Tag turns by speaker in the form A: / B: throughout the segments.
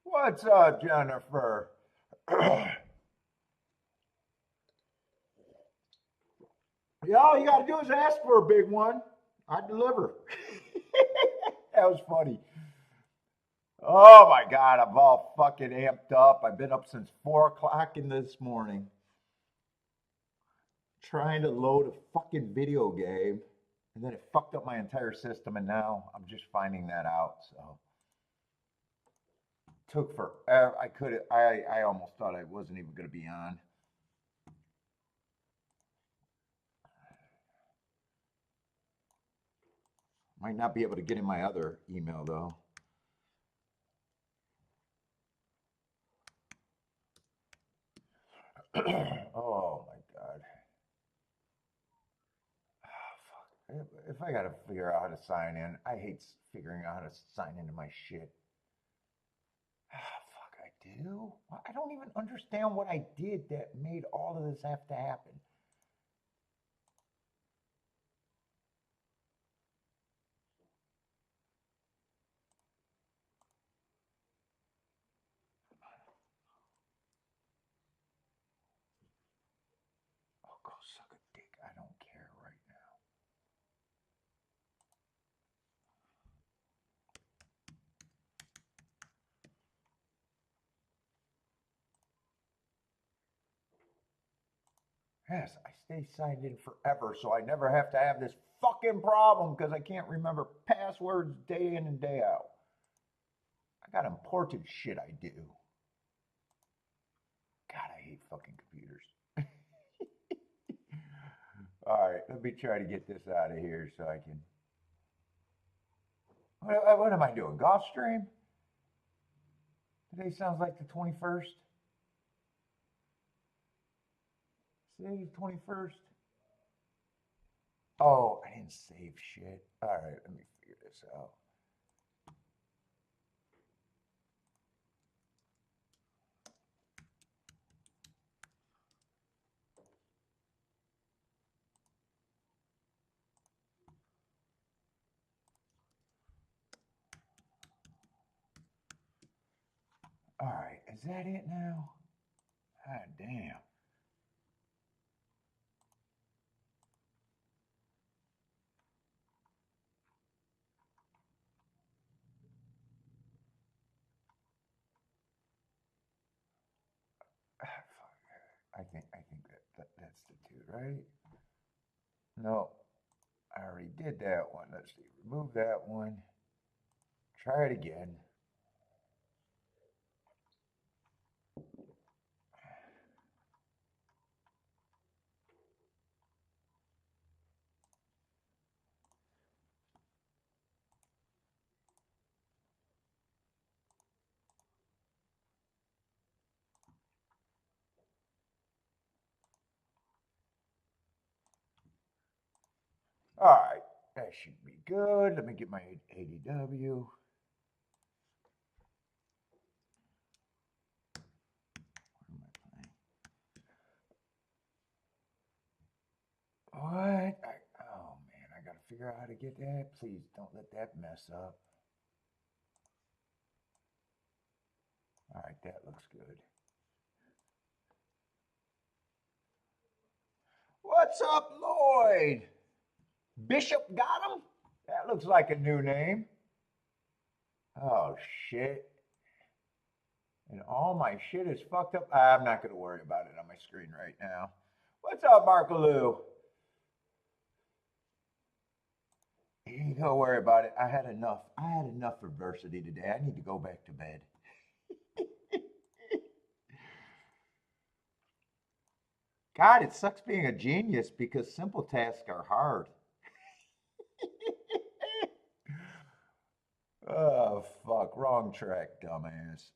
A: What's up, Jennifer? Yeah, all you got to do is ask for a big one. I deliver. That was funny. Oh my God, I'm all fucking amped up. I've been up since 4 o'clock in this morning trying to load a fucking video game. And then it fucked up my entire system. And now I'm just finding that out. So it took forever. I almost thought I wasn't even going to be on. Might not be able to get in my other email though. Oh my God. If I gotta figure out how to sign in, I hate figuring out how to sign into my shit. Fuck, I do? I don't even understand what I did that made all of this have to happen. Oh, go suck a dick. I don't care right now. Yes, I stay signed in forever, so I never have to have this fucking problem because I can't remember passwords day in and day out. I got important shit I do. God, I hate fucking computers. All right, let me try to get this out of here so I can. What am I doing? Gulfstream? Today sounds like the 21st. Today the 21st. Oh, I didn't save shit. All right, let me figure this out. All right, is that it now? God damn. I think that's the two, right? No, I already did that one. Let's see. Remove that one. Try it again. All right, that should be good. Let me get my ADW. What? Oh man, I gotta figure out how to get that. Please don't let that mess up. All right, that looks good. What's up, Lloyd? Bishop got him? That looks like a new name. Oh shit. And all my shit is fucked up. I'm not gonna worry about it on my screen right now. What's up, Markaloo? You don't worry about it. I had enough. I had enough adversity today. I need to go back to bed. God, it sucks being a genius because simple tasks are hard. Oh, fuck. Wrong track, dumbass.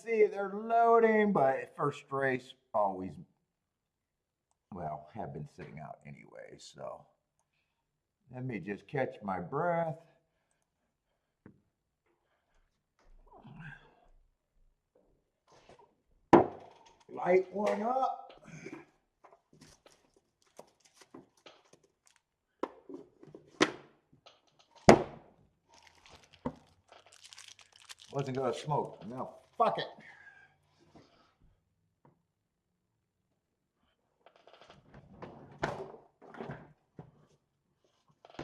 A: See, they're loading, but first race always, well, have been sitting out anyway, so let me just catch my breath. Light one up. Wasn't gonna smoke. No, fuck it.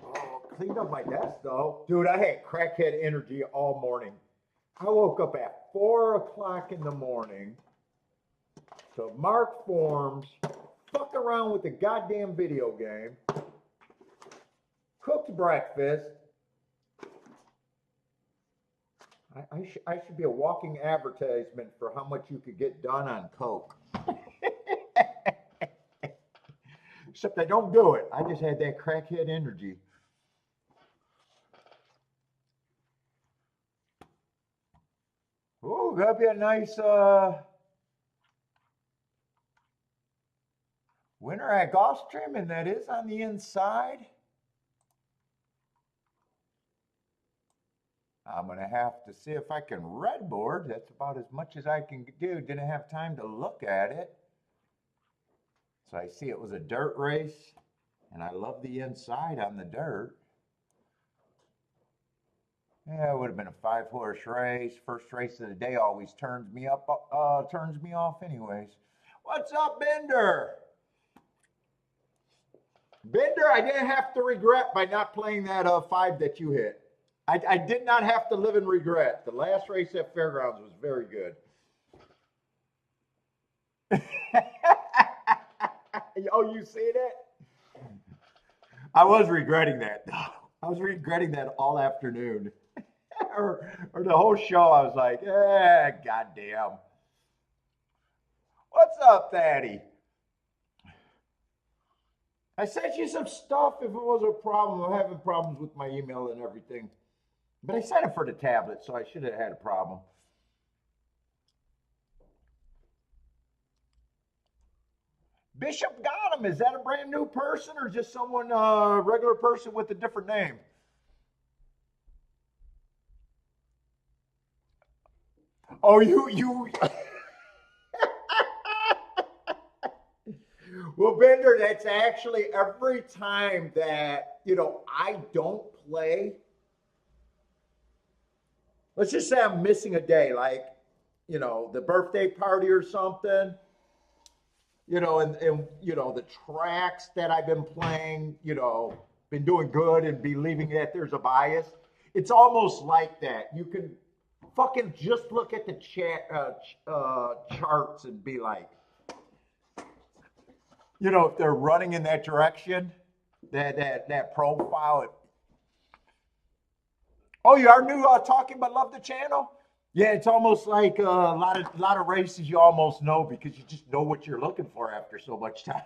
A: Oh, cleaned up my desk though. Dude, I had crackhead energy all morning. I woke up at 4 o'clock in the morning to mark forms, fuck around with the goddamn video game, cooked breakfast. I should be a walking advertisement for how much you could get done on coke. Except I don't do it. I just had that crackhead energy. Oh, that'd be a nice winner at Gulfstream, and that is on the inside. I'm going to have to see if I can redboard. That's about as much as I can do. Didn't have time to look at it. So I see it was a dirt race, and I love the inside on the dirt. Yeah, it would have been a 5-horse race. First race of the day always turns me off anyways. What's up, Bender? Bender, I didn't have to regret by not playing that 5 that you hit. I did not have to live in regret. The last race at Fairgrounds was very good. Oh, you see that? I was regretting that. I was regretting that all afternoon. or the whole show, I was like, goddamn. What's up, Daddy? I sent you some stuff if it was a problem. I'm having problems with my email and everything. But I sent it for the tablet, so I should have had a problem. Bishop got him. Is that a brand new person or just someone, regular person with a different name? Oh, you. Well, Bender, that's actually every time that, I don't play. Let's just say I'm missing a day, like, the birthday party or something, and the tracks that I've been playing, been doing good and believing that there's a bias. It's almost like that. You can fucking just look at the charts and be like, if they're running in that direction, that profile. Oh, you are new talking but love the channel? Yeah, it's almost like a lot of races you almost know because you just know what you're looking for after so much time.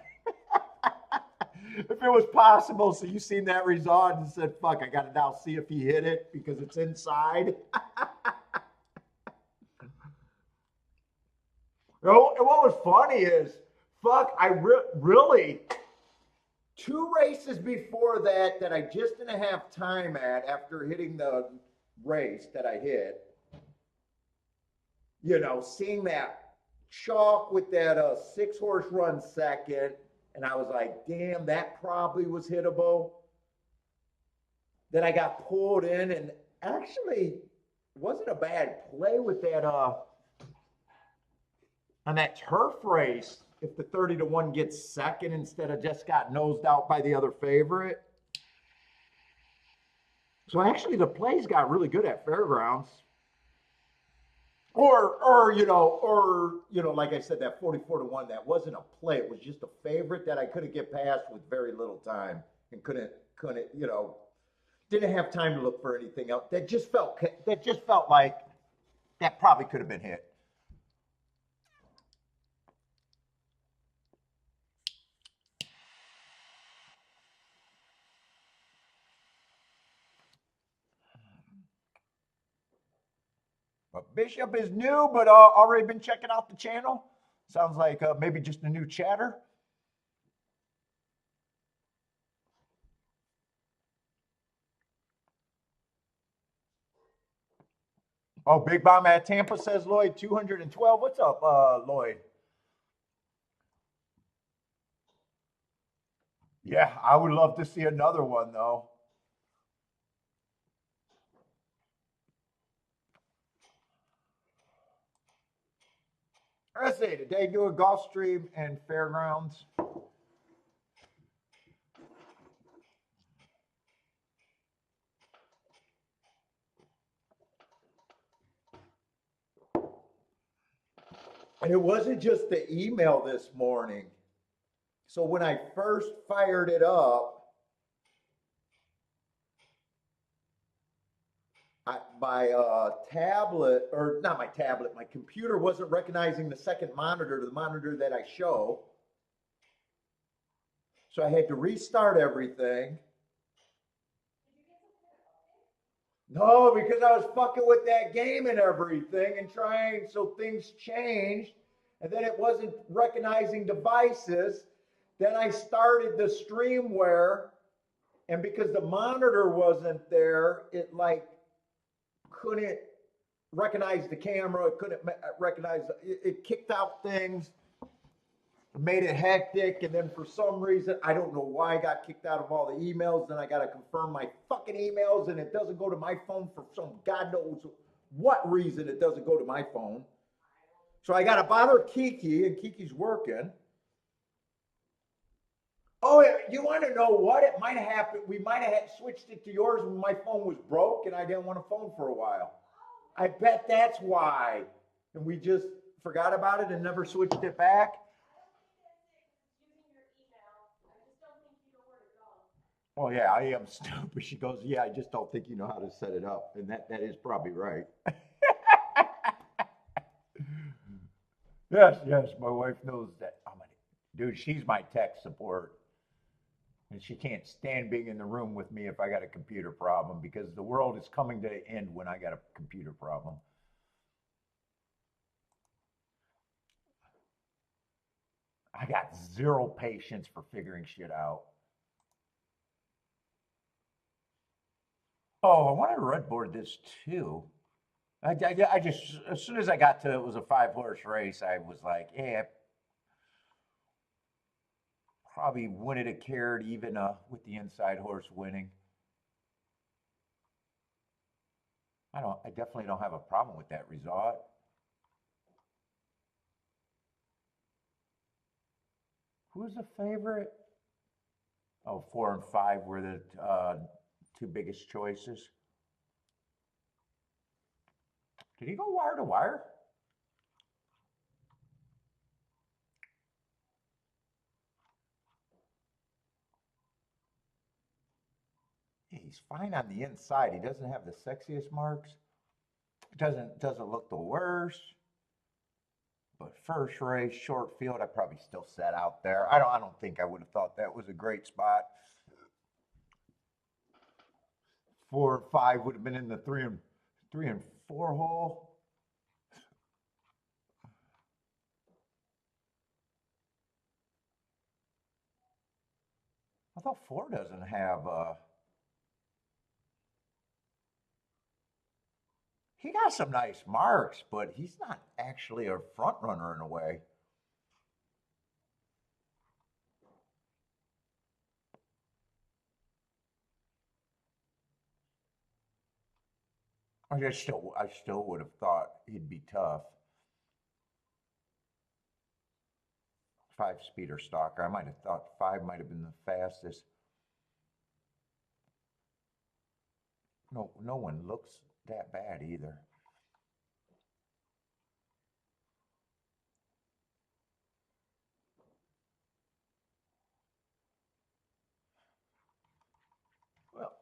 A: If it was possible, so you seen that result and said, fuck, I got to now see if he hit it because it's inside. And what was funny is, fuck, I really, 2 races before that I just didn't have time at after hitting the race that I hit. Seeing that chalk with that 6-horse run second, and I was like, damn, that probably was hittable. Then I got pulled in, and actually wasn't a bad play with that on that turf race. If the 30-1 gets second instead of just got nosed out by the other favorite. So actually the plays got really good at Fairgrounds. Or like I said, that 44-1, that wasn't a play. It was just a favorite that I couldn't get past with very little time and couldn't, didn't have time to look for anything else. That just felt like That probably could have been hit. But Bishop is new, but already been checking out the channel. Sounds like maybe just a new chatter. Oh, Big Bomb at Tampa says Lloyd 212. What's up, Lloyd? Yeah, I would love to see another one though. Let's see, today do a Gulfstream and Fairgrounds. And it wasn't just the email this morning. So when I first fired it up, my tablet, or not my tablet, my computer wasn't recognizing the second monitor, the monitor that I show. So I had to restart everything. No, because I was fucking with that game and everything and trying, so things changed. And then it wasn't recognizing devices. Then I started the streamware, and because the monitor wasn't there, it like couldn't recognize the camera. It couldn't recognize, it kicked out things, made it hectic. And then for some reason, I don't know why I got kicked out of all the emails. Then I got to confirm my fucking emails, and it doesn't go to my phone for some God knows what reason. It doesn't go to my phone. So I got to bother Kiki, and Kiki's working. Oh, you want to know what? It might have happened. We might have switched it to yours when my phone was broke and I didn't want a phone for a while. I bet that's why. And we just forgot about it and never switched it back. Oh, yeah, I am stupid. She goes, yeah, I just don't think you know how to set it up. And that is probably right. Yes, my wife knows that. Dude, she's my tech support. And she can't stand being in the room with me if I got a computer problem, because the world is coming to an end when I got a computer problem. I got zero patience for figuring shit out. Oh, I wanted to redboard this too. I just, as soon as I got to, it was a 5-horse race, I was like, yeah, probably wouldn't have cared even with the inside horse winning. I definitely don't have a problem with that result. Who's the favorite? Oh, 4 and 5 were the two biggest choices. Did he go wire to wire? He's fine on the inside. He doesn't have the sexiest marks. Doesn't look the worst. But first race, short field, I probably still sat out there. I don't think I would have thought that was a great spot. 4 or 5 would have been in the 3 and 4 hole. I thought 4 doesn't have he got some nice marks, but he's not actually a front runner in a way. I still would have thought he'd be tough. 5-speeder stalker. I might have thought 5 might have been the fastest. No one looks that bad either. Well,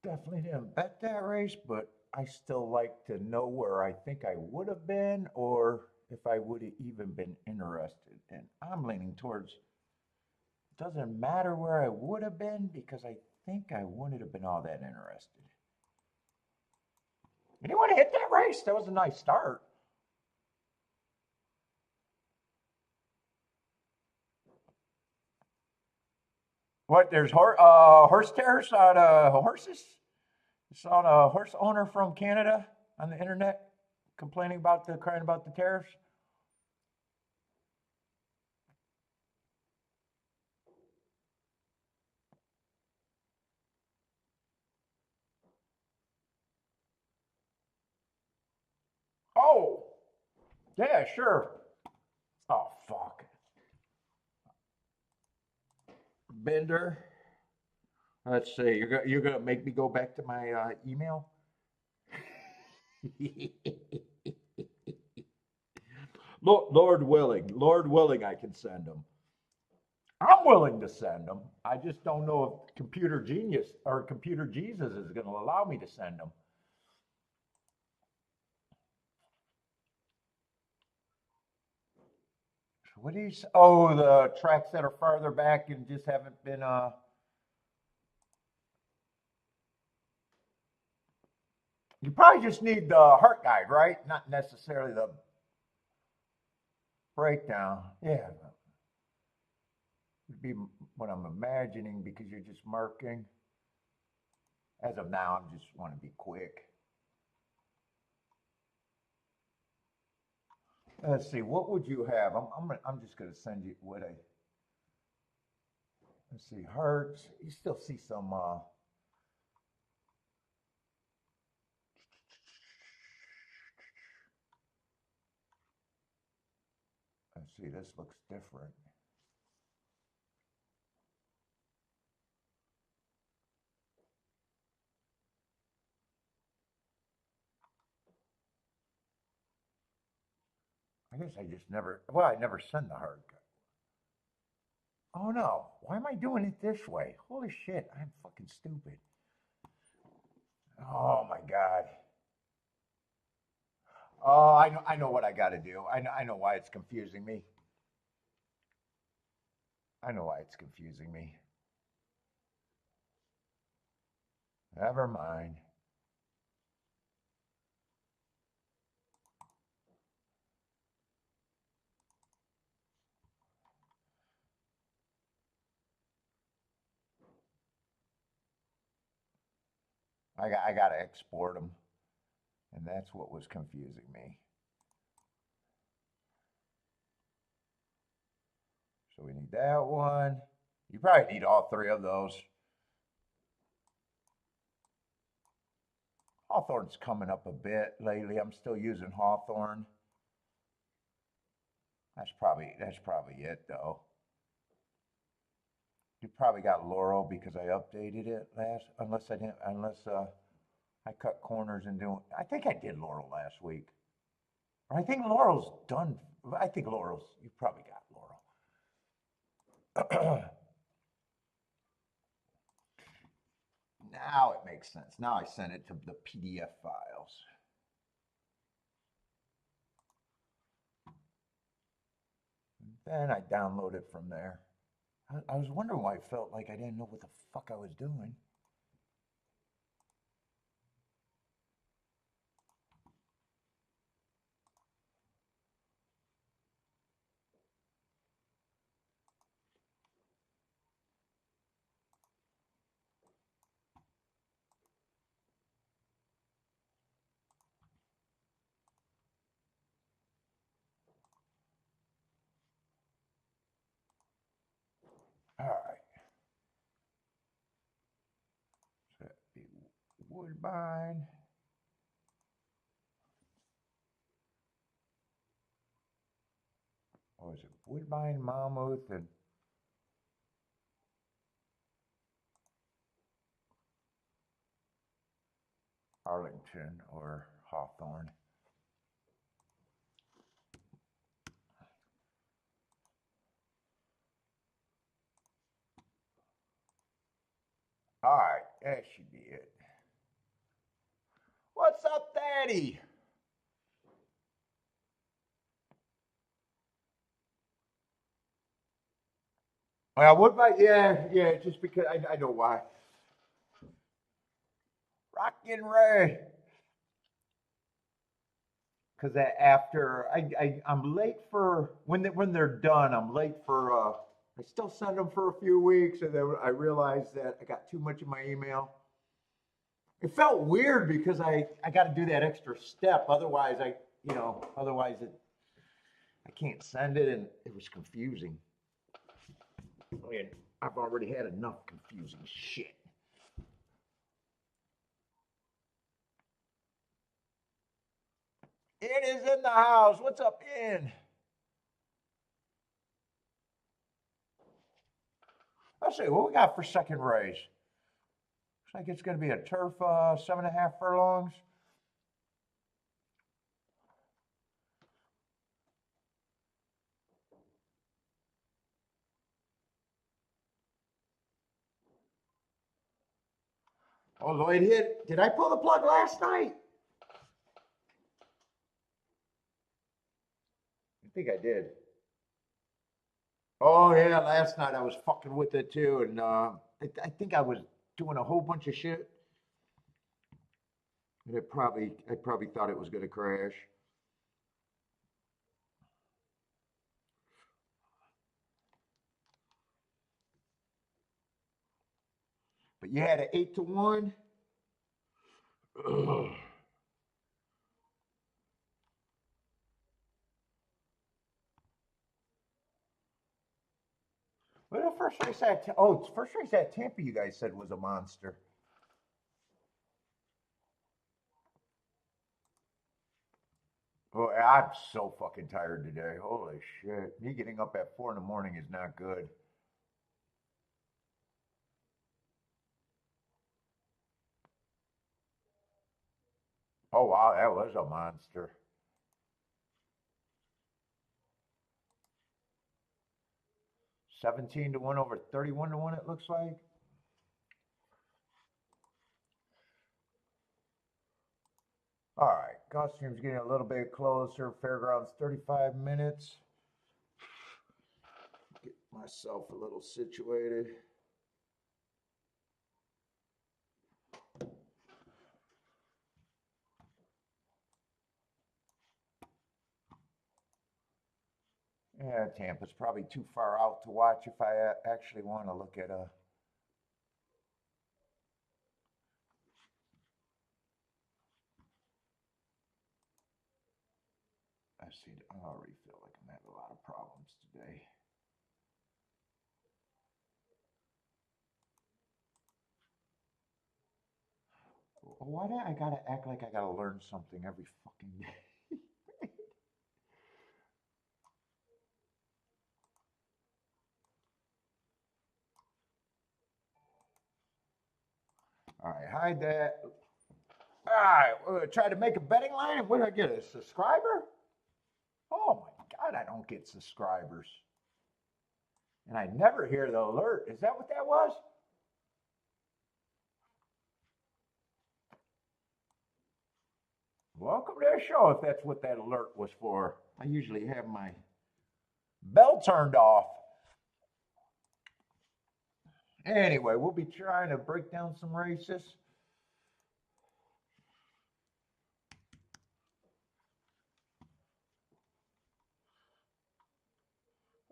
A: definitely didn't bet that race, but I still like to know where I think I would have been or if I would have even been interested. And I'm leaning towards doesn't matter where I would have been because I think I wouldn't have been all that interested. Anyone hit that race? That was a nice start. What? There's horse tears on horses. I saw a horse owner from Canada on the internet complaining about crying about the tariffs. Oh, yeah, sure. Oh, fuck. Bender. Let's see. You're gonna make me go back to my email. Lord willing, I can send them. I'm willing to send them. I just don't know if Computer Genius or Computer Jesus is going to allow me to send them. What do you? Oh, the tracks that are farther back and just haven't been. You probably just need the heart guide, right? Not necessarily the breakdown. Yeah, would be what I'm imagining because you're just marking. As of now, I just want to be quick. Let's see. What would you have? I'm just going to send you what I. Let's see. Hearts. You still see some. Let's see. This looks different. I guess I just never. Well, I never send the hard cut. Oh no! Why am I doing it this way? Holy shit! I'm fucking stupid. Oh my god. Oh, I know. I know what I got to do. I know why it's confusing me. I know why it's confusing me. Never mind. I got to export them, and that's what was confusing me. So we need that one. You probably need all three of those. Hawthorne's coming up a bit lately. I'm still using Hawthorne. That's probably it though. You probably got Laurel because I updated it last. Unless I didn't. Unless I cut corners and doing. I think I did Laurel last week. Or I think Laurel's done. I think Laurel's. You probably got Laurel. Now it makes sense. Now I sent it to the PDF files. Then I download it from there. I was wondering why I felt like I didn't know what the fuck I was doing. All right. So that'd be Woodbine. What was it? Woodbine, Monmouth, and Arlington or Hawthorne. All right, that should be it. Well, What's up, Daddy? Well, what about, yeah, just because I know why. Rockin' Ray. Because after I'm late for when they're done. I'm late for. I still send them for a few weeks, and then I realized that I got too much in my email. It felt weird because I got to do that extra step. Otherwise, I can't send it, and it was confusing. I mean, I've already had enough confusing shit. It is in the house. What's up, in? Let's see what we got for second race. Looks like it's going to be a turf 7.5 furlongs. Oh, Lloyd hit. Did I pull the plug last night? I think I did. Oh yeah, last night I was fucking with it too, and I think I was doing a whole bunch of shit, and I probably thought it was going to crash. But you had an 8-1. Ugh. Well, the first race first race at Tampa, you guys said was a monster. Oh, I'm so fucking tired today. Holy shit. Me getting up at 4 in the morning is not good. Oh, wow, that was a monster. 17-1 over 31-1, it looks like. All right, Gulfstream's getting a little bit closer. Fairgrounds 35 minutes. Get myself a little situated. Yeah, Tampa's probably too far out to watch if I actually want to look at a. I already feel like I'm having a lot of problems today. Why do I gotta act like I gotta learn something every fucking day? All right, hide that. All right, we're gonna try to make a betting line. What did I get? A subscriber? Oh my God, I don't get subscribers. And I never hear the alert. Is that what that was? Welcome to the show if that's what that alert was for. I usually have my bell turned off. Anyway, we'll be trying to break down some races.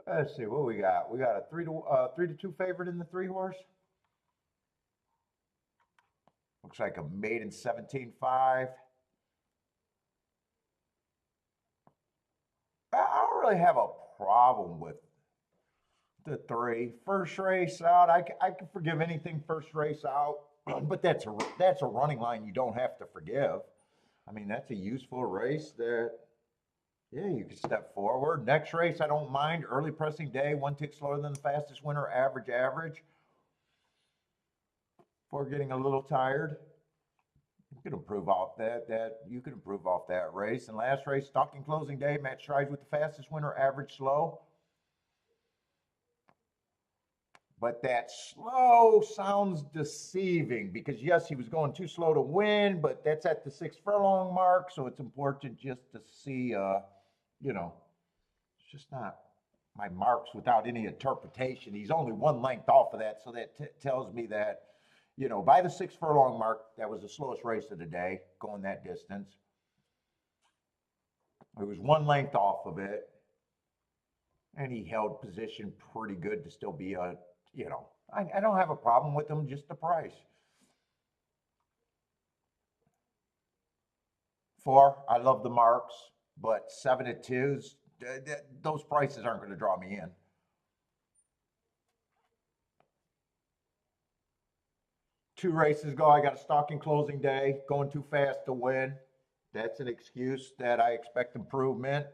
A: Let's see what we got. We got a 3-2 favorite in the 3 horse. Looks like a maiden 17-5. I don't really have a problem with the 3. First race out, I can forgive anything first race out, but that's a running line you don't have to forgive. I mean, that's a useful race that, yeah, you can step forward. Next race, I don't mind. Early pressing day, 1 tick slower than the fastest winner, average. Before getting a little tired. You could improve off you could improve off that race. And last race, stalking closing day, match strides with the fastest winner, average slow. But that slow sounds deceiving because, yes, he was going too slow to win, but that's at the 6 furlong mark. So it's important just to see, you know, it's just not my marks without any interpretation. He's only 1 length off of that. So that tells me that, by the 6 furlong mark, that was the slowest race of the day, going that distance. It was 1 length off of it. And he held position pretty good to still be I don't have a problem with him, just the price. 4, I love the marks, but 7-2s, those prices aren't going to draw me in. Two races ago, I got a stalking closing day, going too fast to win. That's an excuse that I expect improvement.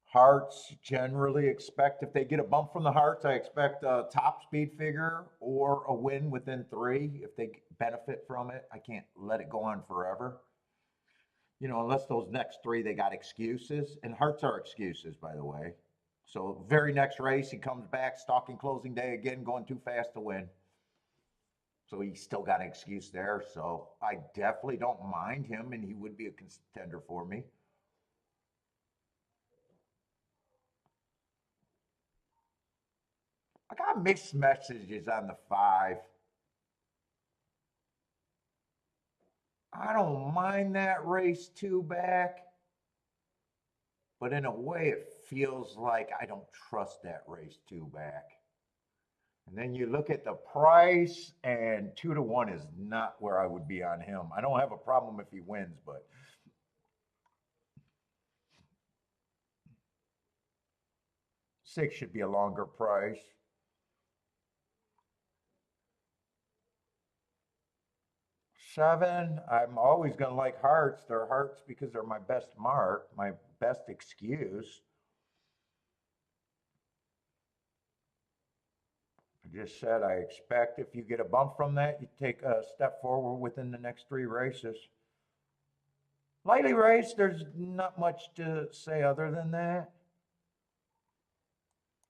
A: Hearts generally expect, if they get a bump from the Hearts, I expect a top speed figure or a win within 3 if they benefit from it. I can't let it go on forever. Unless those next 3 they got excuses, and Hearts are excuses, by the way. So very next race he comes back, stalking closing day again, going too fast to win. So he still got an excuse there. So I definitely don't mind him, and he would be a contender for me. I got mixed messages on the 5. I don't mind that race 2 back, but in a way it feels like I don't trust that race 2 back. And then you look at the price, and 2-1 is not where I would be on him. I don't have a problem if he wins, but 6 should be a longer price. 7, I'm always going to like Hearts. They're Hearts because they're my best mark, my best excuse. I just said I expect if you get a bump from that, you take a step forward within the next 3 races. Lightly raced, there's not much to say other than that.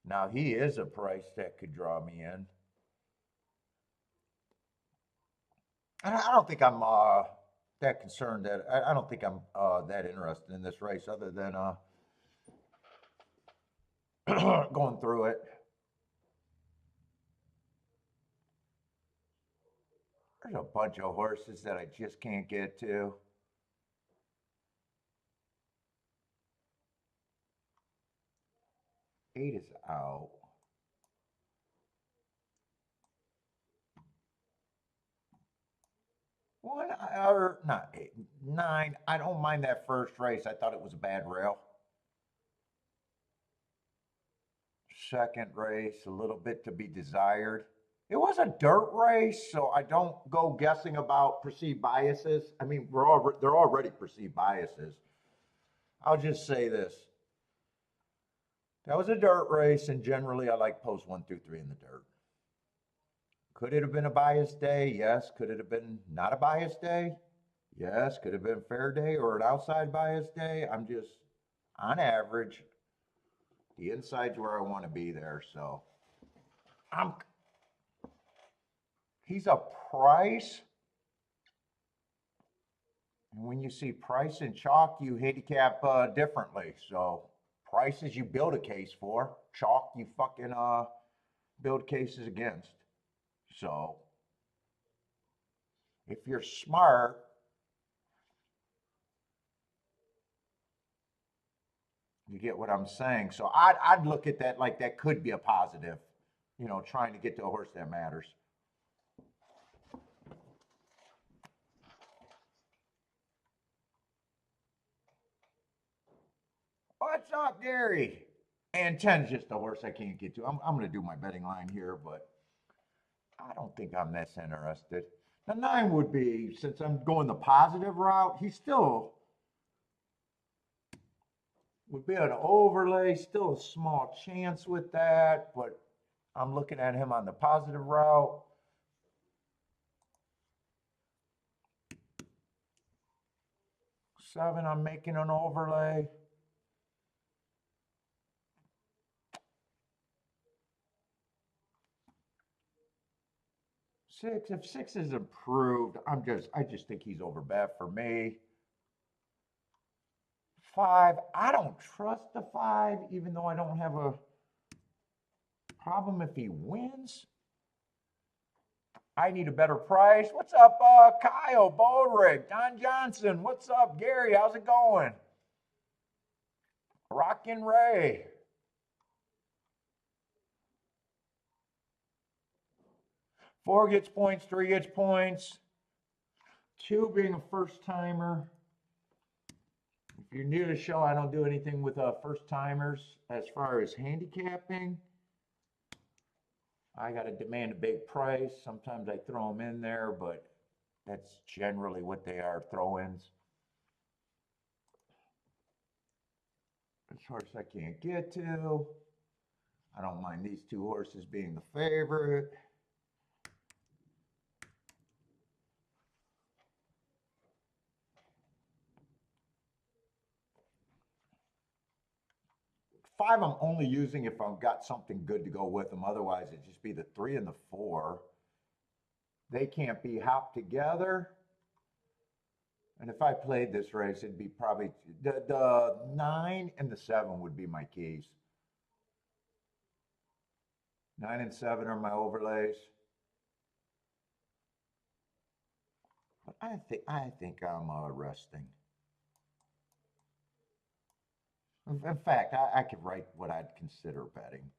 A: Now, he is a price that could draw me in. I don't think I'm that concerned that I don't think I'm that interested in this race other than going through it. There's a bunch of horses that I just can't get to. Eight is out. One or not eight, 9. I don't mind that first race. I thought it was a bad rail. Second race, a little bit to be desired. It was a dirt race, so I don't go guessing about perceived biases. I mean, they're already perceived biases. I'll just say this. That was a dirt race, and generally I like post 1 through 3 in the dirt. Could it have been a biased day? Yes. Could it have been not a biased day? Yes. Could it have been a fair day or an outside biased day? I'm just, on average, the inside's where I want to be there. So I'm he's a price. And when you see price and chalk, you handicap differently. So prices you build a case for, chalk you fucking build cases against. So if you're smart, you get what I'm saying. So I'd look at that like that could be a positive, trying to get to a horse that matters. What's up, Gary? And 10's just a horse I can't get to. I'm going to do my betting line here, but I don't think I'm this interested. Now, 9 would be, since I'm going the positive route, he still would be an overlay, still a small chance with that, but I'm looking at him on the positive route. 7, I'm making an overlay. 6. If 6 is improved, I just think he's over bet for me. 5, I don't trust the 5, even though I don't have a problem if he wins. I need a better price. What's up, Kyle, Bodrick, Don Johnson? What's up, Gary? How's it going? Rockin' Ray. Four gets points, 3 gets points. 2 being a first timer. If you're new to the show, I don't do anything with first timers as far as handicapping. I got to demand a big price. Sometimes I throw them in there, but that's generally what they are, throw-ins. This horse I can't get to. I don't mind these 2 horses being the favorite. Five I'm only using if I've got something good to go with them. Otherwise, it'd just be the 3 and the 4. They can't be hopped together. And if I played this race, it'd be probably the 9 and the 7 would be my keys. 9 and 7 are my overlays. But I think I'm resting. In fact, I could write what I'd consider betting.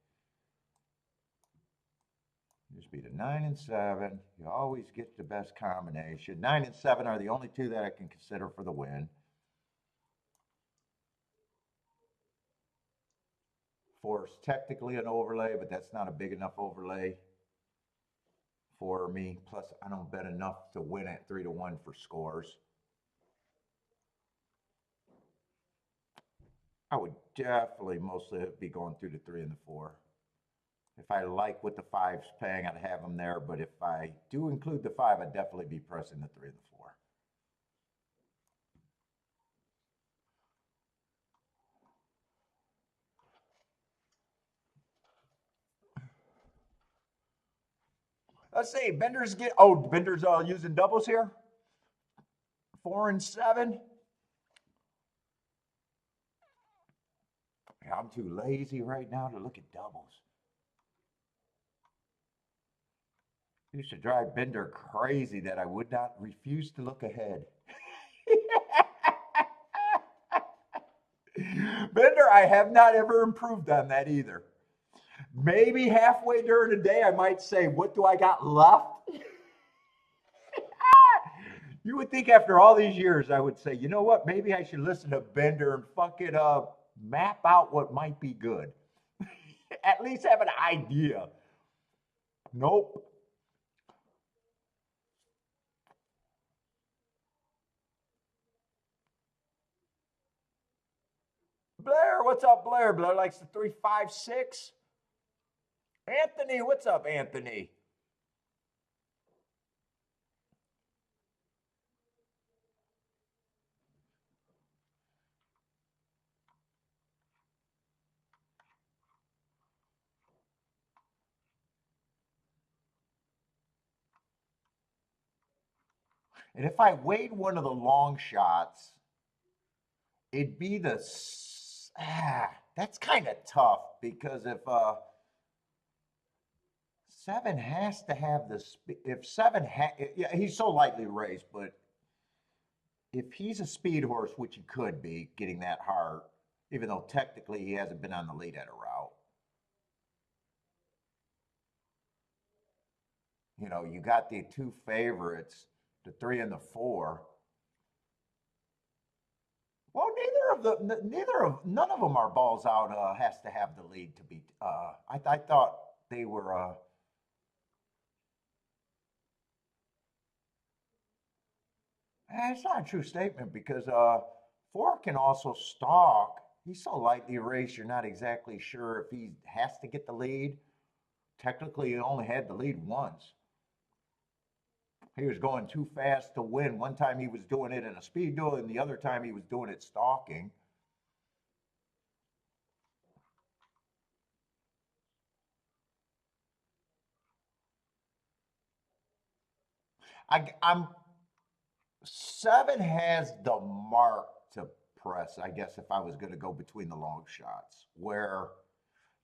A: Just be the 9 and 7. You always get the best combination. 9 and 7 are the only 2 that I can consider for the win. 4 is technically an overlay, but that's not a big enough overlay for me. Plus, I don't bet enough to win at 3-1 for scores. I would definitely mostly be going through the 3 and the 4. If I like what the 5's paying, I'd have them there. But if I do include the 5, I'd definitely be pressing the 3 and the 4. Let's see. Bender's using doubles here. 4 and 7. Yeah, I'm too lazy right now to look at doubles. It used to drive Bender crazy that I would not refuse to look ahead. Bender, I have not ever improved on that either. Maybe halfway during the day, I might say, what do I got left? You would think after all these years, I would say, you know what? Maybe I should listen to Bender and fucking map out what might be good. At least have an idea. Nope. Blair, what's up, Blair? Blair likes the 3-5-6. Anthony, what's up, Anthony? And if I weighed one of the long shots, it'd be that's kind of tough because if 7 has to have the speed, if 7 yeah, he's so lightly raced, but if he's a speed horse, which he could be, getting that hard, even though technically he hasn't been on the lead at a route. You know, you got the 2 favorites, the 3 and the 4. Well, none of them are balls out. Has to have the lead to be. I thought they were. It's not a true statement because 4 can also stalk. He's so lightly raced, you're not exactly sure if he has to get the lead. Technically, he only had the lead once. He was going too fast to win. One time he was doing it in a speed duel, and the other time he was doing it stalking. I'm 7 has the mark to press, I guess, if I was going to go between the long shots. Where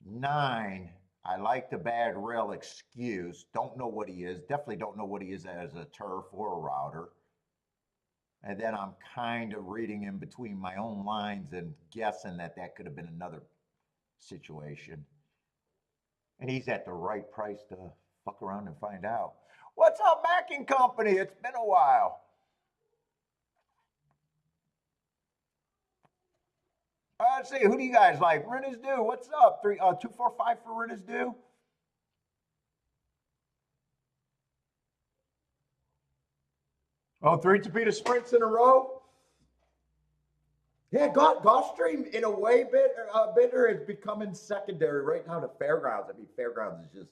A: 9, I like the bad rail excuse. Don't know what he is. Definitely don't know what he is as a turf or a router. And then I'm kind of reading in between my own lines and guessing that that could have been another situation. And he's at the right price to fuck around and find out. What's up, Mac and Company? It's been a while. Let's see, who do you guys like? Rent is due. What's up? 245 for rent is due. Oh, 3 Tapita sprints in a row. Yeah, Gulfstream in a way bitter is becoming secondary right now to Fairgrounds. I mean, Fairgrounds is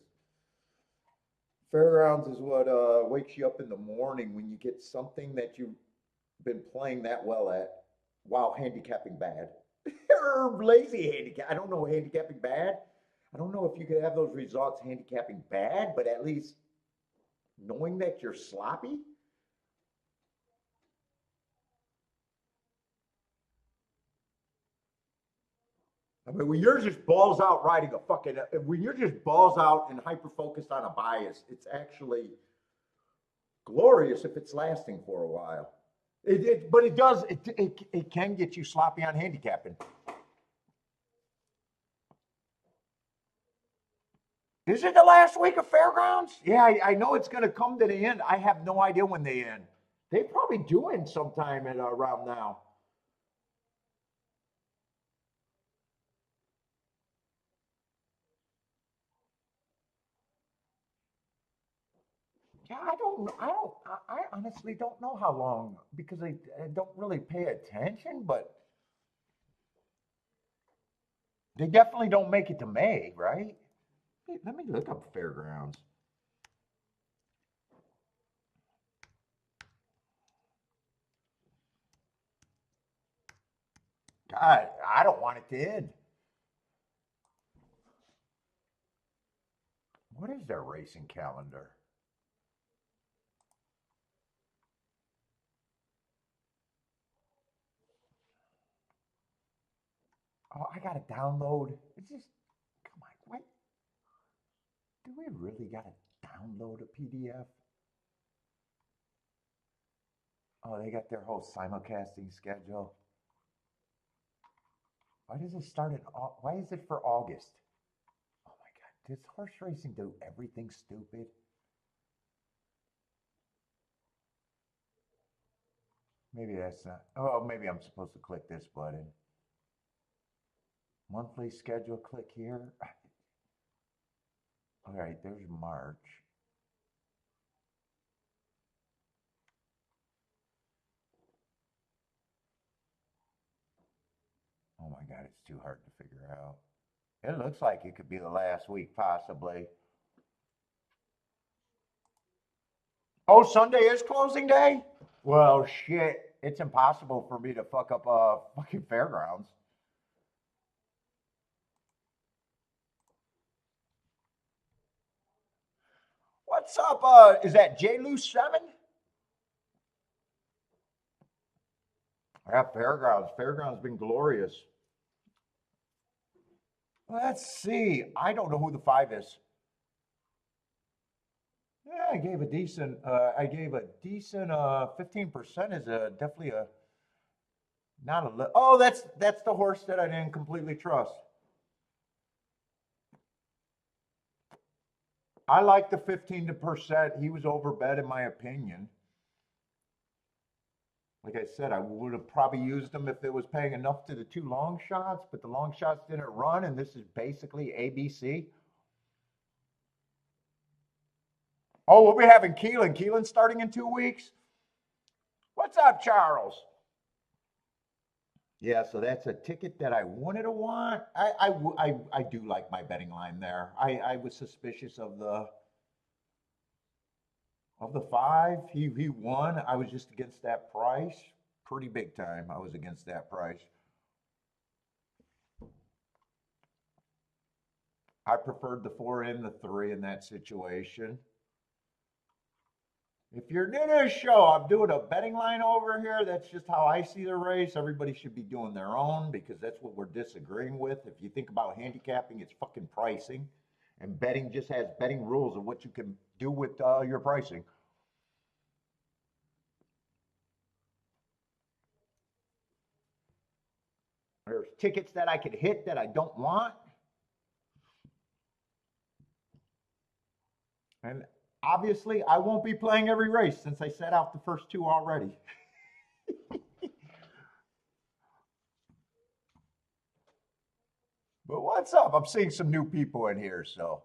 A: what wakes you up in the morning when you get something that you've been playing that well at while handicapping bad. Or lazy handicap. I don't know handicapping bad. I don't know if you could have those results handicapping bad, but at least knowing that you're sloppy. I mean, when you're just balls out riding a fucking, when you're just balls out and hyper focused on a bias, it's actually glorious if it's lasting for a while. But it does, it can get you sloppy on handicapping. Is it the last week of Fairgrounds? Yeah, I know it's going to come to the end. I have no idea when they end. They probably do end sometime at around now. Yeah, I honestly don't know how long because I don't really pay attention, but they definitely don't make it to May, right? Let me look up Fairgrounds. God, I don't want it to end. What is their racing calendar? Oh, I gotta download. It's just, come on, what? Do we really gotta download a PDF? Oh, they got their whole simulcasting schedule. Why does it start in? Why is it for August? Oh my God, does horse racing do everything stupid? Maybe that's not. Oh, maybe I'm supposed to click this button. Monthly schedule, click here. All right, there's March. Oh my God, it's too hard to figure out. It looks like it could be the last week, possibly. Oh, Sunday is closing day? Well, shit. It's impossible for me to fuck up fucking Fairgrounds. What's up? Is that J Loose 7? Yeah, Fairgrounds. Fairgrounds been glorious. Let's see. I don't know who the 5 is. Yeah, I gave a decent 15% is a definitely a not a oh, that's the horse that I didn't completely trust. I like the 15%. He was overbet in my opinion. Like I said, I would have probably used him if it was paying enough to the 2 long shots, but the long shots didn't run, and this is basically ABC. Oh, we'll be having Keelan. Keelan starting in 2 weeks. What's up, Charles? Yeah, so that's a ticket that I wanted to want. I do like my betting line there. I was suspicious of the 5. He won. I was just against that price. Pretty big time. I was against that price. I preferred the 4 and the 3 in that situation. If you're new to the show, I'm doing a betting line over here. That's just how I see the race. Everybody should be doing their own because that's what we're disagreeing with. If you think about handicapping, it's fucking pricing. And betting just has betting rules of what you can do with your pricing. There's tickets that I could hit that I don't want. And obviously, I won't be playing every race since I set out the first two already. But what's up? I'm seeing some new people in here, so.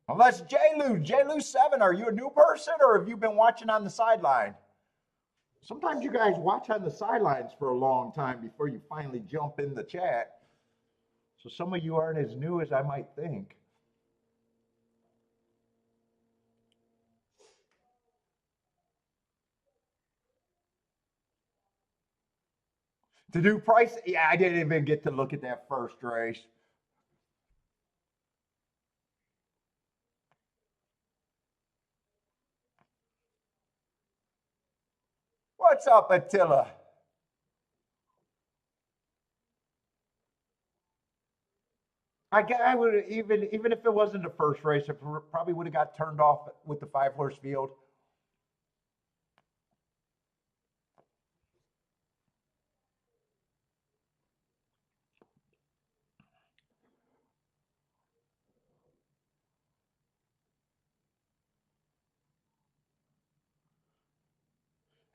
A: Unless J-Lou7, are you a new person or have you been watching on the sideline? Sometimes you guys watch on the sidelines for a long time before you finally jump in the chat. So some of you aren't as new as I might think. To do price, yeah, I didn't even get to look at that first race. What's up, Attila? I would even if it wasn't the first race, it probably would have got turned off with the 5-horse field.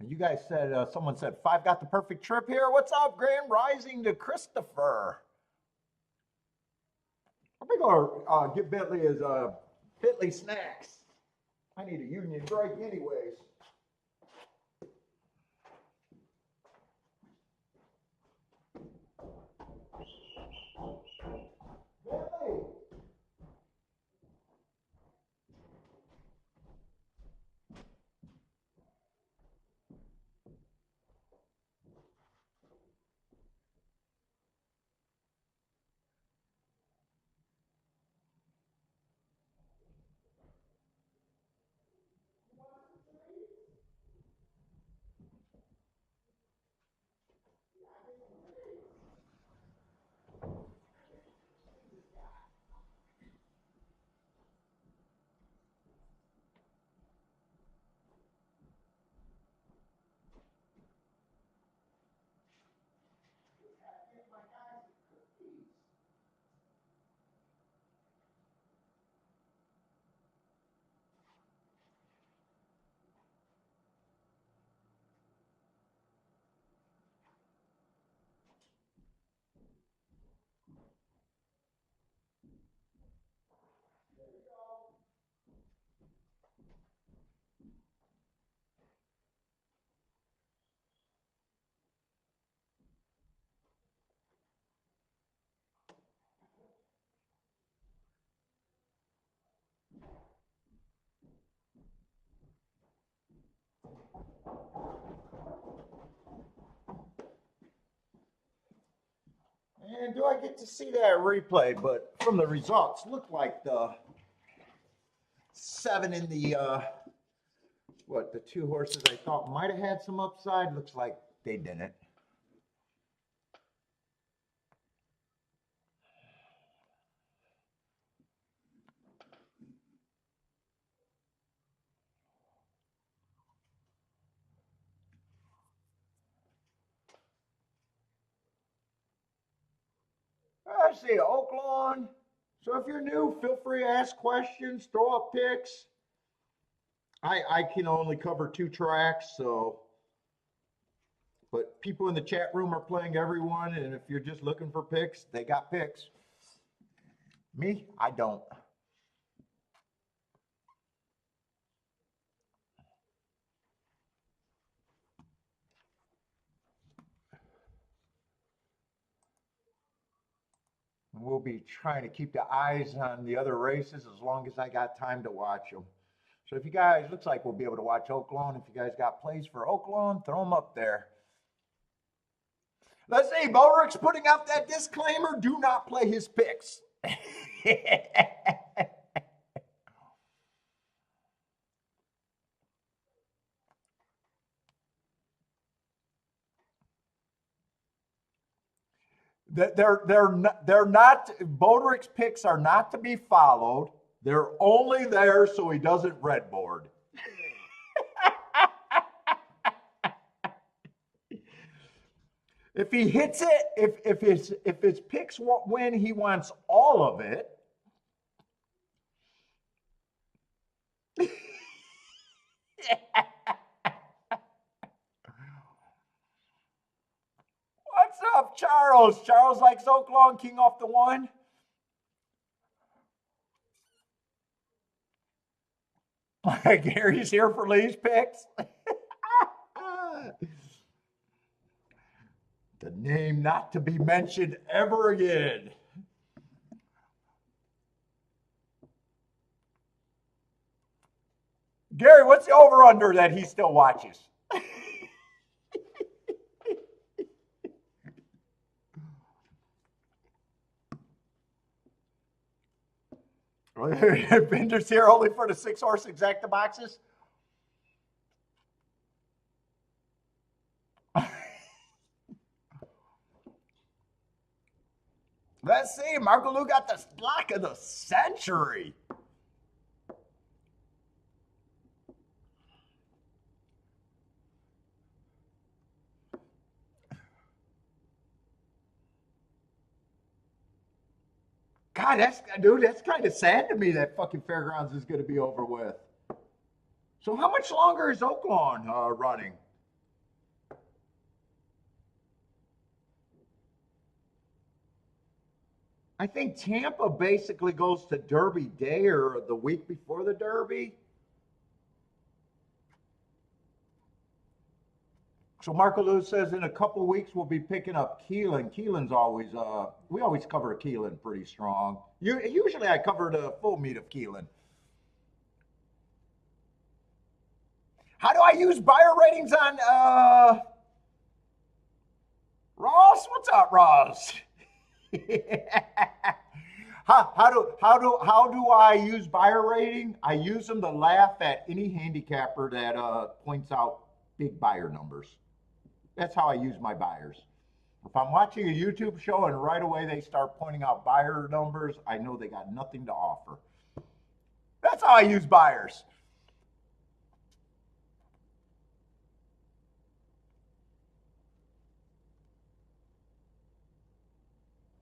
A: And you guys said, someone said, 5 got the perfect trip here. What's up, Grand Rising to Christopher? I'm going to get Bentley his Bentley snacks. I need a union break anyways. Bentley. And do I get to see that replay? But from the results, looked like the 7 in the the 2 horses I thought might have had some upside. Looks like they didn't. I see Oaklawn. So if you're new, feel free to ask questions, throw up picks. I can only cover 2 tracks, so but people in the chat room are playing everyone, and if you're just looking for picks, they got picks. Me, I don't. We'll be trying to keep the eyes on the other races as long as I got time to watch them. So if you guys, looks like we'll be able to watch Oaklawn. If you guys got plays for Oaklawn, throw them up there. Let's see, Bodrick's putting out that disclaimer, do not play his picks. They're not, Bodrick's picks are not to be followed. They're only there so he doesn't redboard. If he hits it, if his picks win, he wants all of it. What's up, Charles? Charles likes Oaklawn, king off the one. Gary's here for Lee's picks. The name not to be mentioned ever again. Gary, what's the over-under that he still watches? Bender's here only for the 6-horse exacta boxes. Let's see. Marco Lou got the lock of the century. God, that's kind of sad to me that fucking Fairgrounds is going to be over with. So how much longer is Oaklawn running? I think Tampa basically goes to Derby Day or the week before the Derby. So Marco Lewis says in a couple weeks we'll be picking up Keelan. Keelan's always, we always cover Keelan pretty strong. Usually I cover the full meat of Keelan. How do I use buyer ratings on Ross? What's up, Ross? How do I use buyer rating? I use them to laugh at any handicapper that points out big buyer numbers. That's how I use my buyers. If I'm watching a YouTube show and right away they start pointing out buyer numbers, I know they got nothing to offer. That's how I use buyers.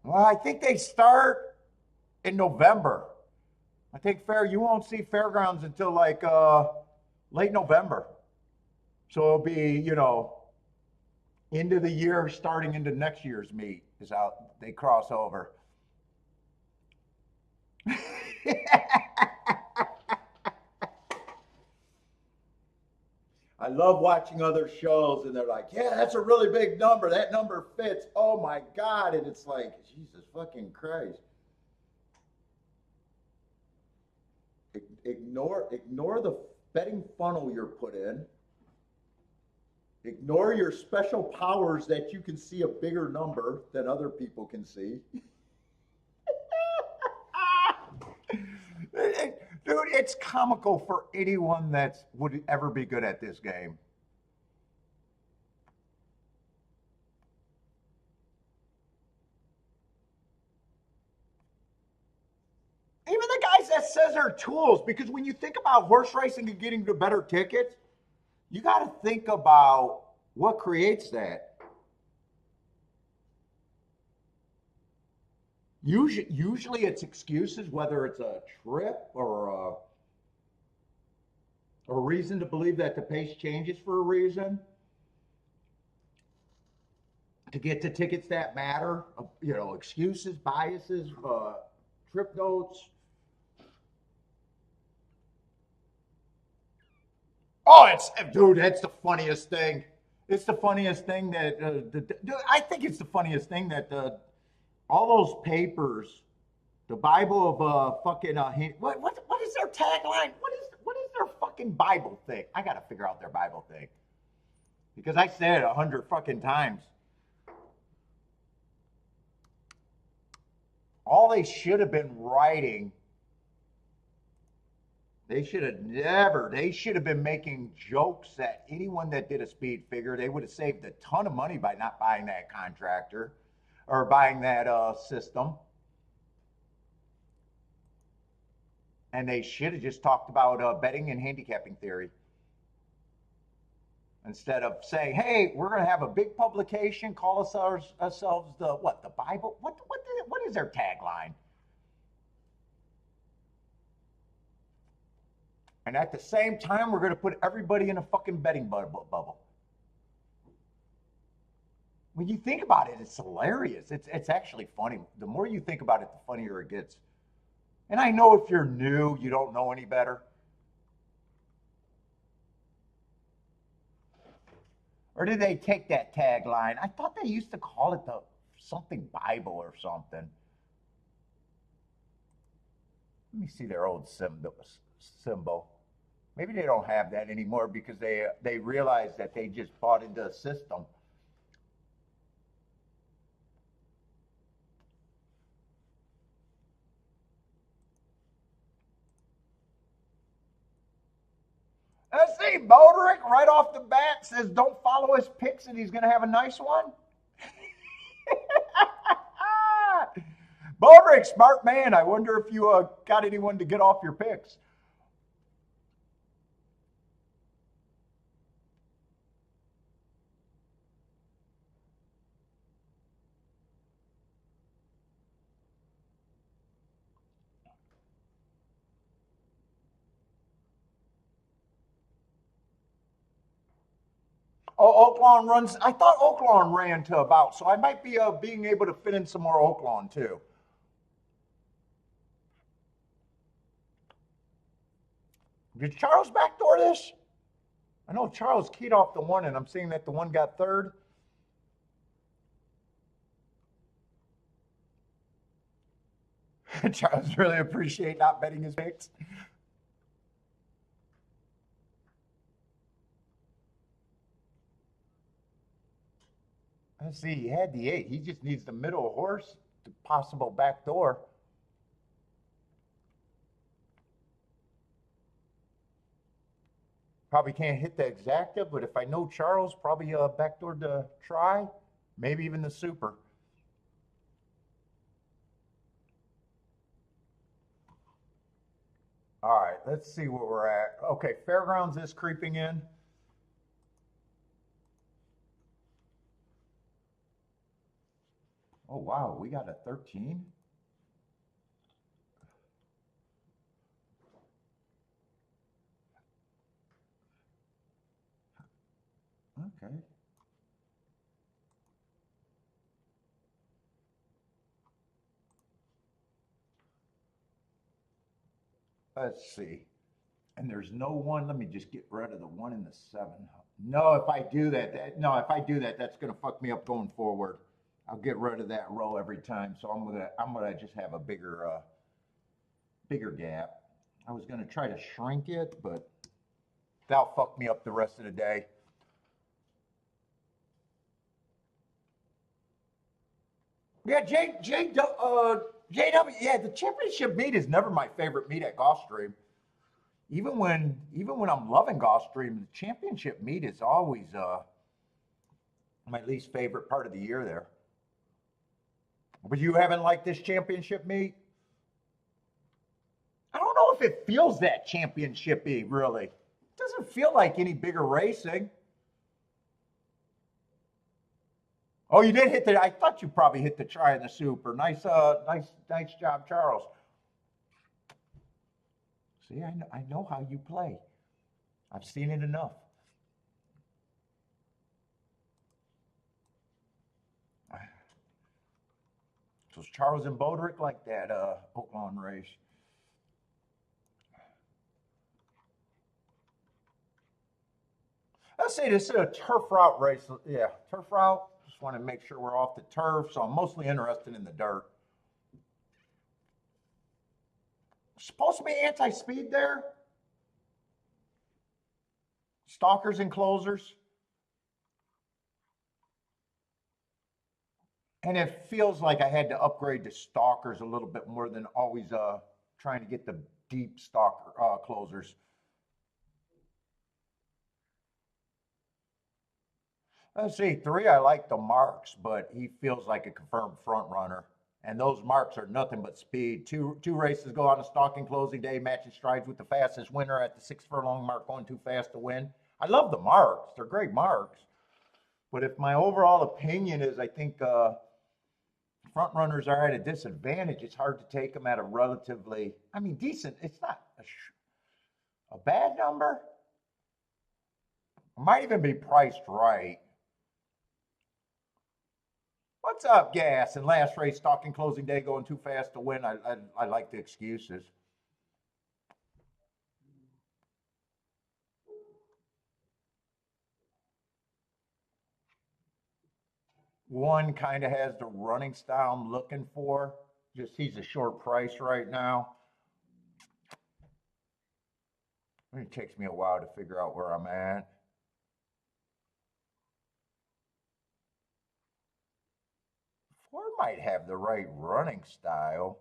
A: Well, I think they start in November. I think you won't see Fairgrounds until like late November. So it'll be, end of the year, starting into next year's meet is how they cross over. I love watching other shows and they're like, yeah, that's a really big number. That number fits. Oh my God. And it's like, Jesus fucking Christ. Ignore the betting funnel you're put in. Ignore your special powers that you can see a bigger number than other people can see. Dude, it's comical for anyone that would ever be good at this game. Even the guys that says they're tools, because when you think about horse racing and getting to better tickets, you got to think about what creates that. Usually it's excuses, whether it's a trip or a reason to believe that the pace changes for a reason. To get to tickets that matter, excuses, biases, trip notes. Oh, dude, that's the funniest thing. It's the funniest thing that, I think it's the funniest thing that all those papers, the Bible of fucking, what is their tagline? What is their fucking Bible thing? I got to figure out their Bible thing. Because I said it 100 fucking times. All they should have been writing, they should have been making jokes that anyone that did a speed figure, they would have saved a ton of money by not buying that contractor. or buying that system. And they should have just talked about betting and handicapping theory instead of saying, "Hey, we're going to have a big publication. Call ourselves the what? The Bible? What is their tagline?" And at the same time, we're going to put everybody in a fucking betting bubble. When you think about it, it's hilarious. It's actually funny. The more you think about it, the funnier it gets. And I know if you're new, you don't know any better. Or did they take that tagline? I thought they used to call it the something Bible or something. Let me see their old symbol. Maybe they don't have that anymore because they realized that they just bought into a system. Let's see, Boderick right off the bat says don't follow his picks and he's going to have a nice one. Boderick, smart man. I wonder if you got anyone to get off your picks. Oh, Oaklawn runs. I thought Oaklawn ran to about, so I might be being able to fit in some more Oaklawn too. Did Charles backdoor this? I know Charles keyed off the one, and I'm seeing that the one got third. Charles really appreciate not betting his picks. Let's see, he had the 8. He just needs the middle horse, the possible backdoor. Probably can't hit the exacta, but if I know Charles, probably a backdoor to try, maybe even the super. All right, let's see where we're at. Okay, Fairgrounds is creeping in. Oh, wow, we got a 13. Okay. Let's see. And there's no one. Let me just get rid of the 1 and the 7. No, if I do that, that's gonna fuck me up going forward. I'll get rid of that row every time. So I'm gonna just have a bigger gap. I was gonna try to shrink it, but that'll fuck me up the rest of the day. Yeah, JW. Yeah, the championship meet is never my favorite meet at Gulfstream. Even when I'm loving Gulfstream, the championship meet is always my least favorite part of the year there. But you haven't liked this championship meet? I don't know if it feels that championship-y, really. It doesn't feel like any bigger racing. Oh, you did hit the. I thought you probably hit the try in the super. Nice job, Charles. See, I know how you play. I've seen it enough. So Charles and Boderick like that Oaklawn race. Let's say this is a turf route race. Yeah, turf route. Just want to make sure we're off the turf. So I'm mostly interested in the dirt. Supposed to be anti-speed there. Stalkers and closers. And it feels like I had to upgrade to stalkers a little bit more than always trying to get the deep stalker closers. Let's see, 3, I like the marks, but he feels like a confirmed front runner. And those marks are nothing but speed. Two races go on a stalking closing day, matching strides with the fastest winner at the 6 furlong mark, going too fast to win. I love the marks. They're great marks. But if my overall opinion is, I think front runners are at a disadvantage, it's hard to take them at a relatively, I mean, decent. It's not a bad number. It might even be priced right. What's up, Gas? And last race, stalking closing day, going too fast to win. I like the excuses. One kind of has the running style I'm looking for. Just he's a short price right now. It takes me a while to figure out where I'm at. Ford might have the right running style.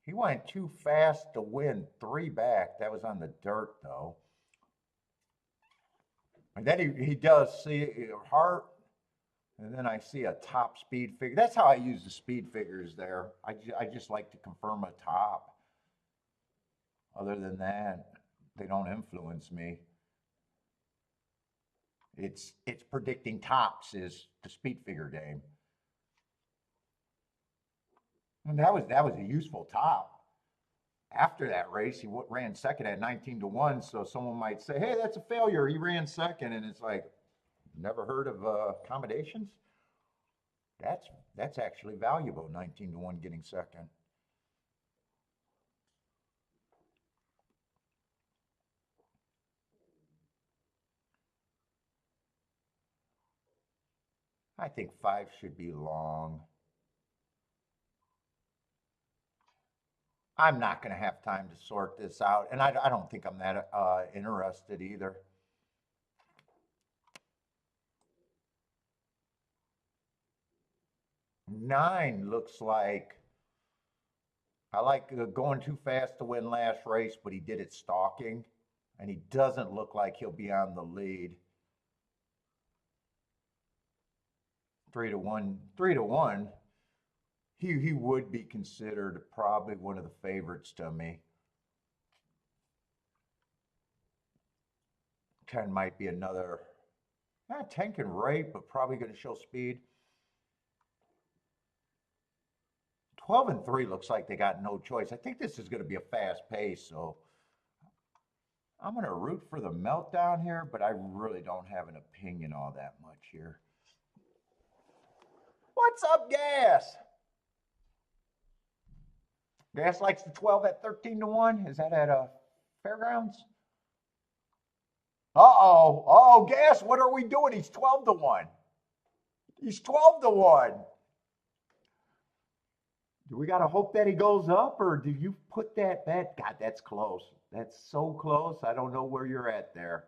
A: He went too fast to win 3 back. That was on the dirt, though. And then he does see heart, and then I see a top speed figure. That's how I use the speed figures there. I just like to confirm a top. Other than that, they don't influence me. It's predicting tops is the speed figure game. And that was a useful top. After that race, he ran second at 19-1. So someone might say, "Hey, that's a failure. He ran second," and it's like, never heard of accommodations. That's actually valuable. 19-1 getting second. I think 5 should be long. I'm not going to have time to sort this out, and I don't think I'm that interested either. 9 looks like I like going too fast to win last race, but he did it stalking, and he doesn't look like he'll be on the lead. 3-1, 3-1. He would be considered probably one of the favorites to me. 10 might be another. 10 can rate, but probably going to show speed. 12 and 3 looks like they got no choice. I think this is going to be a fast pace, so I'm going to root for the meltdown here, but I really don't have an opinion all that much here. What's up, Gas? Gas likes the 12 at 13-1. Is that at Fairgrounds? Uh-oh. Oh, Gas, what are we doing? He's 12-1. He's 12-1. Do we got to hope that he goes up, or do you put that bet? God, that's close. That's so close. I don't know where you're at there.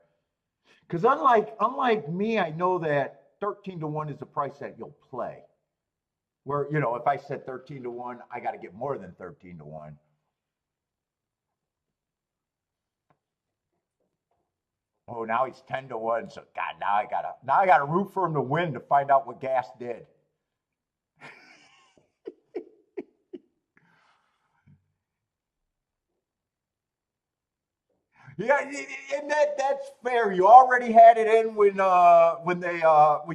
A: Because unlike me, I know that 13-1 is the price that you'll play. Where, if I said 13-1, I got to get more than 13-1. Oh, now he's 10-1. So God, now I gotta root for him to win to find out what Gas did. Yeah, and that's fair. You already had it in when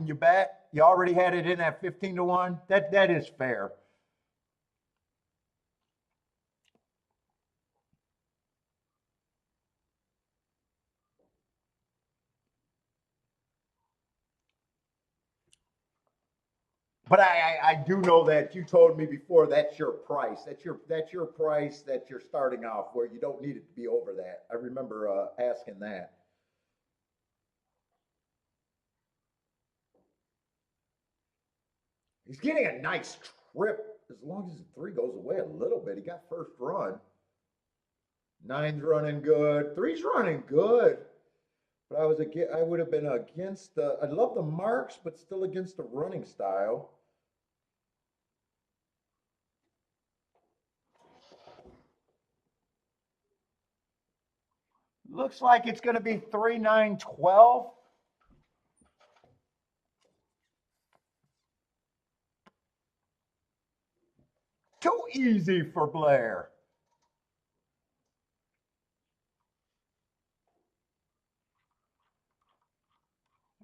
A: you bet. You already had it in at 15-1. That is fair. But I do know that you told me before that's your price. That's your price that you're starting off where you don't need it to be over that. I remember asking that. He's getting a nice trip as long as the 3 goes away a little bit. He got first run. 9's running good. 3's running good. But I would have been against the. I love the marks, but still against the running style. Looks like it's going to be 3-9-12. easy for Blair.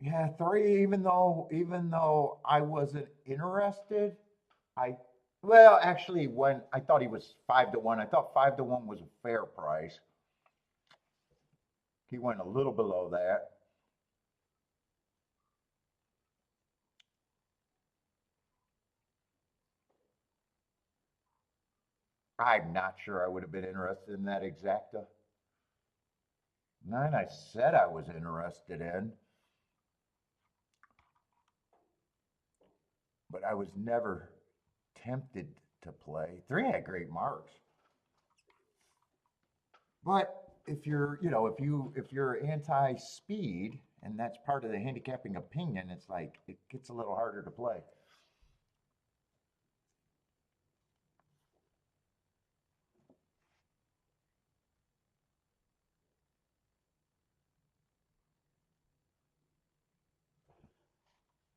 A: Yeah, 3, even though I wasn't interested, I well, actually when I thought he was 5 to 1, I thought 5 to 1 was a fair price. He went a little below that. I'm not sure I would have been interested in that exacta. 9 I said I was interested in, but I was never tempted to play. 3 had great marks. But if you're, if you're anti-speed, and that's part of the handicapping opinion, it's like it gets a little harder to play.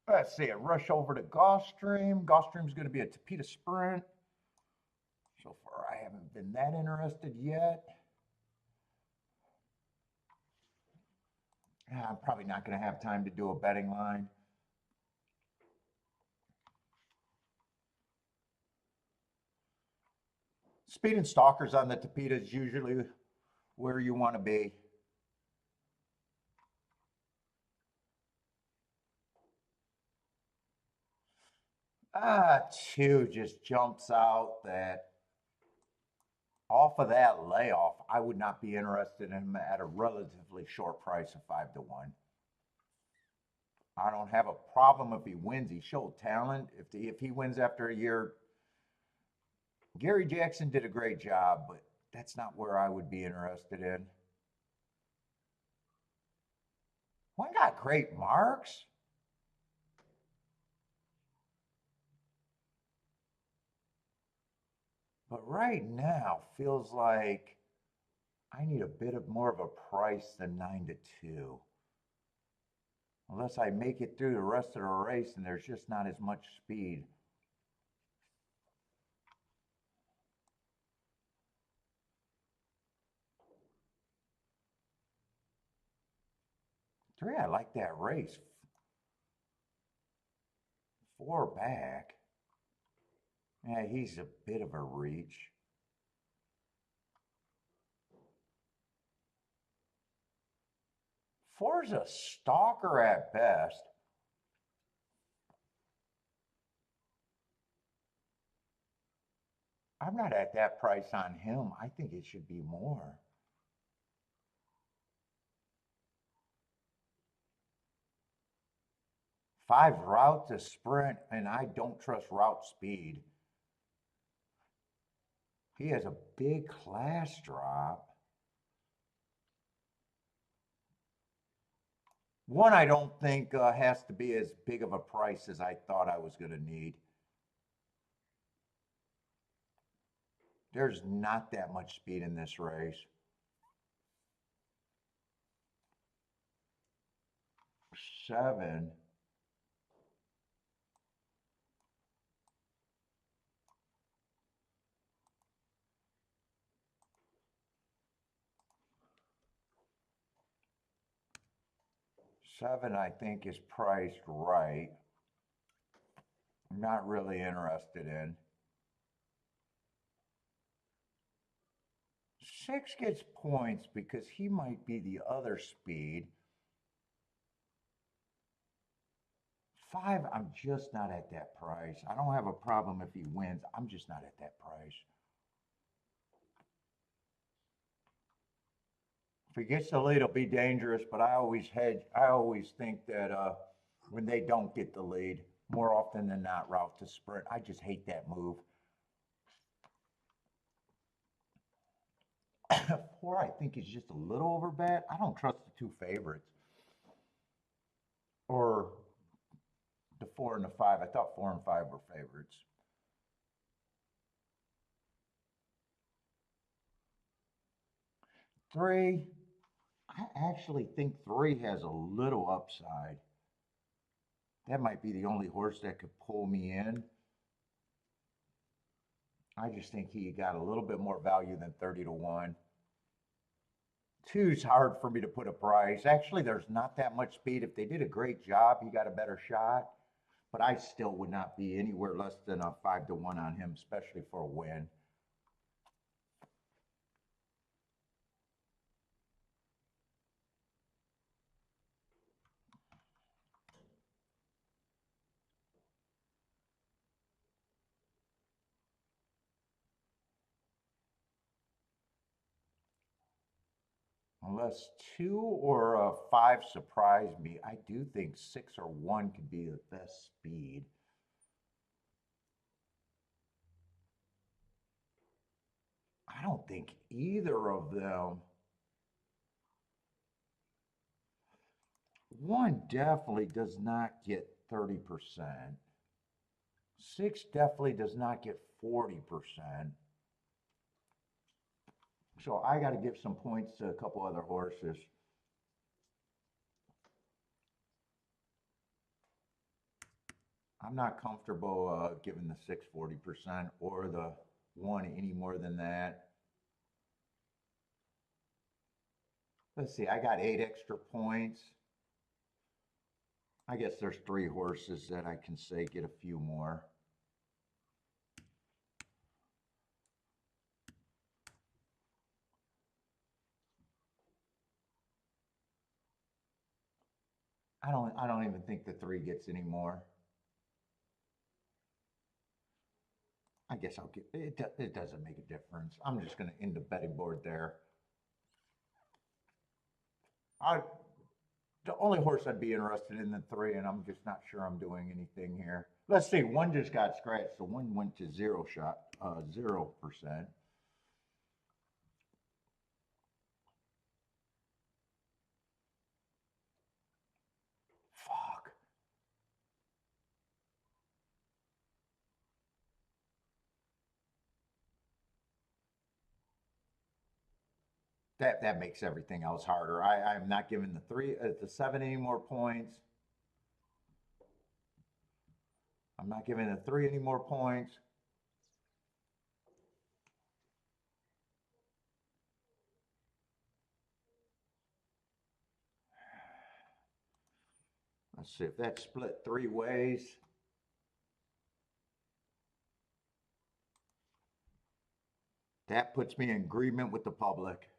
A: Let's see, a rush over to Gulfstream. Gulfstream's going to be a Tapeta sprint. So far, I haven't been that interested yet. I'm probably not going to have time to do a betting line. Speed and stalkers on the Tapeta is usually where you want to be. Ah, 2 just jumps out that off of that layoff, I would not be interested in him at a relatively short price of 5 to 1. I don't have a problem if he wins. He showed talent. If he wins after a year, Gary Jackson did a great job, but that's not where I would be interested in. 1 got great marks. But right now feels like I need a bit of more of a price than 9 to 2. Unless I make it through the rest of the race and there's just not as much speed. Three, I like that race. 4 back. Yeah, he's a bit of a reach. Four's a stalker at best. I'm not at that price on him. I think it should be more. Five route to sprint, and I don't trust route speed. He has a big class drop. 1 I don't think has to be as big of a price as I thought I was going to need. There's not that much speed in this race. 7. Seven, I think, is priced right. I'm not really interested in. 6 gets points because he might be the other speed. 5, I'm just not at that price. I don't have a problem if he wins. I'm just not at that price. If he gets the lead, it'll be dangerous, but I always hedge. I always think that when they don't get the lead, more often than not, route to sprint. I just hate that move. 4, I think, is just a little over bet. I don't trust the 2 favorites. Or the 4 and the 5. I thought 4 and 5 were favorites. 3, I actually think 3 has a little upside. That might be the only horse that could pull me in. I just think he got a little bit more value than 30 to 1. Two's hard for me to put a price. Actually, there's not that much speed. If they did a great job, he got a better shot. But I still would not be anywhere less than a 5 to 1 on him, especially for a win. Unless 2 or a 5 surprise me, I do think 6 or 1 could be the best speed. I don't think either of them. 1 definitely does not get 30%. 6 definitely does not get 40%. So I got to give some points to a couple other horses. I'm not comfortable giving the 6 40% or the 1 any more than that. Let's see, I got 8 extra points. I guess there's 3 horses that I can say get a few more. I don't even think the 3 gets any more. I guess I'll get it. It doesn't make a difference. I'm just going to end the betting board there. The only horse I'd be interested in the 3, and I'm just not sure I'm doing anything here. Let's see. 1 just got scratched, so 1 went to 0%. Fuck. That makes everything else harder. I'm not giving the 7 any more points. I'm not giving the 3 any more points. Let's see if that's split 3 ways. That puts me in agreement with the public.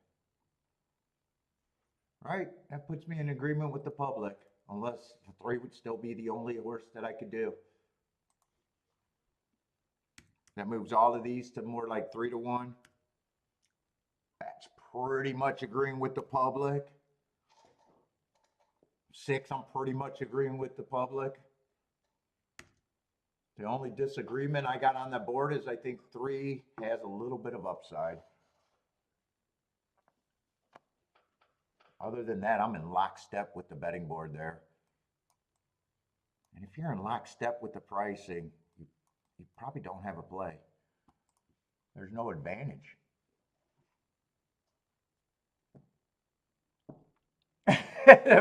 A: Right? That puts me in agreement with the public. Unless the 3 would still be the only horse that I could do. That moves all of these to more like 3 to 1. That's pretty much agreeing with the public. 6, I'm pretty much agreeing with the public. The only disagreement I got on the board is I think 3 has a little bit of upside. Other than that, I'm in lockstep with the betting board there. And if you're in lockstep with the pricing, you probably don't have a play. There's no advantage.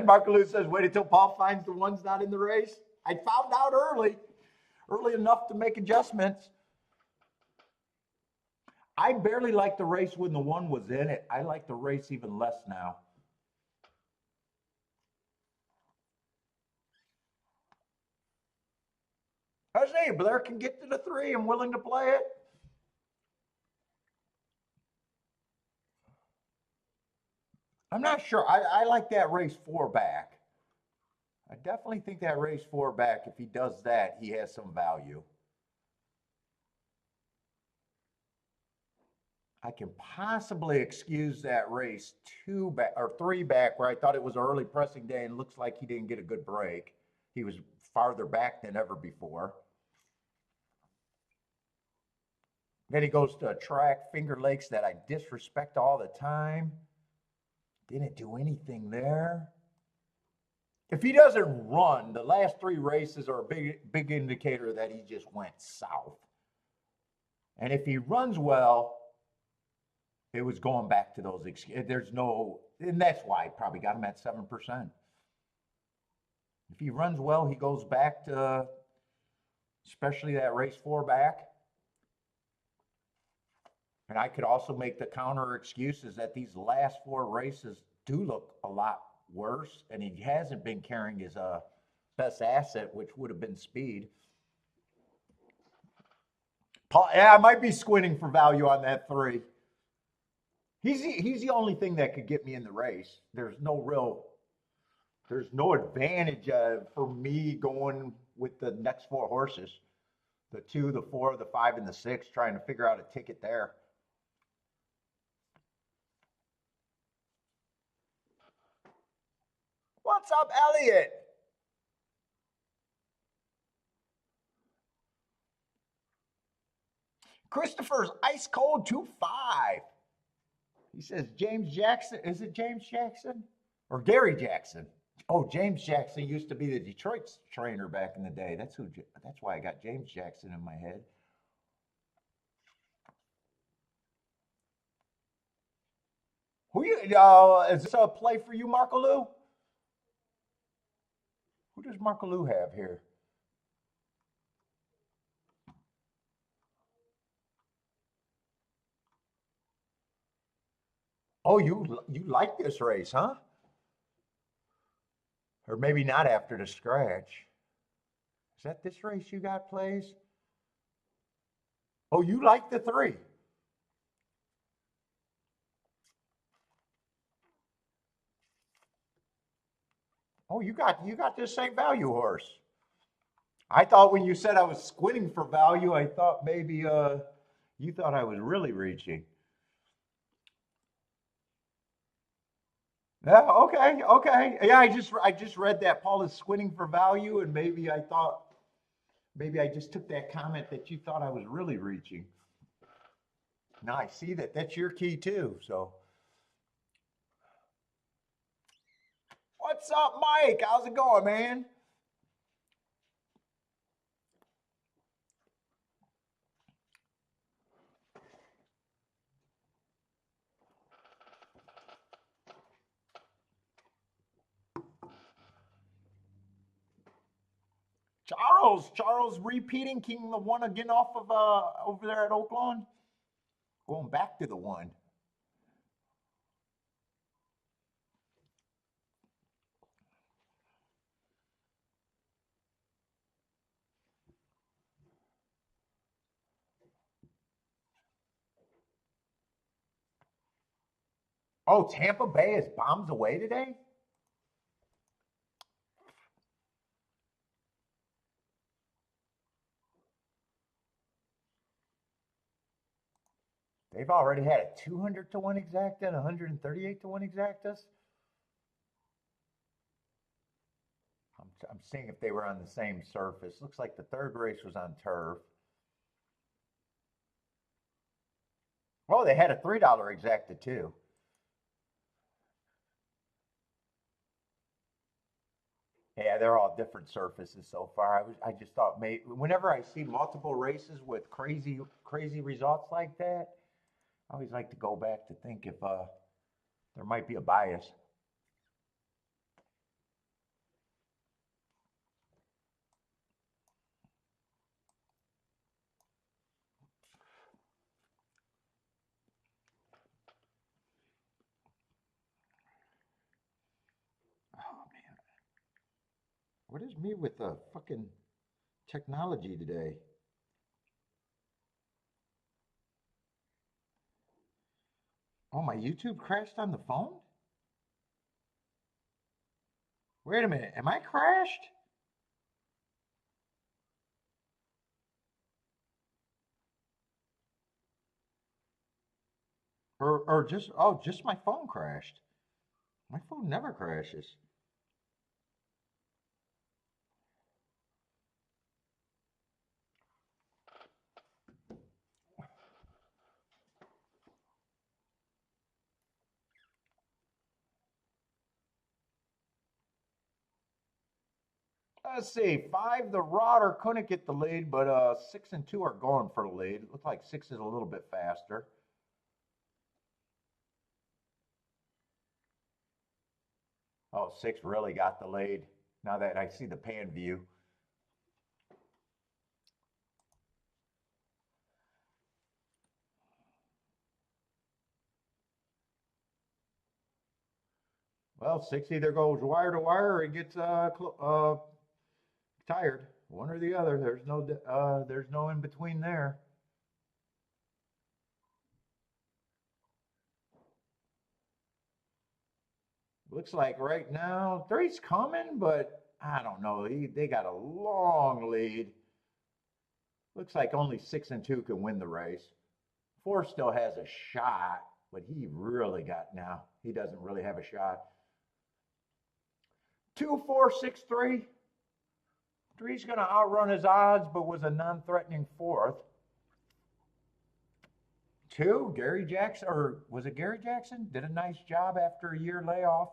A: Mark Lou says, wait until Paul finds the one's not in the race. I found out early enough to make adjustments. I barely liked the race when the 1 was in it. I like the race even less now. I say, Blair can get to the 3. I'm willing to play it. I'm not sure. I like that race 4 back. I definitely think that race 4 back, if he does that, he has some value. I can possibly excuse that race 2 back or 3 back where I thought it was an early pressing day and looks like he didn't get a good break. He was farther back than ever before. Then he goes to a track, Finger Lakes, that I disrespect all the time. Didn't do anything there. If he doesn't run, the last 3 races are a big indicator that he just went south. And if he runs well, it was going back to those. There's no, and that's why I probably got him at 7%. If he runs well, he goes back to, especially that race 4 back. And I could also make the counter excuses that these last four races do look a lot worse, and he hasn't been carrying his best asset, which would have been speed. Paul, yeah, I might be squinting for value on that 3. He's the only thing that could get me in the race. There's no advantage for me going with the next 4 horses, the 2, the 4, the 5, and the 6, trying to figure out a ticket there. What's up, Elliot? Christopher's ice cold 2-5. He says James Jackson. Is it James Jackson or Gary Jackson? Oh, James Jackson used to be the Detroit trainer back in the day. That's why I got James Jackson in my head. Who you? Is this a play for you, Marco Lou? Who does Marco Lou have here? Oh, you like this race, huh? Or maybe not after the scratch. Is that this race you got plays? Oh, you like the 3. Oh, you got this same value horse. I thought when you said I was squinting for value, I thought maybe you thought I was really reaching. Yeah, okay, okay. Yeah, I just read that Paul is squinting for value, and maybe I thought maybe I just took that comment that you thought I was really reaching. Now I see that that's your key too. So what's up, Mike? How's it going, man? Charles repeating King the 1 again off of over there at Oaklawn. Going back to the 1. Oh, Tampa Bay is bombs away today? They've already had a 200 to 1 exacta and 138 to 1 exactas. I'm seeing if they were on the same surface. Looks like the 3rd race was on turf. Oh, they had a $3 exacta too. Yeah, they're all different surfaces so far. I just thought maybe whenever I see multiple races with crazy results like that, I always like to go back to think if there might be a bias. Oh man, what is me with the fucking technology today? Oh, my YouTube crashed on the phone? Wait a minute, am I crashed? Or just just my phone crashed. My phone never crashes. Let's see, 5, the Rodder couldn't get the lead, but 6 and 2 are going for the lead. It looks like 6 is a little bit faster. Oh, 6 really got the lead. Now that I see the pan view. Well, 6 either goes wire to wire or it gets tired. One or the other. There's no in between there. Looks like right now three's coming, but I don't know. They got a long lead. Looks like only 6 and 2 can win the race. 4 still has a shot, but he really got now. He doesn't really have a shot. 2, 4, 6, 3. Three's going to outrun his odds, but was a non-threatening fourth. 2, Gary Jackson, or was it Gary Jackson? Did a nice job after a year layoff.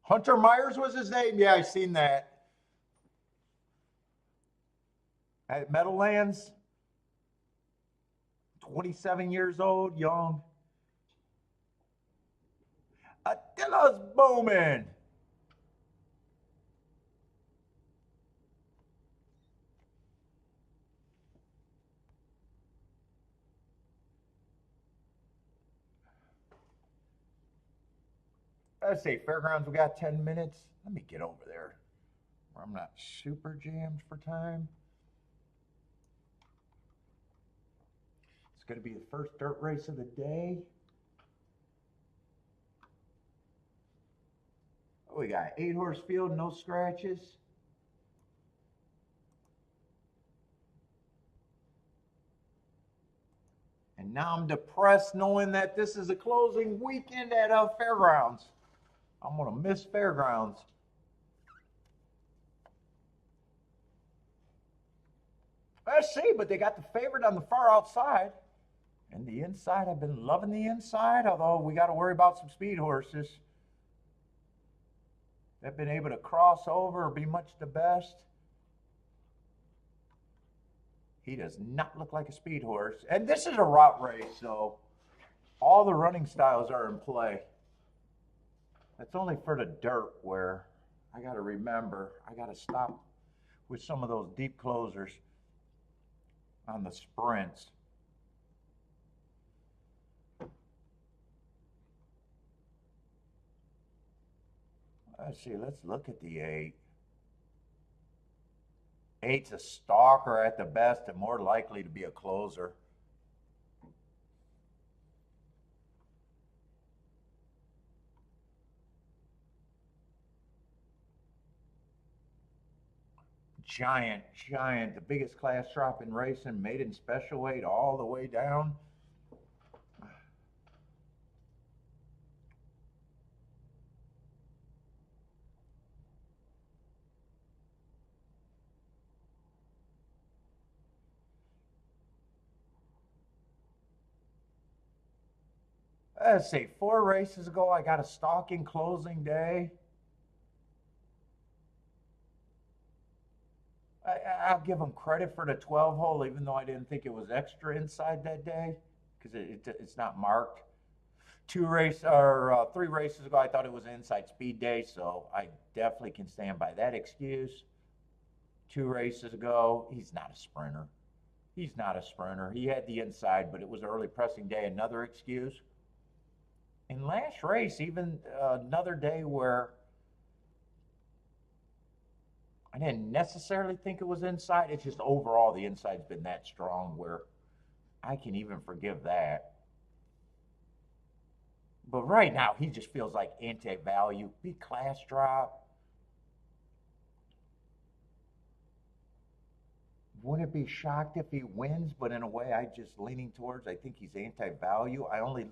A: Hunter Myers was his name. Yeah, I seen that. At Meadowlands, 27 years old, young. Attila's booming. Let's say Fairgrounds, we got 10 minutes. Let me get over there where I'm not super jammed for time. It's going to be the first dirt race of the day. Oh, we got 8-horse field, no scratches. And now I'm depressed knowing that this is a closing weekend at Fairgrounds. I'm going to miss Fairgrounds. Let's see, but they got the favorite on the far outside. And the inside, I've been loving the inside, although we got to worry about some speed horses. They've been able to cross over or be much the best. He does not look like a speed horse. And this is a route race, so all the running styles are in play. That's only for the dirt where I got to remember, I got to stop with some of those deep closers on the sprints. Let's see, let's look at the 8. 8's a stalker at the best and more likely to be a closer. Giant, the biggest class drop in racing, maiden special weight all the way down. Let's see, 4 races ago, I got a stalking closing day. I'll give them credit for the 12 hole, even though I didn't think it was extra inside that day because it's not marked. 3 races ago, I thought it was an inside speed day, so I definitely can stand by that excuse. 2 races ago, he's not a sprinter. He's not a sprinter. He had the inside, but it was early pressing day, another excuse. In last race, even another day where I didn't necessarily think it was inside. It's just overall the inside's been that strong where I can even forgive that. But right now, he just feels like anti-value. Big class drop. Wouldn't be shocked if he wins, but in a way, I just leaning towards. I think he's anti-value. I only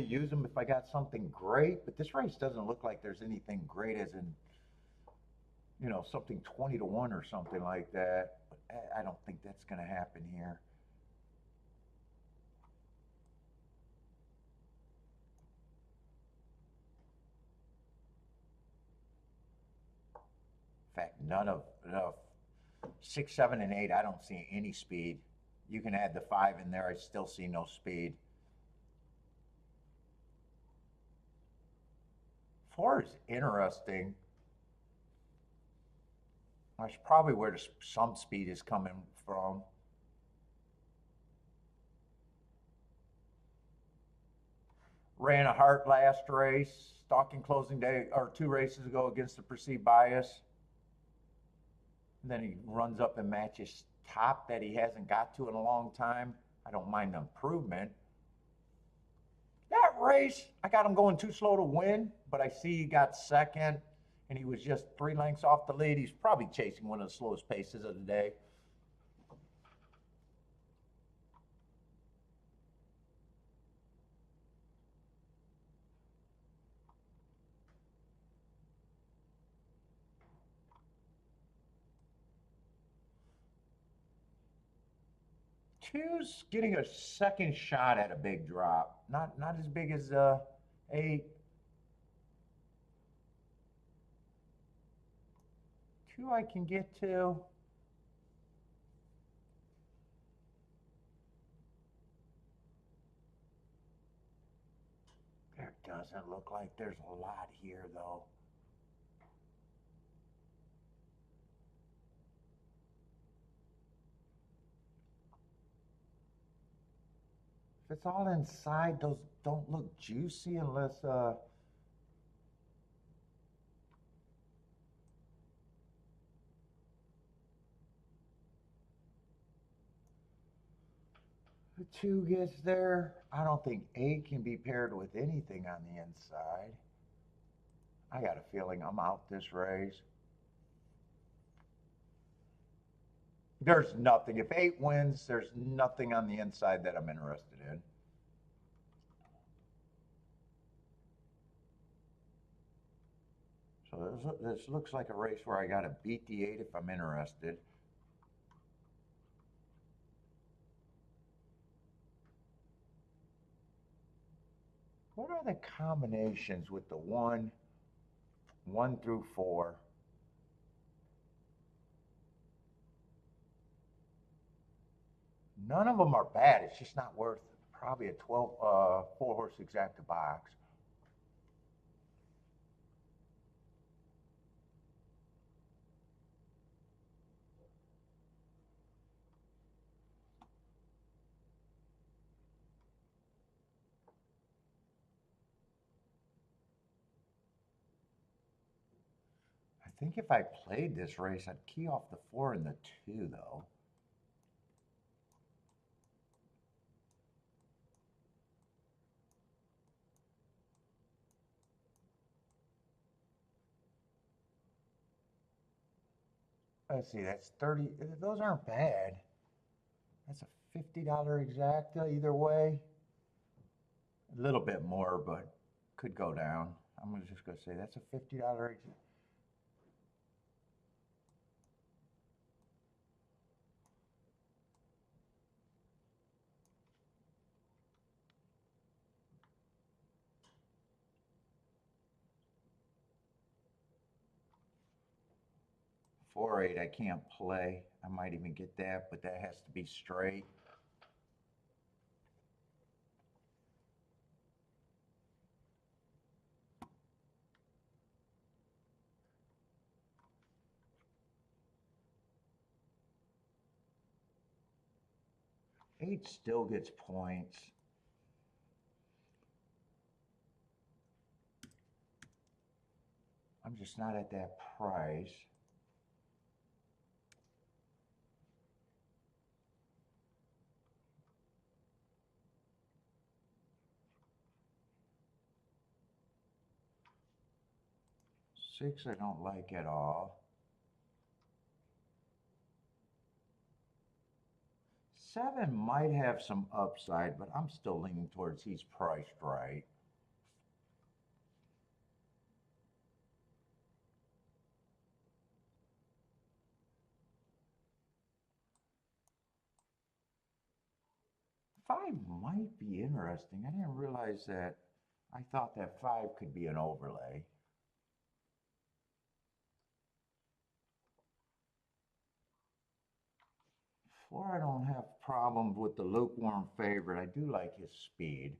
A: use him if I got something great. But this race doesn't look like there's anything great, as in, something 20 to 1 or something like that. But I don't think that's going to happen here. In fact, none of 6, 7, and 8, I don't see any speed. You can add the 5 in there. I still see no speed. 4 is interesting. That's probably where some speed is coming from. Ran a heart last race, stalking closing day, or 2 races ago against the perceived bias. And then he runs up and matches top that he hasn't got to in a long time. I don't mind the improvement. That race, I got him going too slow to win, but I see he got second, and he was just 3 lengths off the lead. He's probably chasing one of the slowest paces of the day. Two's getting a second shot at a big drop. Not as big as 8. 2 I can get to. There doesn't look like there's a lot here, though. If it's all inside, those don't look juicy unless the 2 gets there. I don't think 8 can be paired with anything on the inside. I got a feeling I'm out this race. There's nothing. If 8 wins, there's nothing on the inside that I'm interested in. So this looks like a race where I got to beat the 8 if I'm interested. What are the combinations with the 1 through 4? None of them are bad. It's just not worth probably a 4-horse exacta box. I think if I played this race, I'd key off the 4 and the 2, though. Let's see, that's 30. Those aren't bad. That's a $50 exacta either way. A little bit more, but could go down. I'm just going to say that's a $50 exacta. Four eight, I can't play. I might even get that, but that has to be straight. Eight still gets points. I'm just not at that price. Six, I don't like at all. 7 might have some upside, but I'm still leaning towards he's priced right. Five might be interesting. I didn't realize that. I thought that 5 could be an overlay. 4, I don't have problems with the lukewarm favorite. I do like his speed.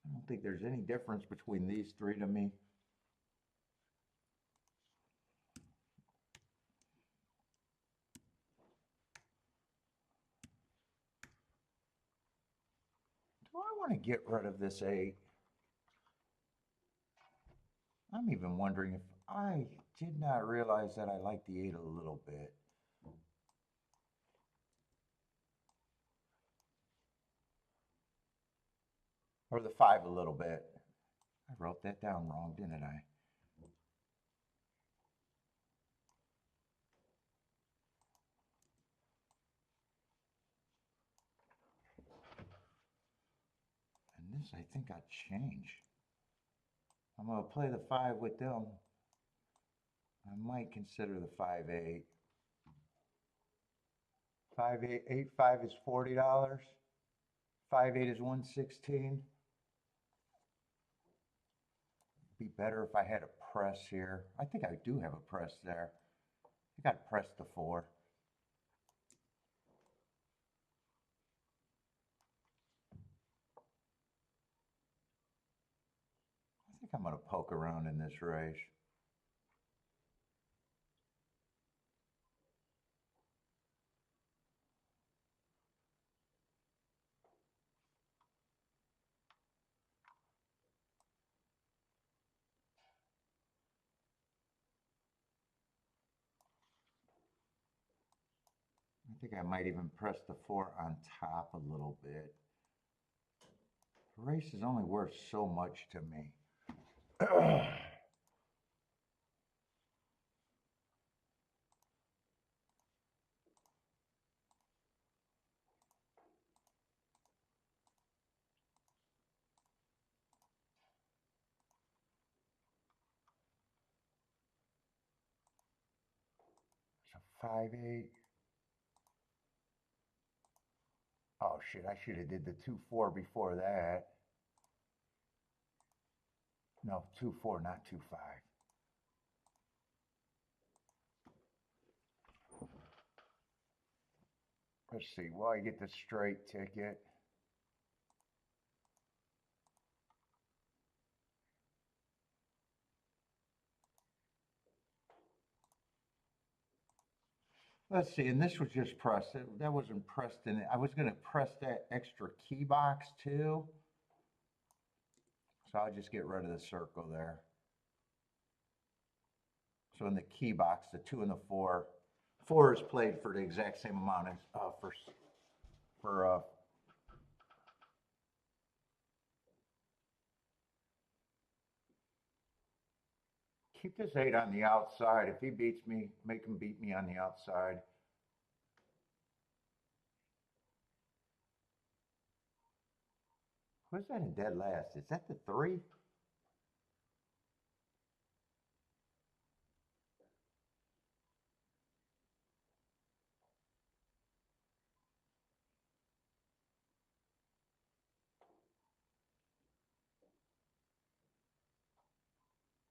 A: I don't think there's any difference between these 3 to me. want to get rid of this 8. I'm even wondering if I did not realize that I like the 8 a little bit. Or the 5 a little bit. I wrote that down wrong, didn't I? And this, I think, got changed. I'm going to play the 5 with them. I might consider the 5-8. 5-8 is $40. 5-8 is $116. Be better if I had a press here. I think I do have a press there. I got to press the 4. I think I'm going to poke around in this race. I think I might even press the 4 on top a little bit. The race is only worth so much to me. So 5-8. Oh shit, I should have did the 2-4 before that. No, 2-4, not 2-5. Let's see, will I get the straight ticket? Let's see, and this was just pressed. That wasn't pressed in it. I was going to press that extra key box too. So I'll just get rid of the circle there. So in the key box, the 2 and the 4. 4 is played for the exact same amount as for keep this 8 on the outside. If he beats me, make him beat me on the outside. What's that in dead last? Is that the 3?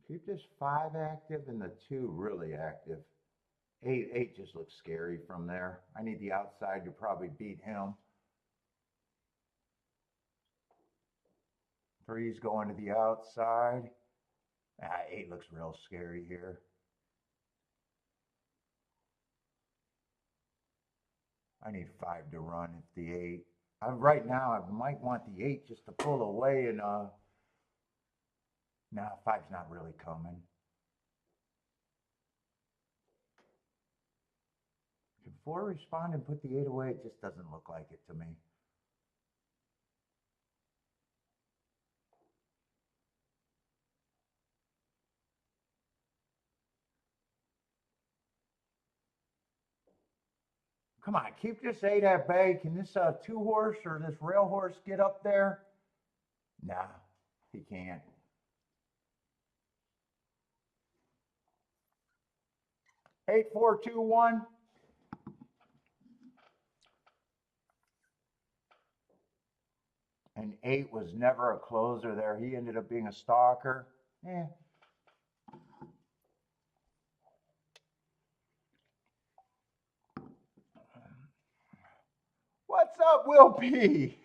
A: Keep this 5 active and the 2 really active. 8 just looks scary from there. I need the outside to probably beat him. 3's going to the outside. 8 looks real scary here. I need 5 to run if the 8. Right now, I might want the 8 just to pull away and nah, 5's not really coming. Can 4 respond and put the 8 away? It just doesn't look like it to me. Come on, keep this 8 at bay. Can this 2 horse or this rail horse get up there? Nah, he can't. Eight, 4, 2, 1. And 8 was never a closer there. He ended up being a stalker. Eh. What's up, Will P?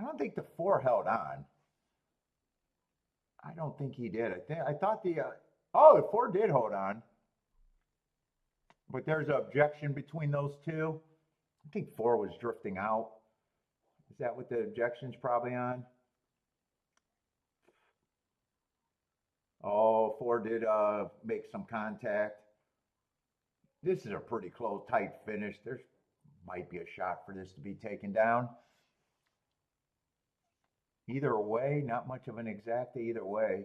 A: don't think the 4 held on. I don't think he did. I thought the oh, the 4 did hold on. But there's an objection between those two. I think 4 was drifting out. Is that what the objection's probably on? Oh, 4 did make some contact. This is a pretty close, tight finish. There's might be a shot for this to be taken down. Either way, not much of an exacta either way.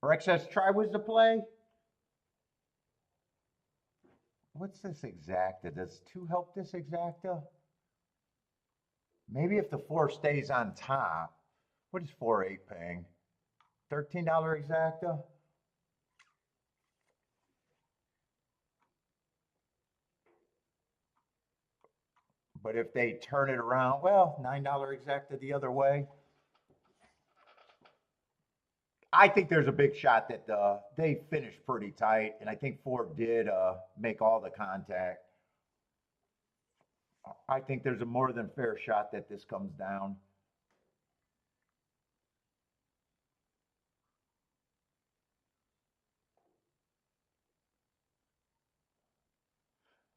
A: Rex says, try was the play. What's this exacta? Does 2 help this exacta? Maybe if the 4 stays on top. What is 4-8 paying? $13 exacta? But if they turn it around, well, $9 exacta the other way. I think there's a big shot that they finished pretty tight, and I think 4 did make all the contact. I think there's a more than fair shot that this comes down.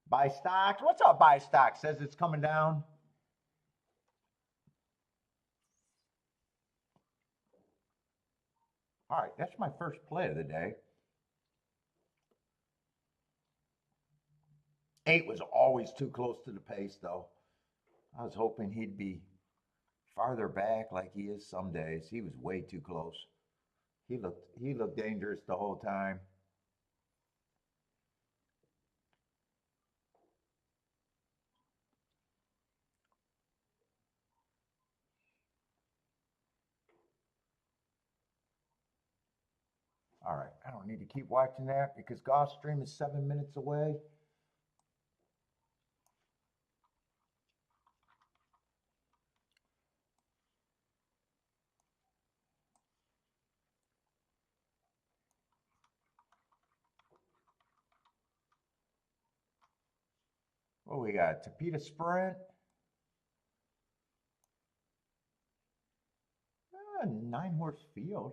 A: Buy stocks. What's up, buy stocks? Says it's coming down. All right, that's my first play of the day. 8 was always too close to the pace, though. I was hoping he'd be farther back like he is some days. He was way too close. He looked dangerous the whole time. All right, I don't need to keep watching that because Gulfstream is 7 minutes away. Oh, we got Tapeta Sprint. 9-horse field.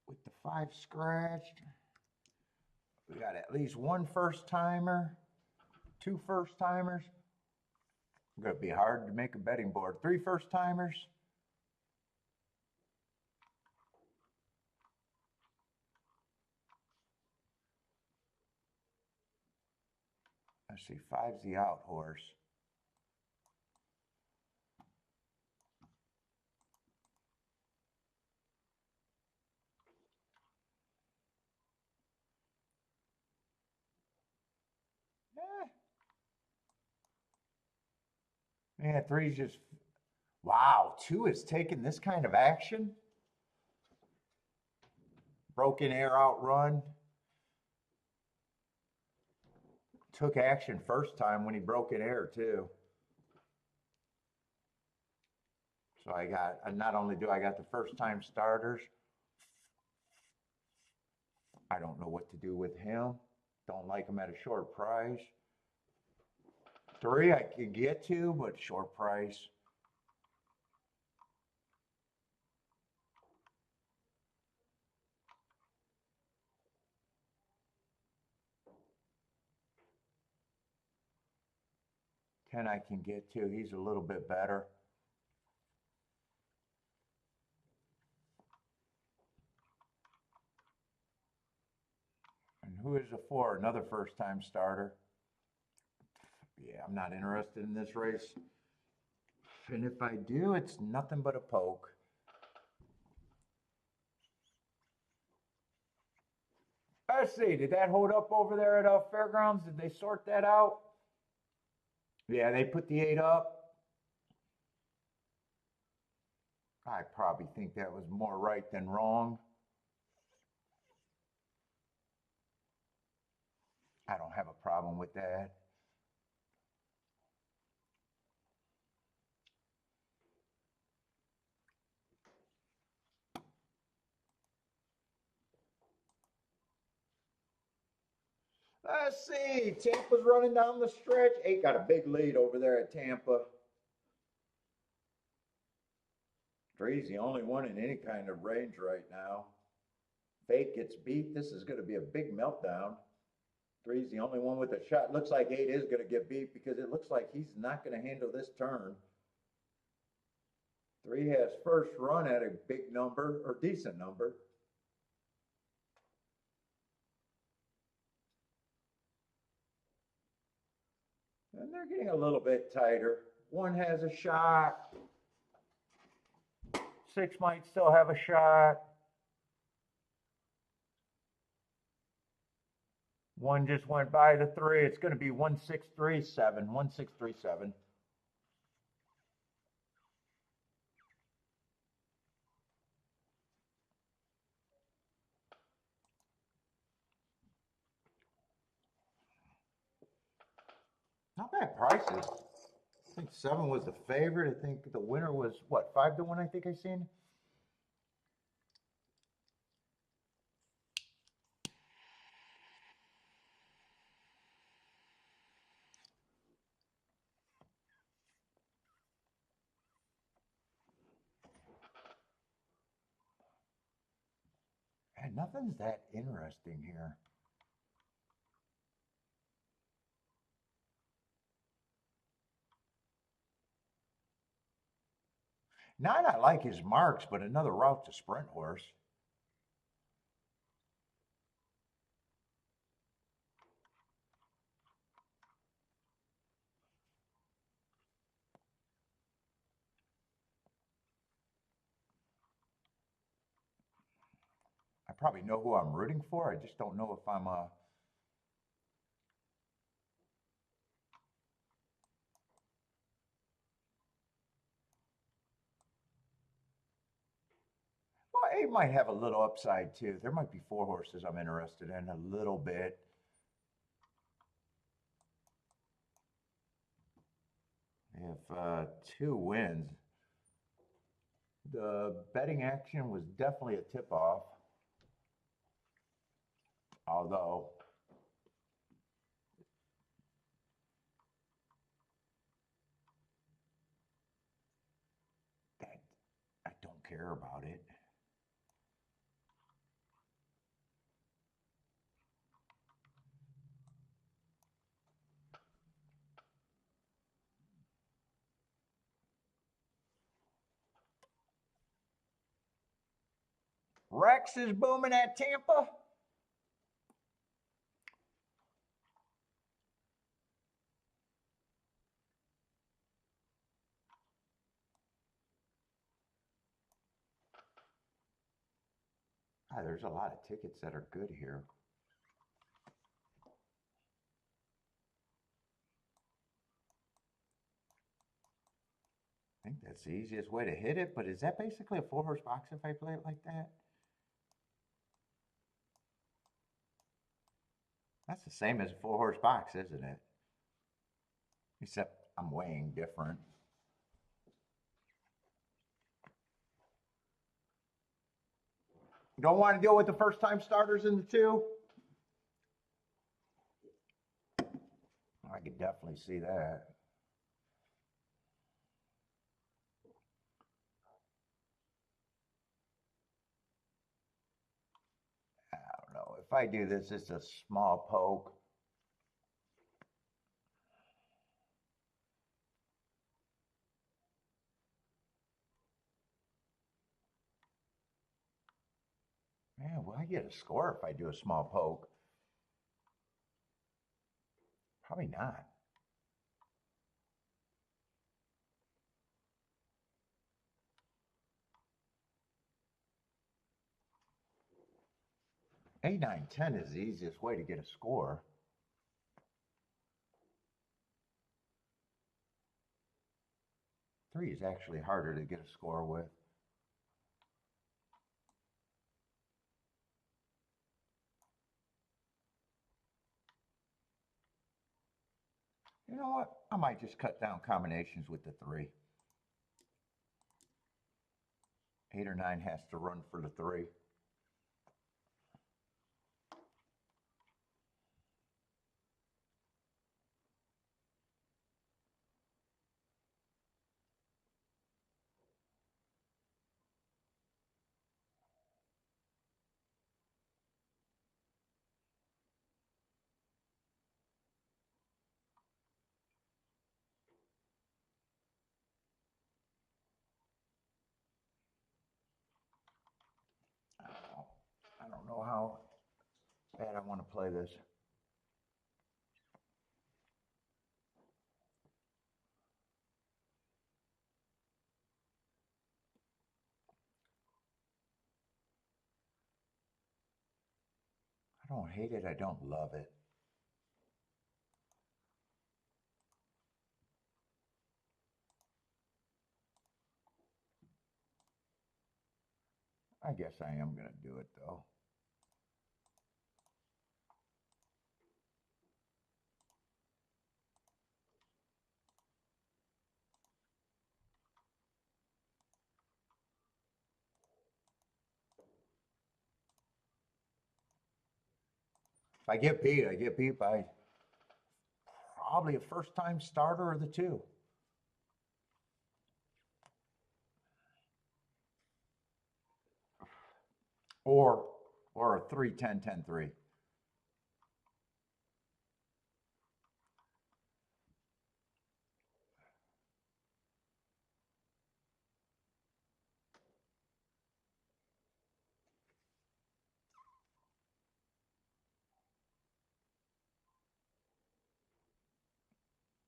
A: With the 5 scratched. We got at least 1 first timer, 2 first timers. It's going to be hard to make a betting board. 3 first timers. Let's see, 5's the out horse. Man, 3's just, wow, 2 is taking this kind of action. Broken air outrun. Took action first time when he broke in air too. So I got, not only do I got the first time starters, I don't know what to do with him. Don't like him at a short price. 3 I could get to, but short price. Ten I can get to. He's a little bit better. And who is the 4? Another first-time starter. Yeah, I'm not interested in this race. And if I do, it's nothing but a poke. Let's see. Did that hold up over there at Fairgrounds? Did they sort that out? Yeah, they put the 8 up. I probably think that was more right than wrong. I don't have a problem with that. Let's see. Tampa's running down the stretch. 8 got a big lead over there at Tampa. 3's the only one in any kind of range right now. Fate gets beat. This is going to be a big meltdown. 3's the only one with a shot. Looks like 8 is going to get beat because it looks like he's not going to handle this turn. 3 has first run at a big number or decent number. And they're getting a little bit tighter. 1 has a shot. 6 might still have a shot. 1 just went by the 3. It's going to be 1637. 1637. Not bad prices. I think 7 was the favorite. I think the winner was what, 5-1, I think I seen. And nothing's that interesting here. 9, I like his marks, but another route to sprint horse. I probably know who I'm rooting for. I just don't know if I'm well, 8 might have a little upside too. There might be 4 horses I'm interested in a little bit. If 2 wins, the betting action was definitely a tip-off. Although that I don't care about it. Rex is booming at Tampa. Ah, there's a lot of tickets that are good here. I think that's the easiest way to hit it, but is that basically a 4-horse box if I play it like that? That's the same as a 4-horse box, isn't it? Except I'm weighing different. You don't want to deal with the first time starters in the 2? I could definitely see that. I don't know. If I do this, it's a small poke. Man, will I get a score if I do a small poke? Probably not. 8, 9, 10 is the easiest way to get a score. Three is actually harder to get a score with. You know what? I might just cut down combinations with the 3. 8 or 9 has to run for the 3. I don't know how bad I want to play this. I don't hate it. I don't love it. I guess I am going to do it though. If I get beat, I get beat by probably a first-time starter or the 2. Or a 3, 10, 10, 3.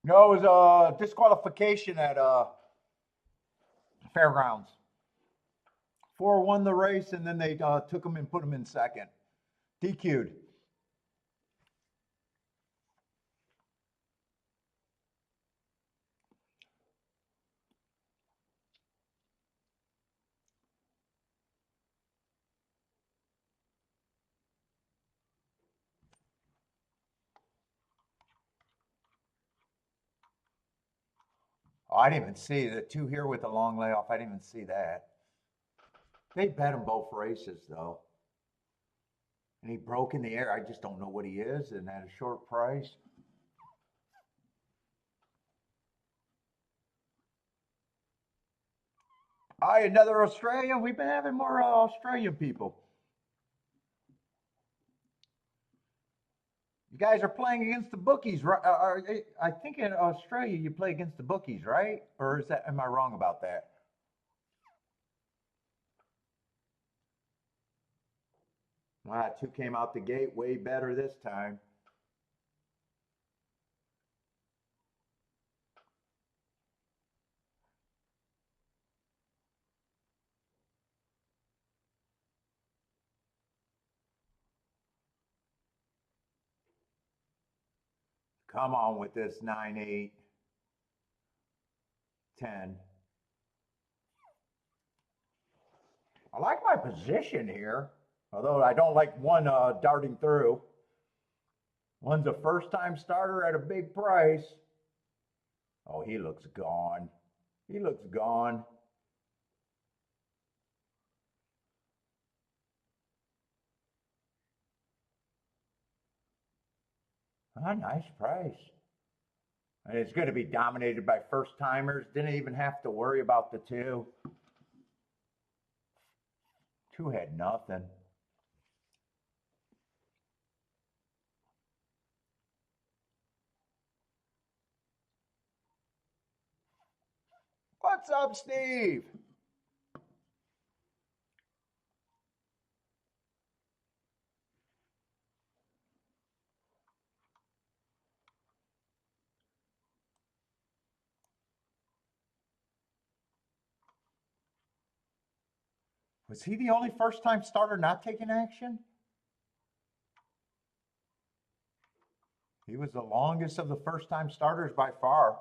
A: No, it was a disqualification at Fairgrounds. 4 won the race, and then they took him and put him in second. DQ'd. Oh, I didn't even see the 2 here with the long layoff. I didn't even see that. They bet him both races, though. And he broke in the air. I just don't know what he is, and at a short price. Hi, another Australian. We've been having more Australian people. You guys are playing against the bookies, right? I think in Australia you play against the bookies, right? Or is that, am I wrong about that? Wow, 2 came out the gate way better this time. Come on with this 9, 8, 10. I like my position here, although I don't like one darting through. One's a first-time starter at a big price. Oh, he looks gone. He looks gone. Ah, nice price. And it's going to be dominated by first-timers. Didn't even have to worry about the 2. 2 had nothing. What's up, Steve? Was he the only first-time starter not taking action? He was the longest of the first-time starters by far.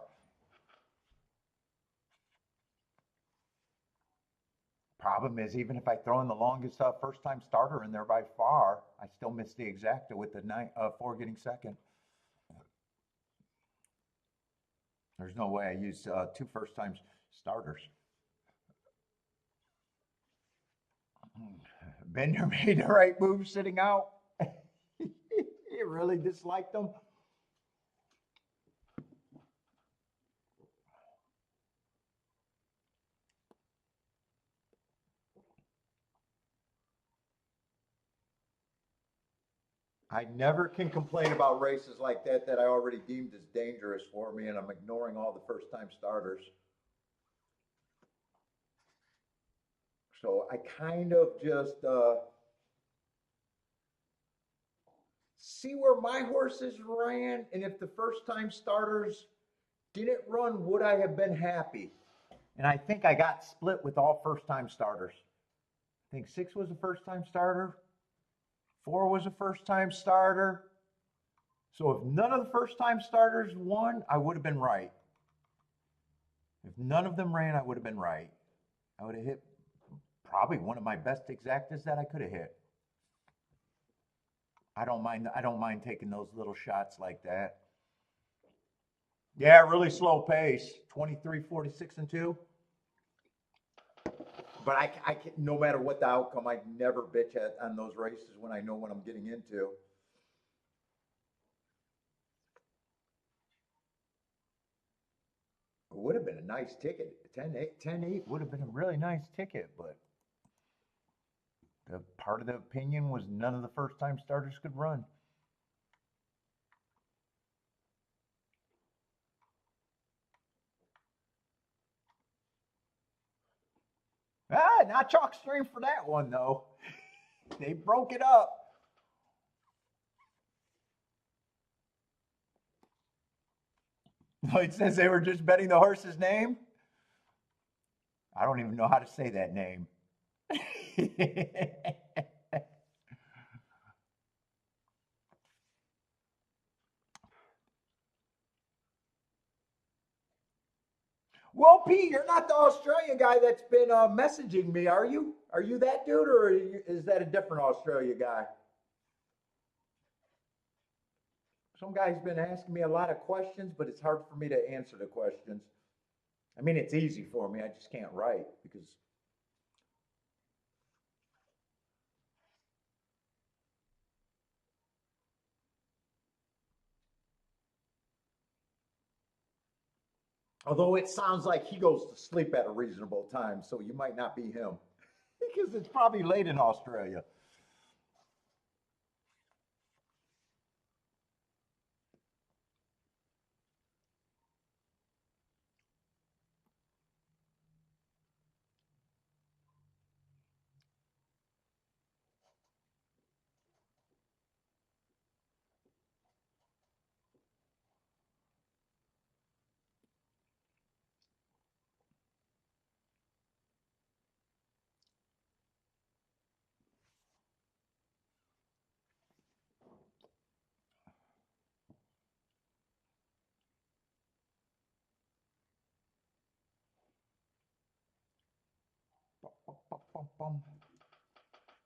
A: Problem is, even if I throw in the longest first-time starter in there by far, I still miss the exacta with the 4 getting second. There's no way I use 2 first-time starters. Bender made the right move sitting out. He really disliked them. I never can complain about races like that I already deemed as dangerous for me, and I'm ignoring all the first-time starters. So I kind of just see where my horses ran, and if the first-time starters didn't run, would I have been happy? And I think I got split with all first-time starters. I think 6 was a first-time starter. 4 was a first-time starter. So if none of the first-time starters won, I would have been right. If none of them ran, I would have been right. I would have hit probably one of my best exactas that I could have hit. I don't mind taking those little shots like that. Yeah, really slow pace. 23, 46, and 2. But I can, no matter what the outcome, I never bitch on those races when I know what I'm getting into. It would have been a nice ticket. 10-8 would have been a really nice ticket, but the part of the opinion was none of the first-time starters could run. Not chalk stream for that one, though. They broke it up. It says they were just betting the horse's name. I don't even know how to say that name. Well, Pete, you're not the Australia guy that's been messaging me, are you? Are you that dude, or is that a different Australia guy? Some guy's been asking me a lot of questions, but it's hard for me to answer the questions. I mean, it's easy for me. I just can't write because. Although it sounds like he goes to sleep at a reasonable time, so you might not be him because it's probably late in Australia.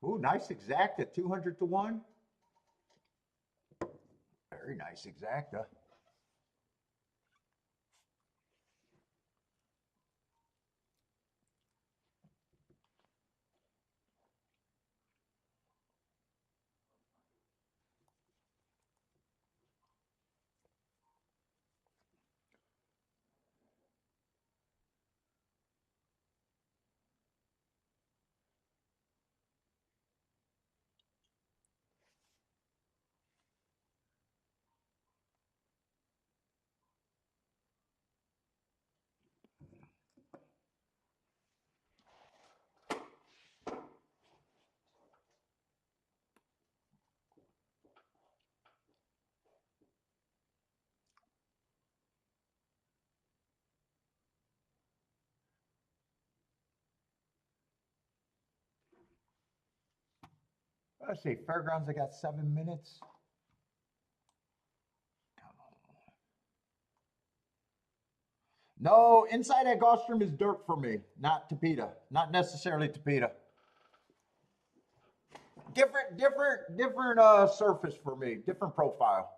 A: Ooh, nice exacta, 200 to 1. Very nice exacta. Let's see, Fairgrounds, I got 7 minutes. No, inside that Gulfstream is dirt for me, not tapeta. Not necessarily tapeta. Different surface for me, different profile.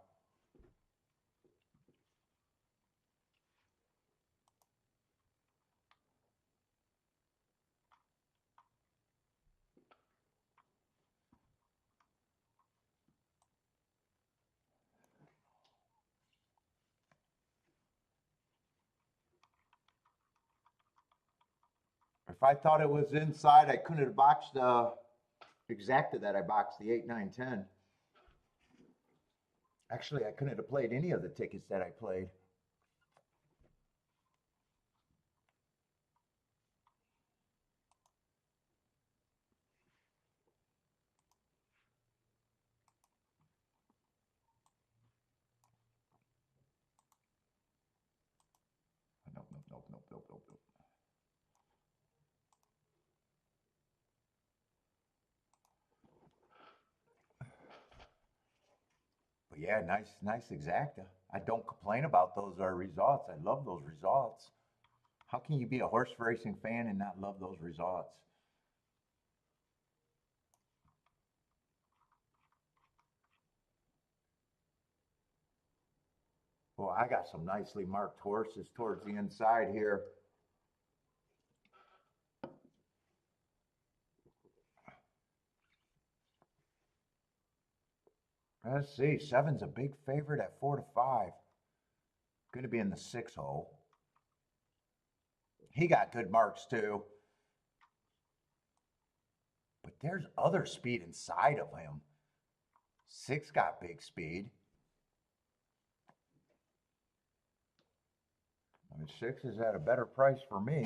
A: If I thought it was inside, I couldn't have boxed exacta that I boxed the 8, 9, 10. Actually, I couldn't have played any of the tickets that I played. Nope, nope, nope, nope, nope, nope, nope. But yeah, nice exacta. I don't complain about those results. I love those results. How can you be a horse racing fan and not love those results? Well, I got some nicely marked horses towards the inside here. Let's see. Seven's a big favorite at 4 to 5. Going to be in the 6 hole. He got good marks too. But there's other speed inside of him. 6 got big speed. I mean, 6 is at a better price for me.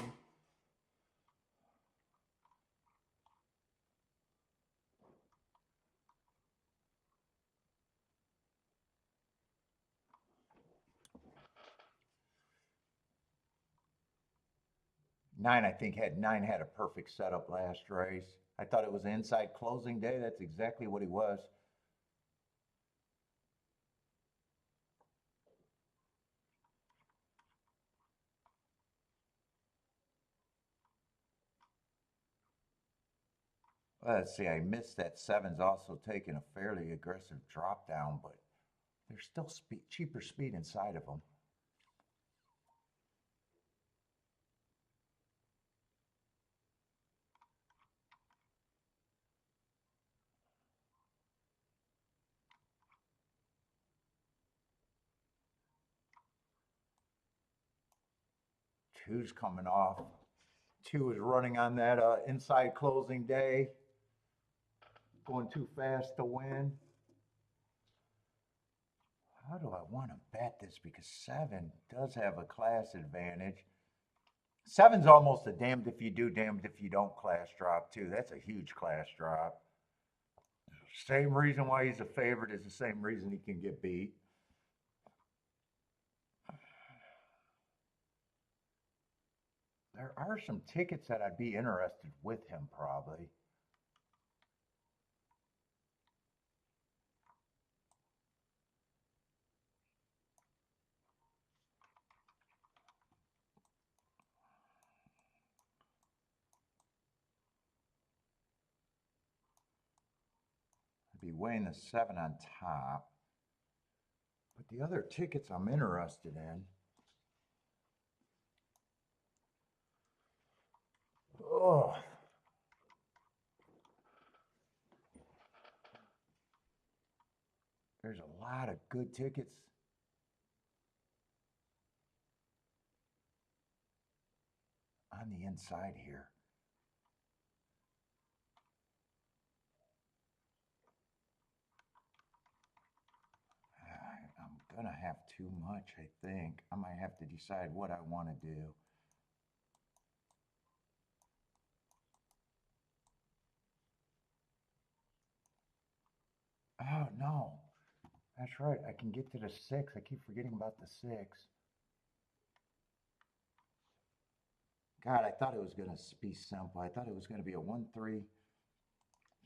A: Nine, I think nine had a perfect setup last race. I thought it was inside closing day. That's exactly what he was. Let's see, I missed that. Seven's also taking a fairly aggressive drop down, but there's still cheaper speed inside of them. Two's coming off. Two is running on that inside closing day. Going too fast to win. How do I want to bet this? Because 7 does have a class advantage. 7's almost a damned if you do, damned if you don't class drop, too. That's a huge class drop. Same reason why he's a favorite is the same reason he can get beat. There are some tickets that I'd be interested with him, probably. I'd be weighing the 7 on top. But the other tickets I'm interested in. Oh. There's a lot of good tickets. On the inside here. I'm gonna have too much, I think. I might have to decide what I want to do. Oh, no. That's right. I can get to the 6. I keep forgetting about the 6. God, I thought it was going to be simple. I thought it was going to be a 1, 3,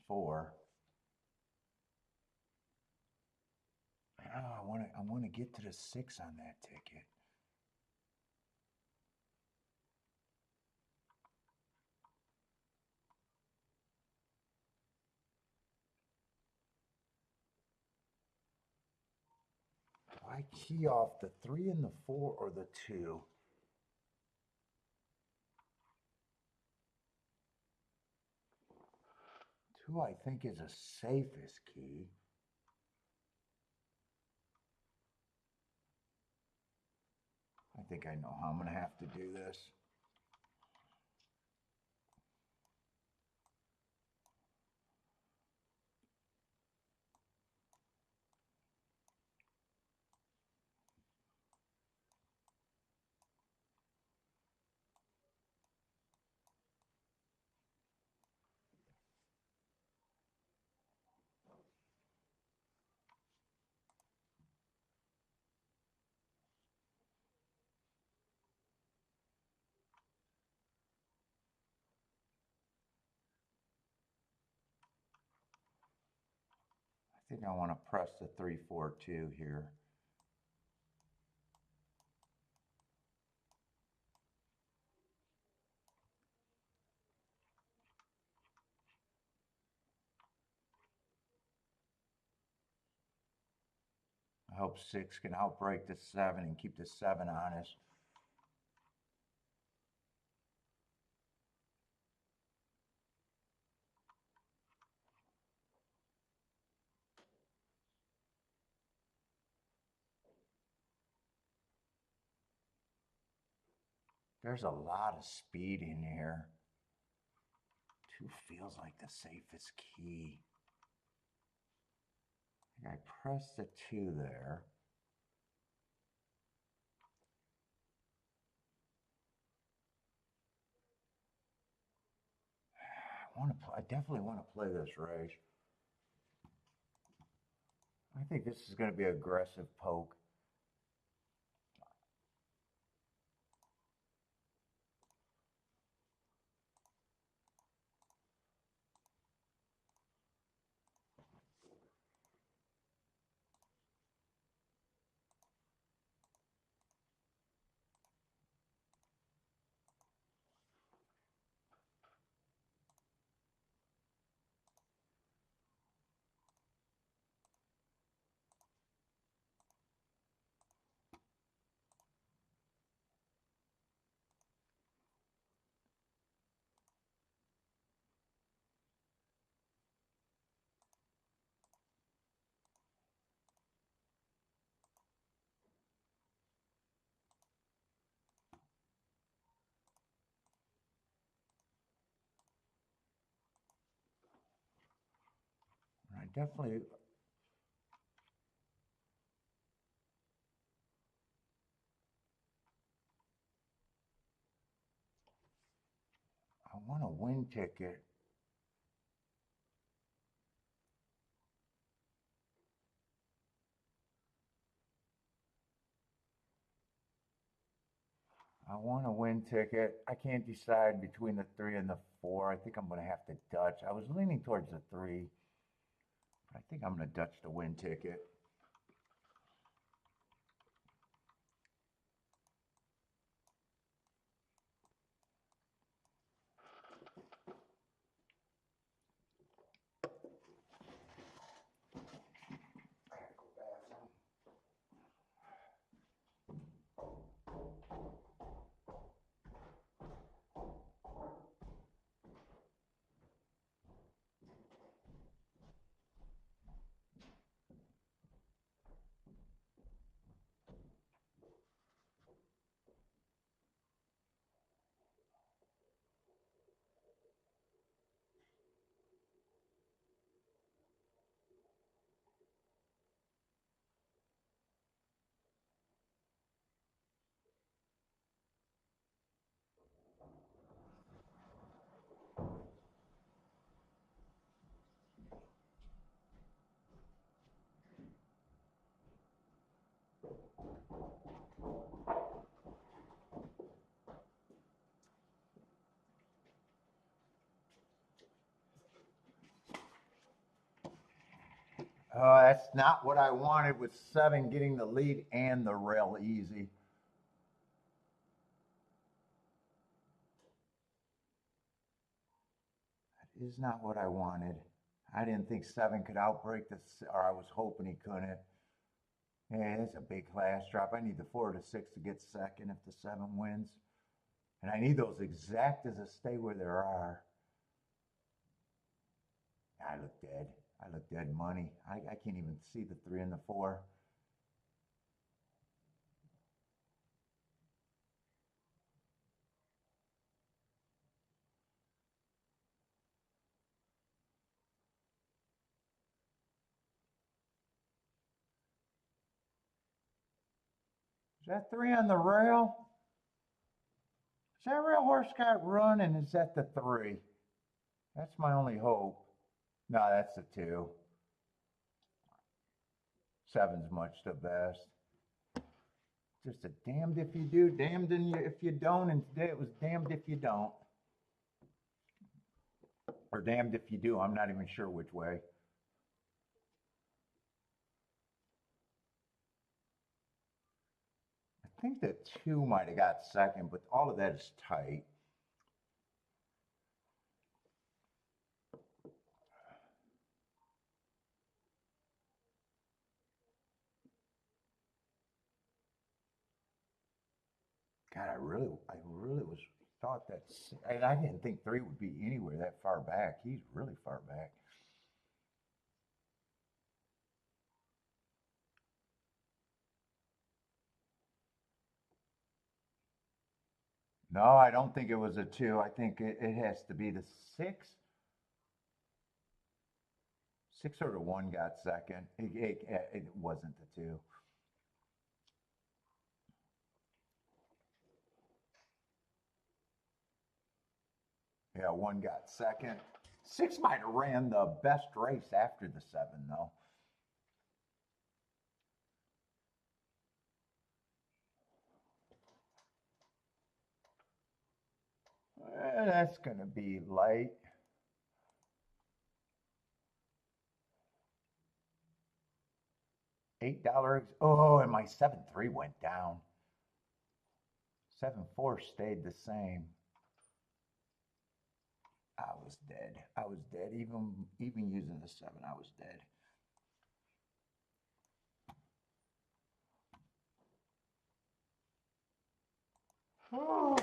A: 4. Oh, I want to get to the 6 on that ticket. I key off the 3 and the 4 or the 2? Two, I think, is the safest key. I think I know how I'm going to have to do this. I think I want to press the 3, 4, 2 here. I hope 6 can outbreak the 7 and keep the 7 honest. There's a lot of speed in here. 2 feels like the safest key. I press the 2 there. I definitely want to play this race. I think this is going to be an aggressive poke. I definitely I want a win ticket. I want a win ticket. I can't decide between the 3 and the 4. I think I'm going to have to Dutch. I was leaning towards the 3, but I think I'm going to Dutch the win ticket. That's not what I wanted with 7 getting the lead and the rail easy. That is not what I wanted. I didn't think 7 could outbreak this, or I was hoping he couldn't. Hey, that's a big class drop. I need the 4 to 6 to get second if the 7 wins. And I need those exactas to stay where they are. I look dead. I look dead money. I can't even see the 3 and the 4. Is that 3 on the rail? Is that rail horse got run and is that the 3? That's my only hope. No, that's the 2. 7's much the best. Just a damned if you do, damned if you don't, and today it was damned if you don't. Or damned if you do, I'm not even sure which way. I think the 2 might have got second, but all of that is tight. God, I really was thought that, and I didn't think 3 would be anywhere that far back. He's really far back. No, I don't think it was a 2. I think it has to be the 6. 6 or the 1 got second. It wasn't the 2. Yeah, 1 got second. 6 might have ran the best race after the 7, though. That's going to be light. $8. Oh, and my 7-3 went down. 7-4 stayed the same. I was dead. I was dead. Even using the 7, I was dead. Oh.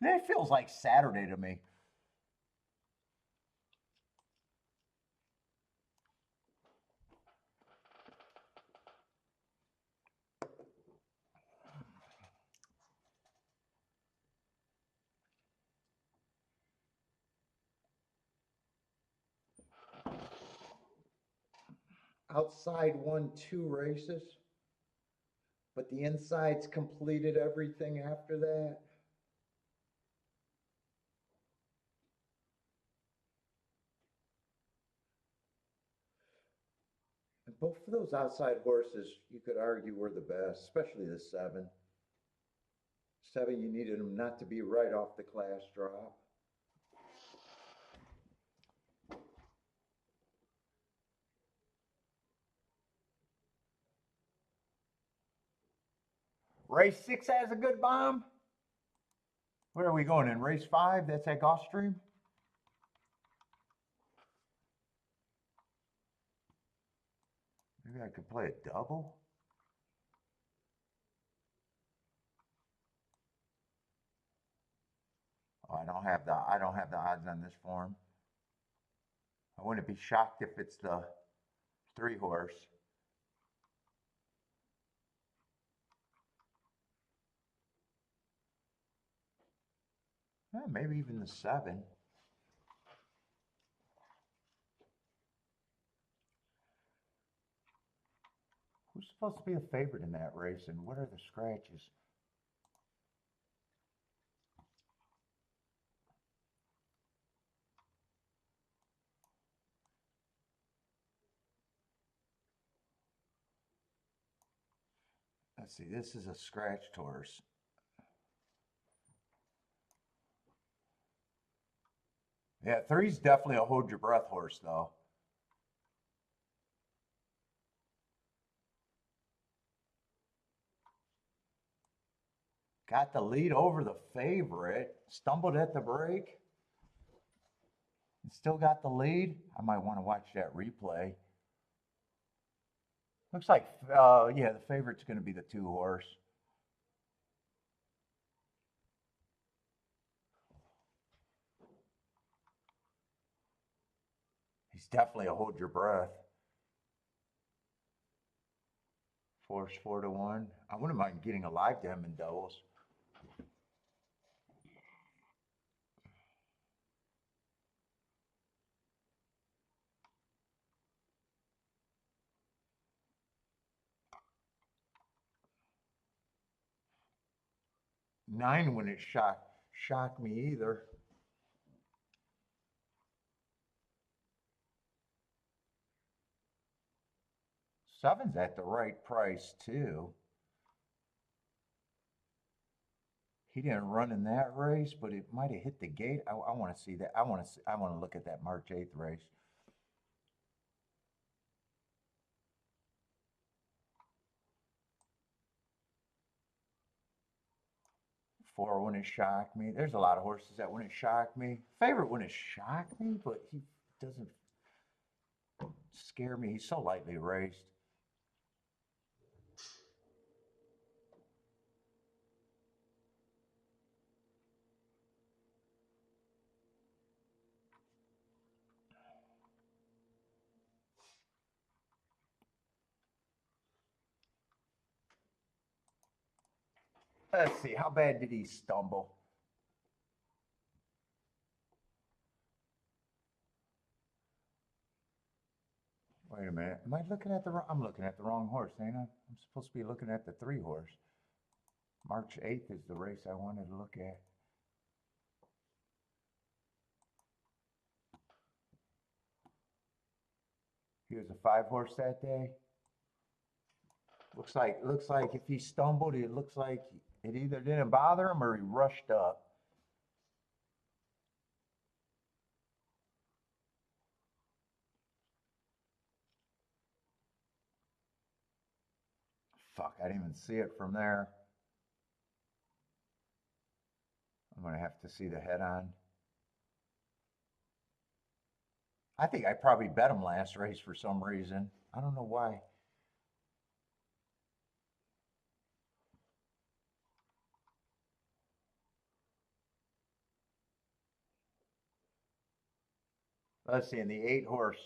A: It feels like Saturday to me. Outside won 2 races, but the insides completed everything after that. And both of those outside horses, you could argue, were the best, especially the 7. 7, you needed them not to be right off the class drop. Race 6 has a good bomb. Where are we going in race 5? That's at Gulfstream. Maybe I could play a double. Oh, I don't have the odds on this form. I wouldn't be shocked if it's the 3 horse. Maybe even the 7. Who's supposed to be a favorite in that race, and what are the scratches? Let's see, this is a scratched horse. Yeah, 3's definitely a hold your breath horse, though. Got the lead over the favorite. Stumbled at the break. Still got the lead. I might want to watch that replay. Looks like, yeah, the favorite's going to be the 2 horse. He's definitely a hold your breath. Force 4-1. I wouldn't mind getting a live to him in doubles. Nine when it shocked me either. Seven's at the right price too. He didn't run in that race, but it might have hit the gate. I want to see that. I want to see. I want to look at that March 8th race. Four wouldn't shock me. There's a lot of horses that wouldn't shock me. Favorite wouldn't shock me, but he doesn't scare me. He's so lightly raced. Let's see. How bad did he stumble? Wait a minute. Am I looking at the wrong? I'm looking at the wrong horse, ain't I? I'm supposed to be looking at the 3 horse. March 8th is the race I wanted to look at. He was a 5 horse that day. Looks like if he stumbled, it looks like it either didn't bother him or he rushed up. Fuck, I didn't even see it from there. I'm gonna have to see the head on. I think I probably bet him last race for some reason. I don't know why. Let's see, and the 8 horse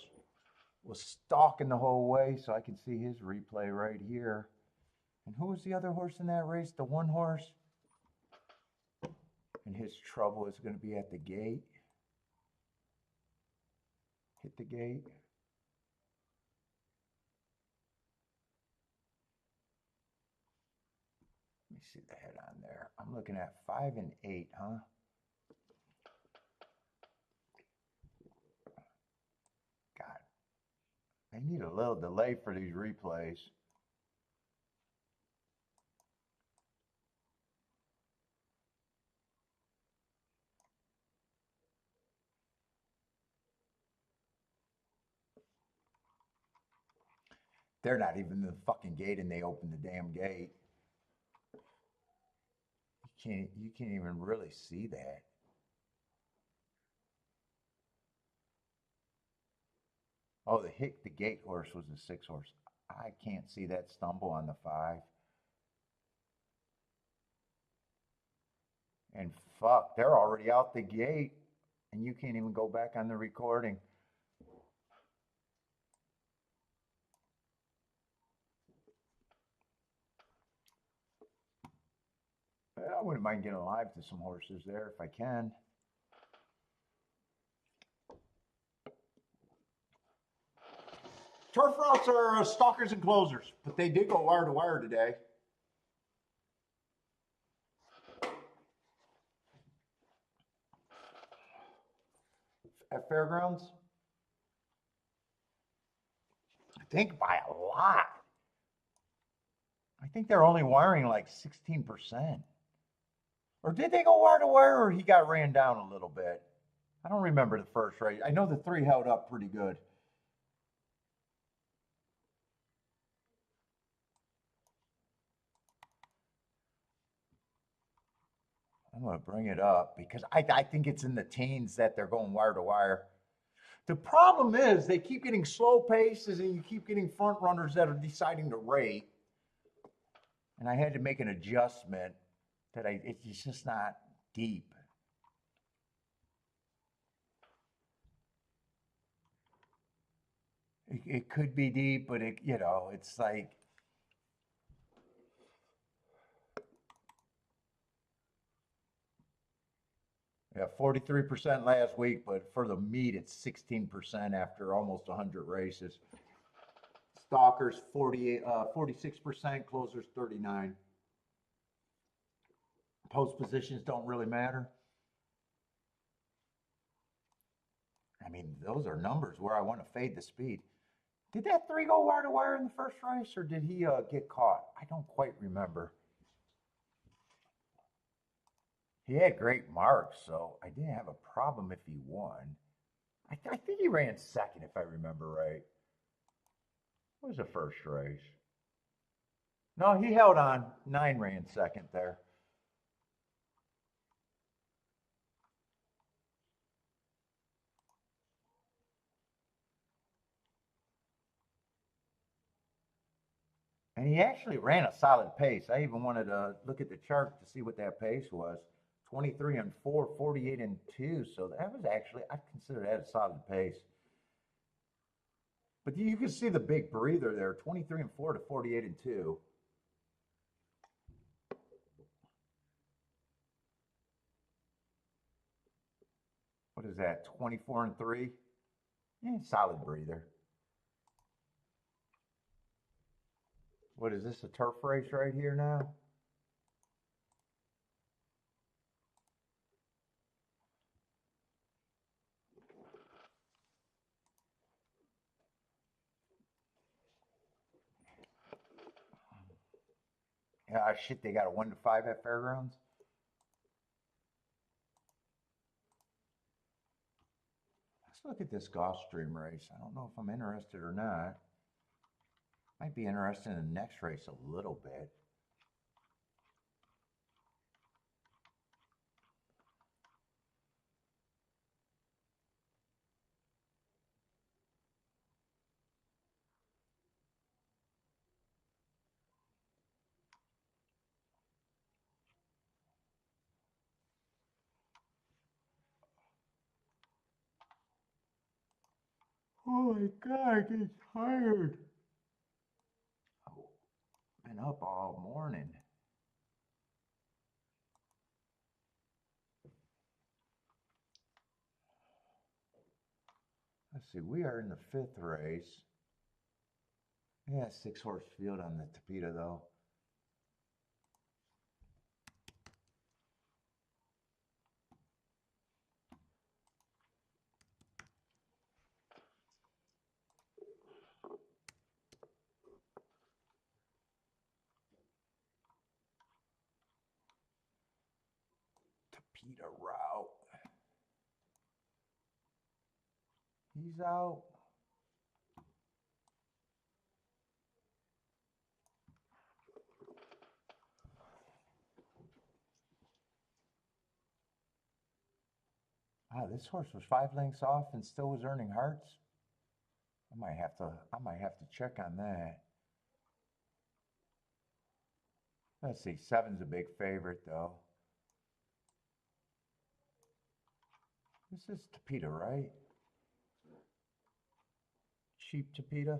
A: was stalking the whole way, so I can see his replay right here. And who was the other horse in that race? The 1 horse? And his trouble is going to be at the gate. Hit the gate. Let me see the head on there. I'm looking at 5 and 8, huh? God, they need a little delay for these replays. They're not even in the fucking gate and they open the damn gate. You can't even really see that. Oh, the gate horse was a 6 horse. I can't see that stumble on the 5. And fuck, they're already out the gate and you can't even go back on the recording. I wouldn't mind getting live to some horses there if I can. Turf routes are stalkers and closers, but they did go wire to wire today. At Fairgrounds? I think by a lot. I think they're only wiring like 16%. Or did they go wire to wire or he got ran down a little bit? I don't remember the first race. I know the 3 held up pretty good. I'm going to bring it up because I think it's in the teens that they're going wire to wire. The problem is they keep getting slow paces and you keep getting front runners that are deciding to rate. And I had to make an adjustment that it's just not deep. It could be deep, but it's like, yeah, 43% last week, but for the meet, it's 16% after almost 100 races. Stalkers 46%, closers 39. Post positions don't really matter. I mean, those are numbers where I want to fade the speed. Did that 3 go wire to wire in the first race, or did he get caught? I don't quite remember. He had great marks, so I didn't have a problem if he won. I think he ran second, if I remember right. What was the first race? No, he held on. 9 ran second there. And he actually ran a solid pace. I even wanted to look at the chart to see what that pace was. 23 and 4, 48 and 2. So that was actually, I consider that a solid pace. But you can see the big breather there, 23 and 4 to 48 and 2. What is that, 24 and 3? Yeah, solid breather. What is this, a turf race right here now? Yeah, shit, they got a 1 to 5 at Fairgrounds. Let's look at this Gulfstream race. I don't know if I'm interested or not. Might be interested in the next race a little bit. Oh my God, I get tired. Oh, been up all morning. Let's see, we are in the 5th race. Yeah, 6-horse field on the Tapeta though. Tapeta route. He's out. Ah, this horse was 5 lengths off and still was earning hearts. I might have to check on that. Let's see, 7's a big favorite though. This is Tapeta, right? Cheap Tapeta.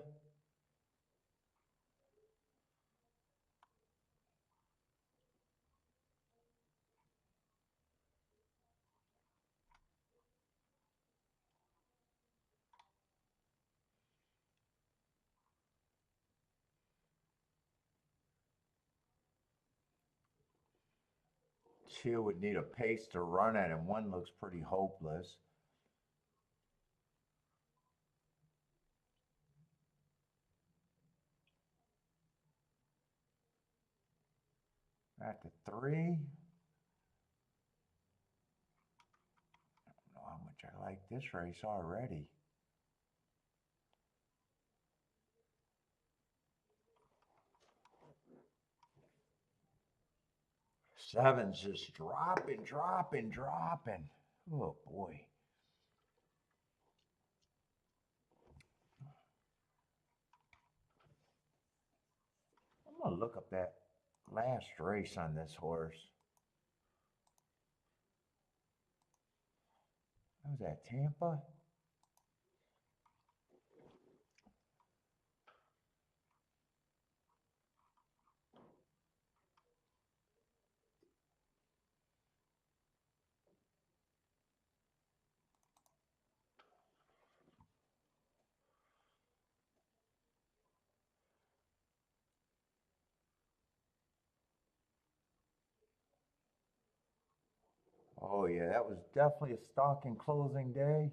A: Two would need a pace to run at, and 1 looks pretty hopeless. At the 3. I don't know how much I like this race already. Seven's just dropping. Oh boy. I'm gonna look up that last race on this horse. That was at Tampa. Oh yeah, that was definitely a stalking closing day.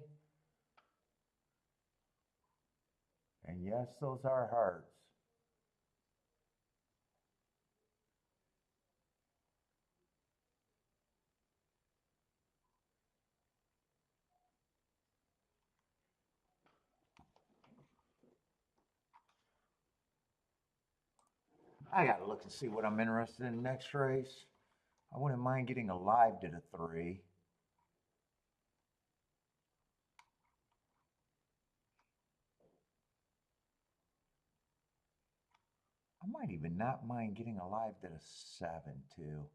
A: And yes, those are hearts. I gotta look and see what I'm interested in next race. I wouldn't mind getting a live to the 3. I might even not mind getting a live to the 7 too.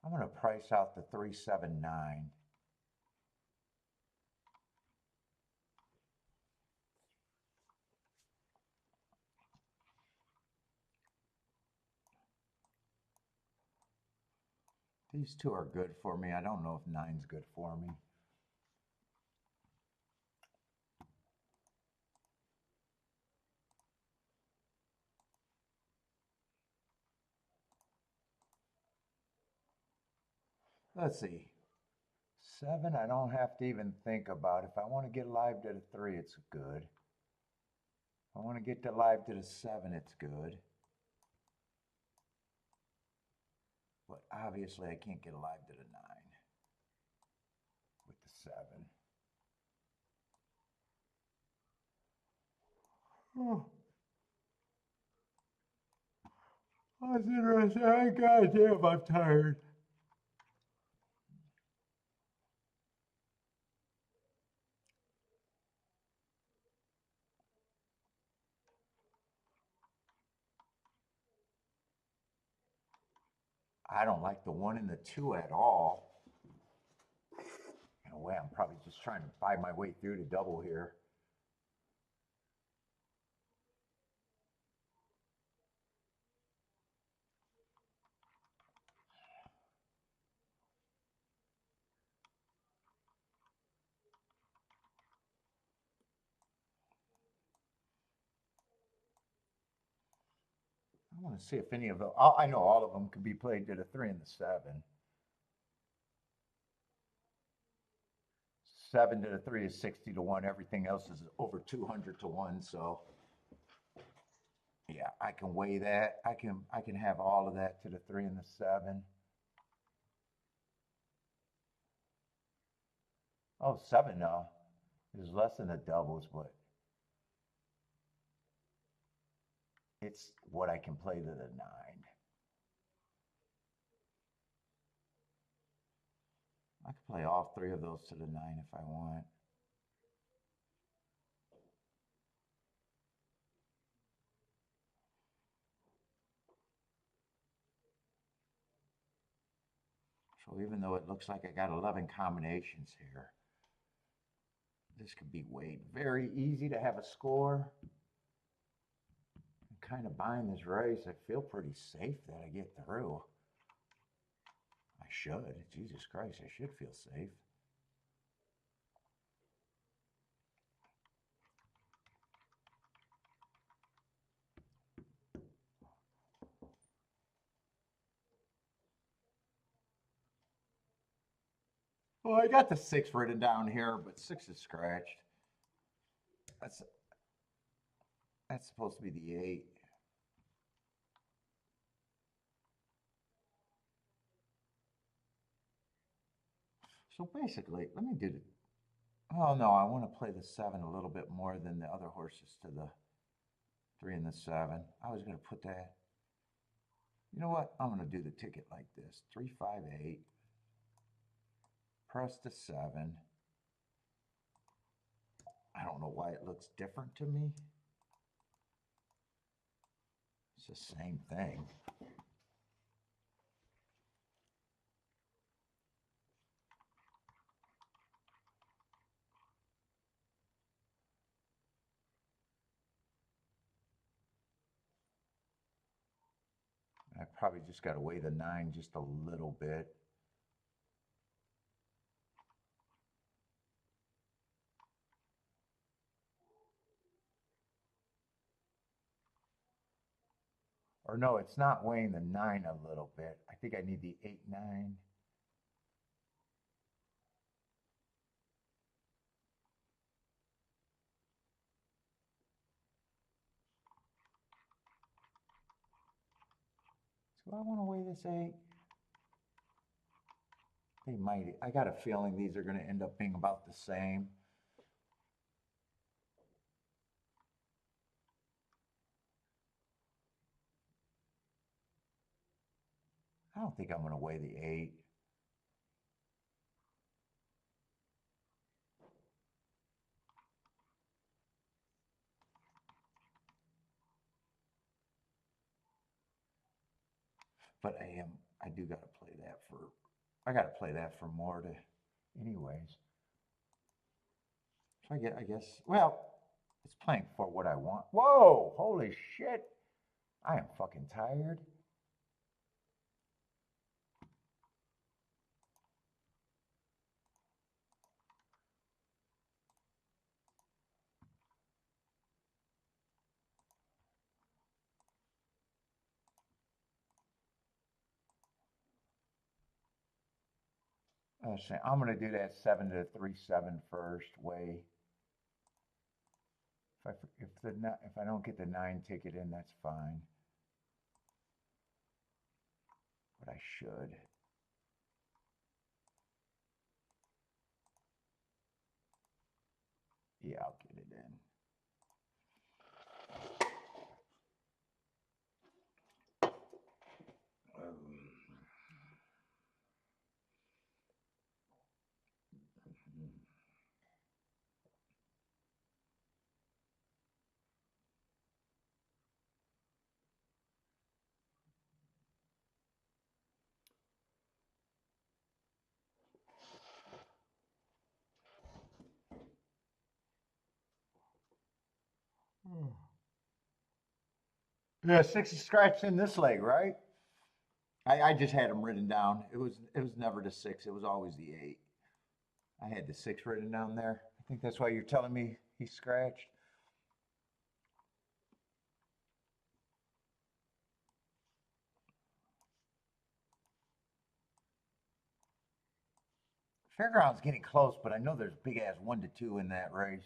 A: I'm gonna price out the 379. These two are good for me. I don't know if 9's good for me. Let's see. 7, I don't have to even think about. If I want to get live to the 3, it's good. If I want to get to live to the 7, it's good. But obviously, I can't get live to the 9 with the 7. Oh, that's interesting. Goddamn, I'm tired. I don't like the 1 and the 2 at all. In a way, I'm probably just trying to buy my way through the double here. I want to see if any of them, I know all of them can be played to the 3 and the 7. 7 to the 3 is 60 to 1. Everything else is over 200 to 1. So yeah, I can weigh that. I can have all of that to the 3 and the 7. Oh, 7 is less than the doubles, but it's what I can play to the 9. I could play all 3 of those to the 9 if I want. So even though it looks like I got 11 combinations here, this could be weighed very easy to have a score. I'm kind of buying this race. I feel pretty safe that I get through. I should. Jesus Christ, I should feel safe. Well, I got the 6 written down here, but 6 is scratched. That's that's supposed to be the 8. So basically, let me do the. Oh no, I want to play the 7 a little bit more than the other horses to the 3 and the 7. I was going to put that. You know what? I'm going to do the ticket like this: 3, 5, 8. Press the 7. I don't know why it looks different to me. It's the same thing. I probably just got to weigh the 9 just a little bit. Or no, it's not weighing the 9 a little bit. I think I need the 8, 9. Do I want to weigh this 8? They might. I got a feeling these are going to end up being about the same. I don't think I'm going to weigh the 8. But I do got to play that for, I got to play that for more to, anyways. So I guess, well, it's playing for what I want. Whoa, holy shit. I am fucking tired. I'm going to do that 7 to 3 7 first way. If I don't get the 9 ticket in, that's fine. But I should. Yeah, I'll get it in. Yeah, 6 scratched in this leg, right? I just had them written down. It was never the 6. It was always the 8. I had the 6 written down there. I think that's why you're telling me he scratched. Fairgrounds getting close, but I know there's big ass 1 to 2 in that race.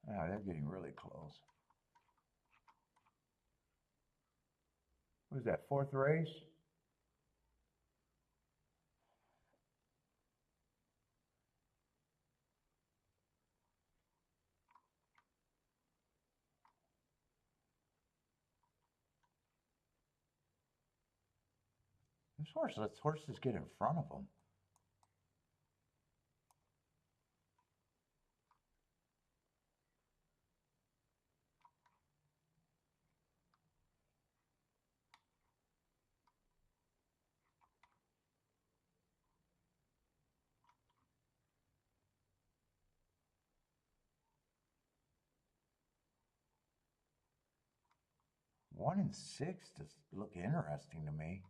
A: Oh, they're getting really close. What is that, 4th race? Let's horses get in front of them. One and 6 does look interesting to me.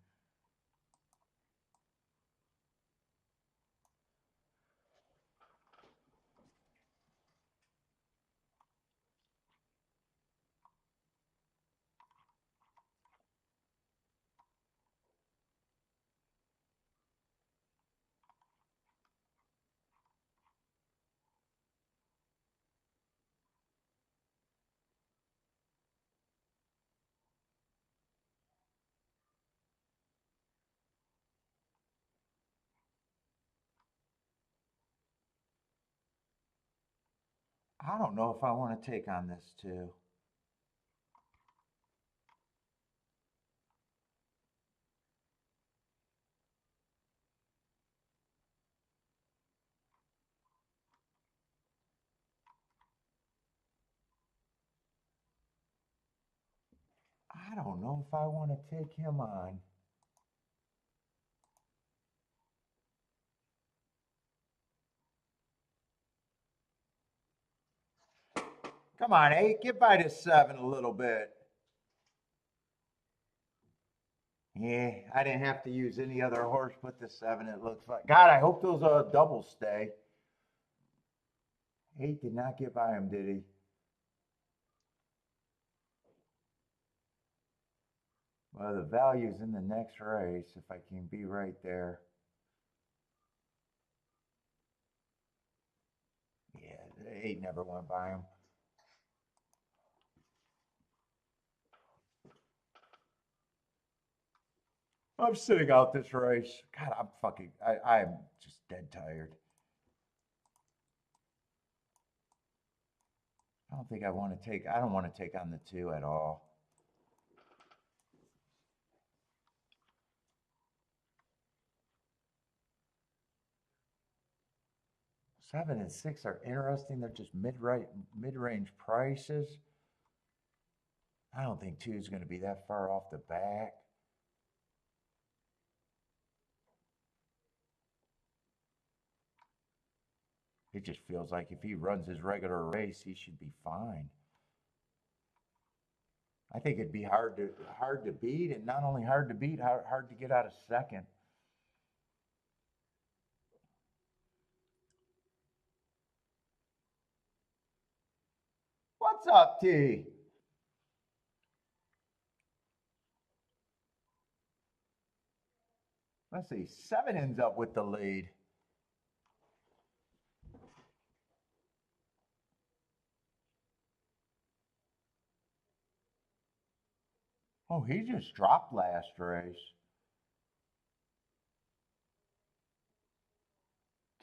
A: I don't know if I want to take on this too. don't know if I want to take him on. Come on, 8. Get by to 7 a little bit. Yeah, I didn't have to use any other horse but the 7, it looks like. God, I hope those doubles stay. 8 did not get by him, did he? Well, the value's in the next race, if I can be right there. Yeah, the 8 never went by him. I'm sitting out this race. God, I'm just dead tired. I don't want to take on the 2 at all. 7 and 6 are interesting. They're just mid-range prices. I don't think 2 is going to be that far off the back. It just feels like if he runs his regular race, he should be fine. I think it'd be hard to beat, and not only hard to beat, hard to get out of second. What's up, T? Let's see. 7 ends up with the lead. Oh, he just dropped last race.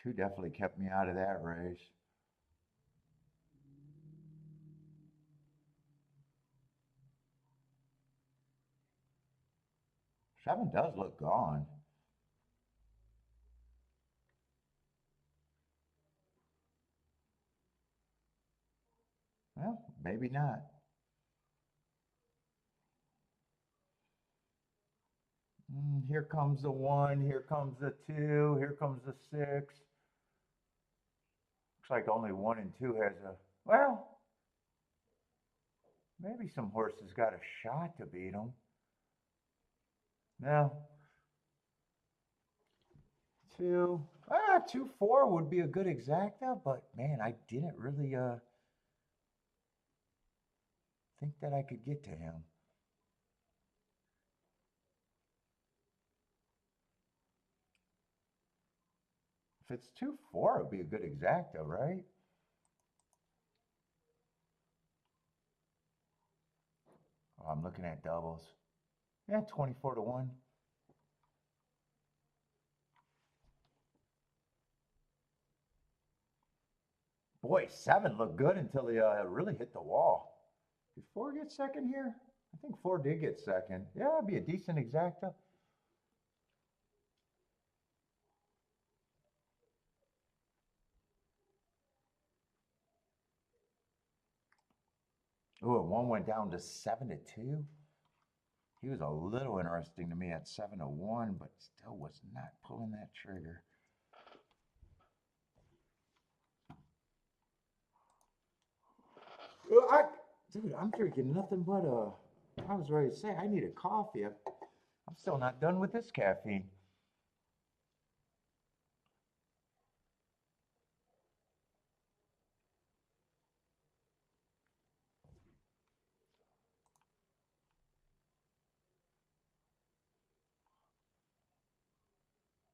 A: 2 definitely kept me out of that race. Seven does look gone. Well, maybe not. Here comes the 1. Here comes the 2. Here comes the 6. Looks like only 1 and 2 has a, well, maybe some horses got a shot to beat them. No. 2. 2-4 would be a good exacta, but man, I didn't really think that I could get to him. If it's 2-4, it would be a good exacta, right? Oh, I'm looking at doubles. Yeah, 24-1. Boy, 7 looked good until he really hit the wall. Did 4 get second here? I think 4 did get second. Yeah, it'd be a decent exacta. Oh, and 1 went down to 7-2. He was a little interesting to me at 7-1, but still was not pulling that trigger. Dude, I'm drinking nothing but I was ready to say I need a coffee. I'm still not done with this caffeine.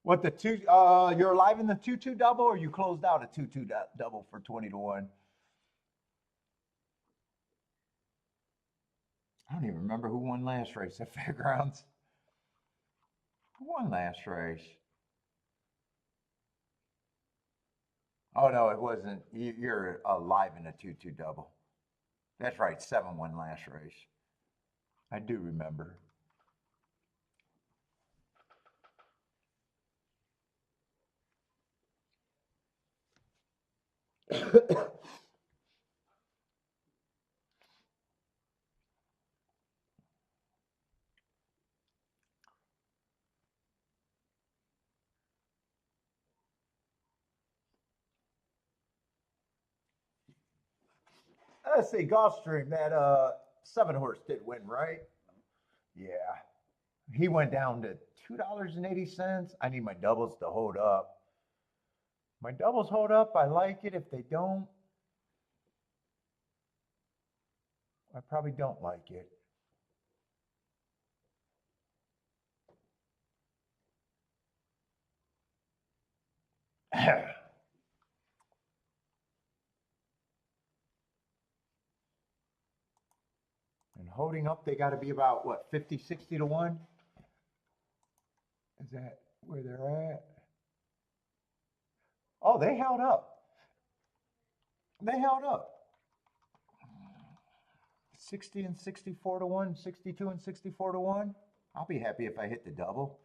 A: What the 2? You're alive in the 2-2 double, or you closed out a 2-2 double for 20-1? I don't even remember who won last race at Fairgrounds. Who won last race? Oh no, it wasn't. You're alive in a 2-2 double. That's right, 7 won last race. I do remember. Let's see, Gulfstream, that 7 horse did win, right? Yeah. He went down to $2.80. I need my doubles to hold up. My doubles hold up. I like it. If they don't, I probably don't like it. And holding up, they got to be about what, 50, 60 to 1? Is that where they're at? Oh, they held up. They held up. 60 and 64 to 1, 62 and 64 to 1. I'll be happy if I hit the double.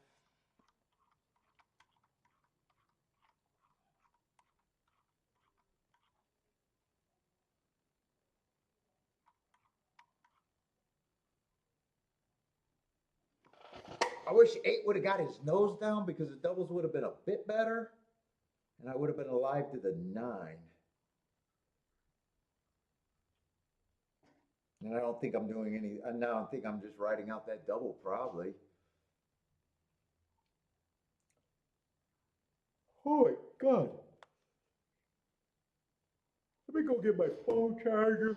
A: I wish 8 would have got his nose down because the doubles would have been a bit better. And I would have been alive to the 9. And I don't think I'm doing any, now I think I'm just writing out that double probably. Oh my God. Let me go get my phone charger.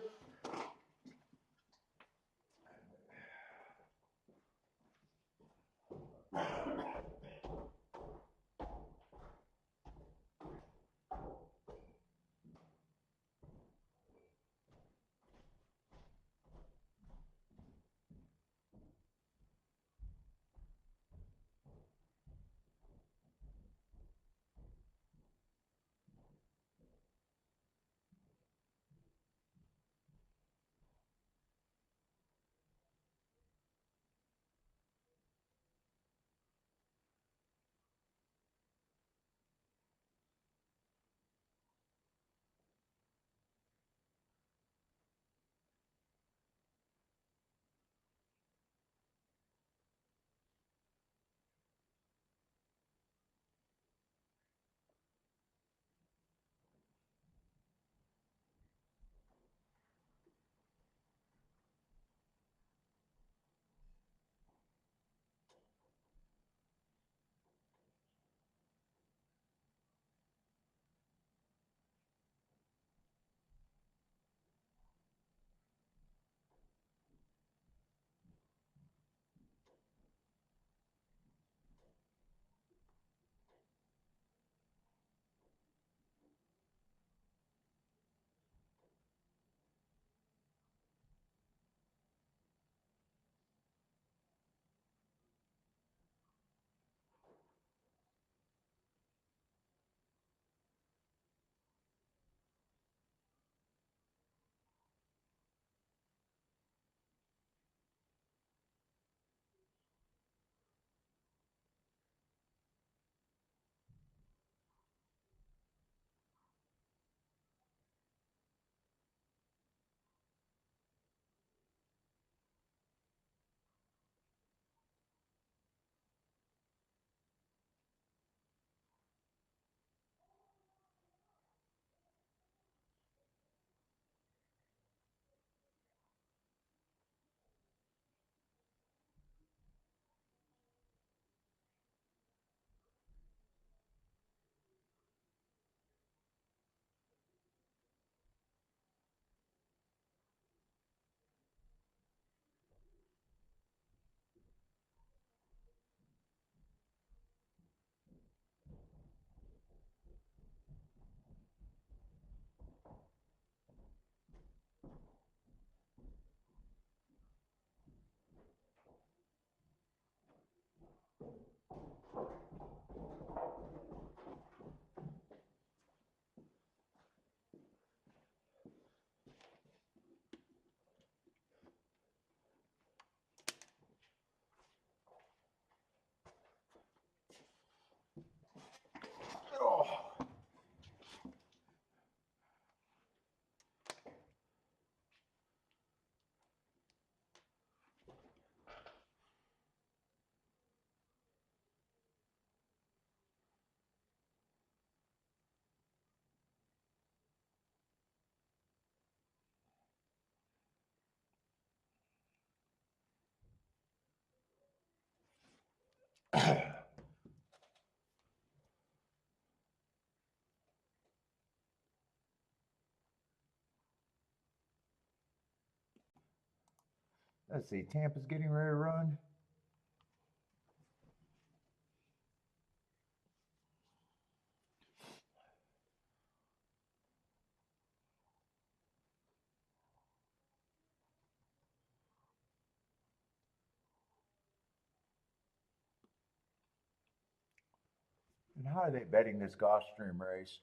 A: Let's see, Tampa's getting ready to run. And how are they betting this Gulfstream race?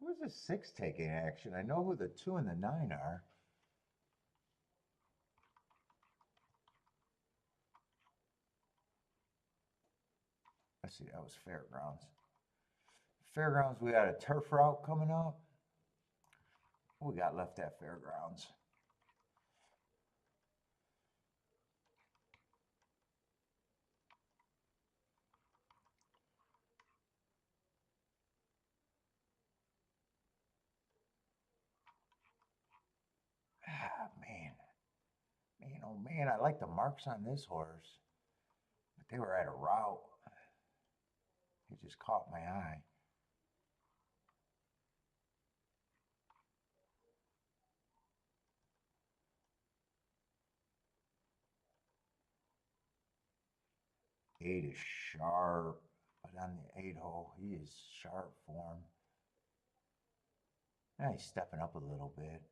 A: Who is the 6 taking action? I know who the 2 and the 9 are. Let's see, that was Fairgrounds. Fairgrounds, we got a turf route coming up. What we got left at Fairgrounds? Ah, man. Man, oh man, I like the marks on this horse. But they were at a route. It just caught my eye. Eight is sharp, but on the 8 hole, he is sharp form. Now he's stepping up a little bit.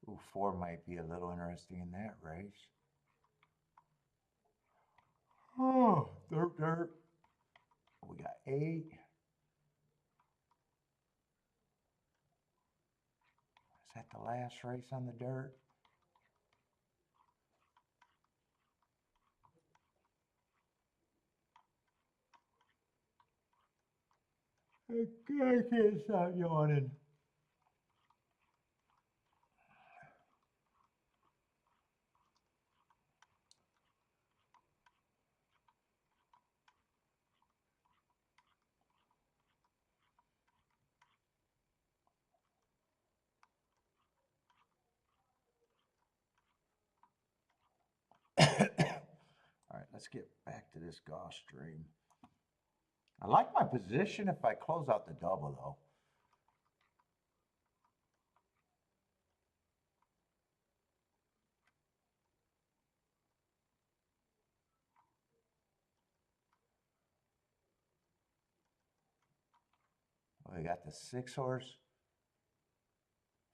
A: Ooh, 4 might be a little interesting in that race. Oh, dirt. We got 8. Is that the last race on the dirt? I can't stop yawning. All right, let's get back to this Gulfstream. I like my position if I close out the double, though. We got the 6 horse.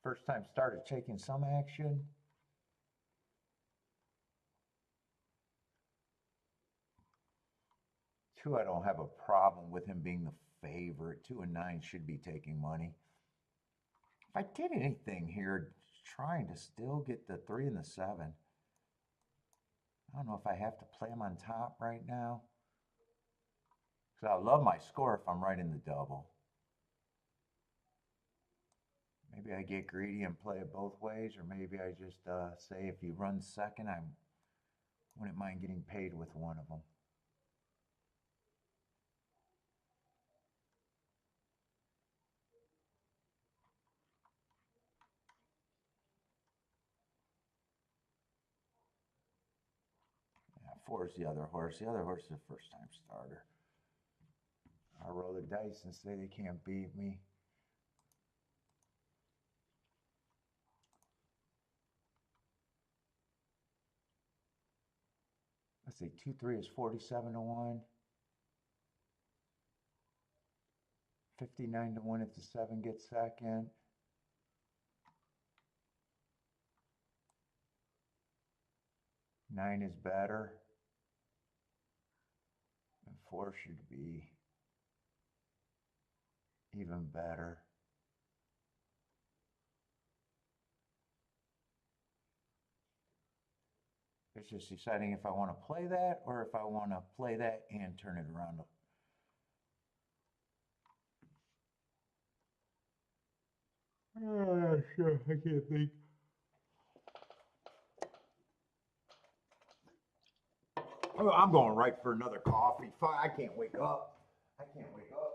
A: First time started taking some action. Two, I don't have a problem with him being the favorite. 2 and 9 should be taking money. If I did anything here, trying to still get the 3 and the 7. I don't know if I have to play him on top right now. Because I love my score if I'm right in the double. Maybe I get greedy and play it both ways, or maybe I just say if he runs second, I wouldn't mind getting paid with one of them. Yeah, 4 is the other horse. The other horse is a first-time starter. I'll roll the dice and say they can't beat me. Let's see, 2-3 is 47 to 1. 59 to 1 if the 7 gets second. Nine is better. And 4 should be even better. It's just deciding if I want to play that or if I want to play that and turn it around. sure, I can't think. Oh, I'm going right for another coffee. Fuck, I can't wake up. I can't wake up.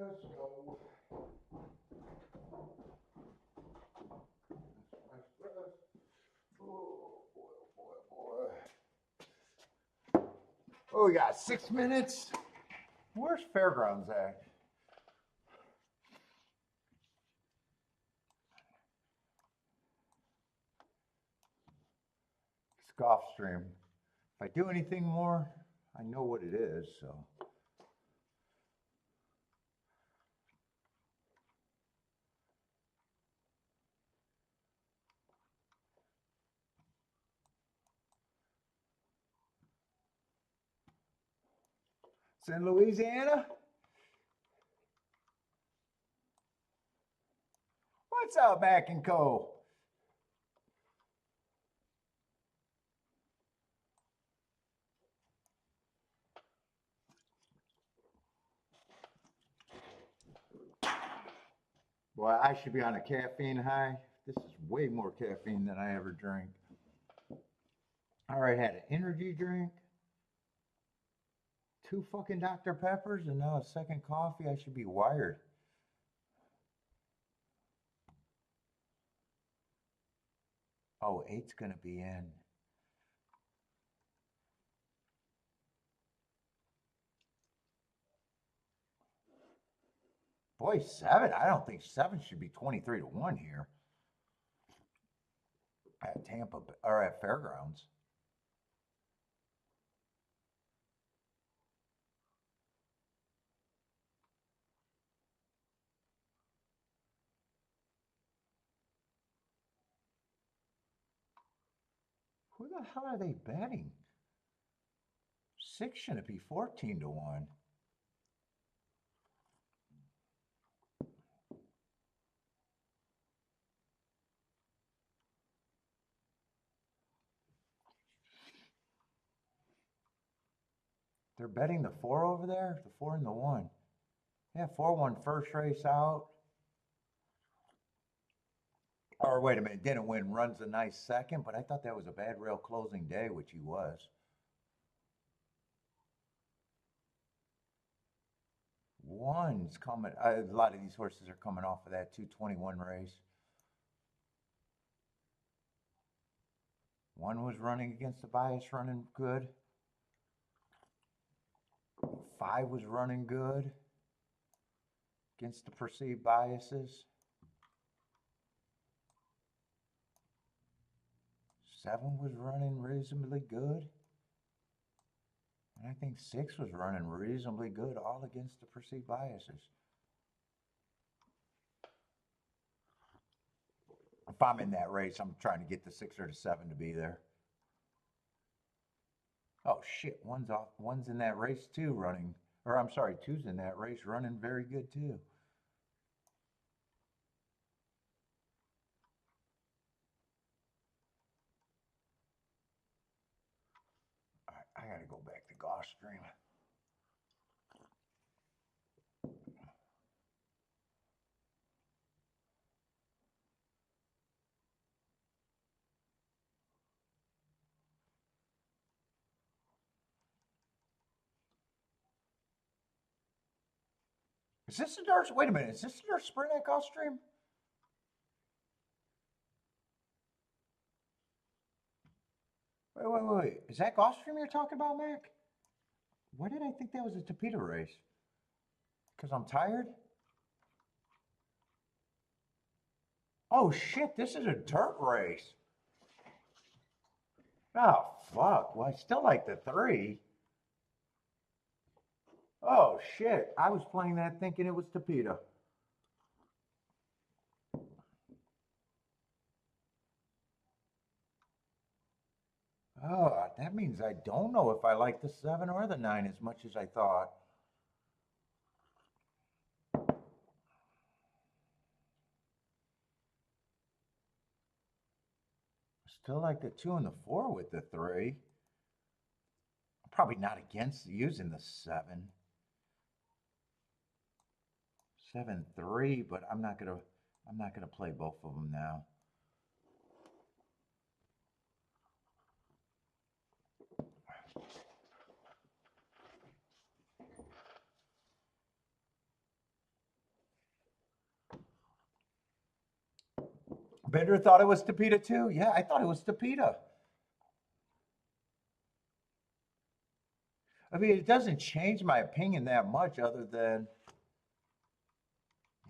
A: Let's go. Oh boy. Oh, we got 6 minutes. Where's Fairgrounds at? It's Gulfstream. If I do anything more, I know what it is, so. It's in Louisiana. What's up, Mac and Co? Boy, I should be on a caffeine high. This is way more caffeine than I ever drink. I already had an energy drink, 2 fucking Dr. Peppers, and now a second coffee. I should be wired. Oh, 8's gonna be in. Boy, 7. I don't think 7 should be 23-1 here. At Tampa or at Fairgrounds. Who the hell are they betting? 6 shouldn't be 14-1. They're betting the 4 over there, the 4 and the 1. Yeah, 4-1 first race out. Or wait a minute, didn't win, runs a nice second, but I thought that was a bad rail closing day, which he was. 1's coming. A lot of these horses are coming off of that 221 race. 1 was running against the bias, running good. 5 was running good against the perceived biases. 7 was running reasonably good. And I think 6 was running reasonably good, all against the perceived biases. If I'm in that race, I'm trying to get the 6 or the 7 to be there. Oh shit, 1's off. 1's in that race too, running. Or I'm sorry, 2's in that race, running very good too. All right, I gotta go back to Gulfstream. Is this a dirt? Wait a minute. Is this a dirt sprint at Gulfstream? Wait. Is that Gulfstream you're talking about, Mac? Why did I think that was a Tapeta race? Because I'm tired? Oh shit, this is a dirt race. Oh fuck. Well, I still like the 3. Oh shit. I was playing that thinking it was Tapeta. Oh, that means I don't know if I like the 7 or the 9 as much as I thought. Still like the 2 and the 4 with the 3. I'm probably not against using the 7. 7-3, but I'm not gonna play both of them now. Bender thought it was Tapeta too? Yeah, I thought it was Tapeta. I mean, it doesn't change my opinion that much other than,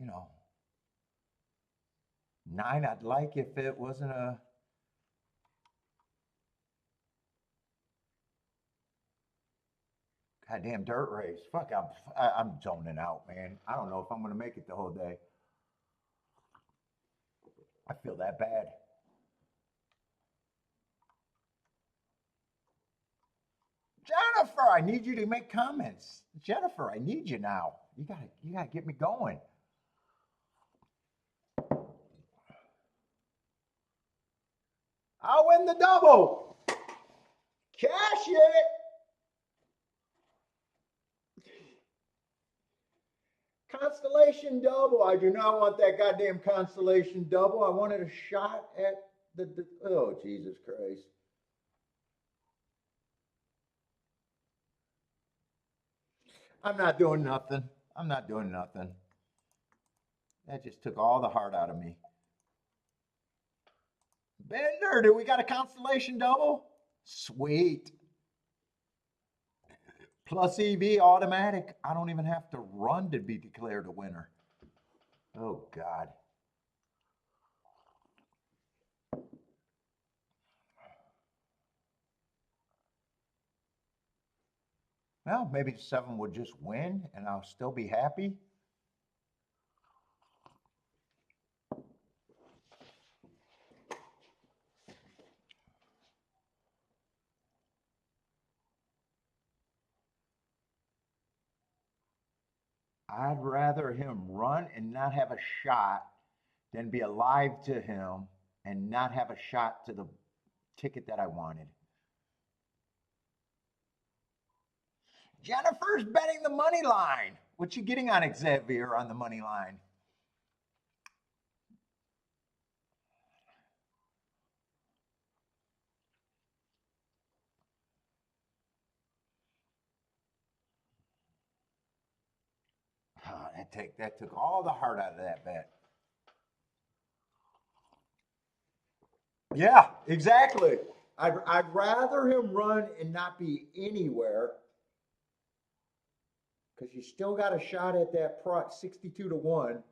A: you know, 9 I'd like if it wasn't a... Goddamn dirt race. Fuck, I'm zoning out, man. I don't know if I'm gonna make it the whole day. I feel that bad. Jennifer, I need you to make comments. Jennifer, I need you now. You gotta get me going. I'll win the double. Cash it. Constellation double. I do not want that goddamn constellation double. I wanted a shot at the oh, Jesus Christ. I'm not doing nothing. I'm not doing nothing. That just took all the heart out of me. Bender, do we got a constellation double? Sweet. Plus EV automatic. I don't even have to run to be declared a winner. Oh, God. Well, maybe the 7 would just win and I'll still be happy. I'd rather him run and not have a shot than be alive to him and not have a shot to the ticket that I wanted. Jennifer's betting the money line. What you getting on Xavier on the money line? Oh, that took all the heart out of that bet. Yeah, exactly. I'd rather him run and not be anywhere because you still got a shot at that 62 to 1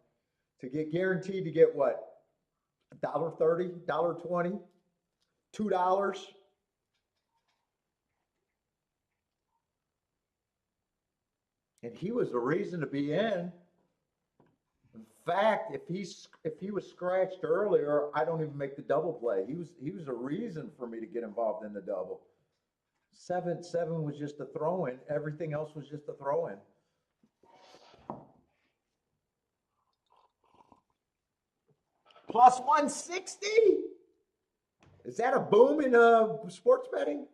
A: to get guaranteed to get what? $1.30, $1.20, $2. And he was the reason to be in. In fact, if he was scratched earlier, I don't even make the double play. He was a reason for me to get involved in the double. 7 was just a throw in. Everything else was just a throw in. Plus 160? Is that a boom in sports betting?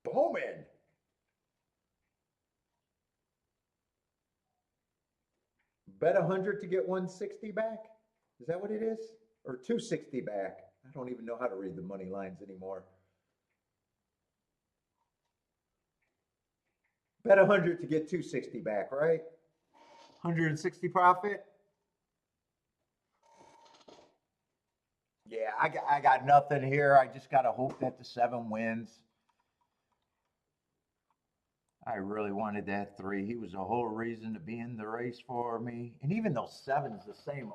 A: Booming. Bet 100 to get 160 back? Is that what it is? Or 260 back? I don't even know how to read the money lines anymore. Bet 100 to get 260 back, right? 160 profit? Yeah, I got nothing here. I just got to hope that the 7 wins. I really wanted that 3. He was the whole reason to be in the race for me. And even though 7's the same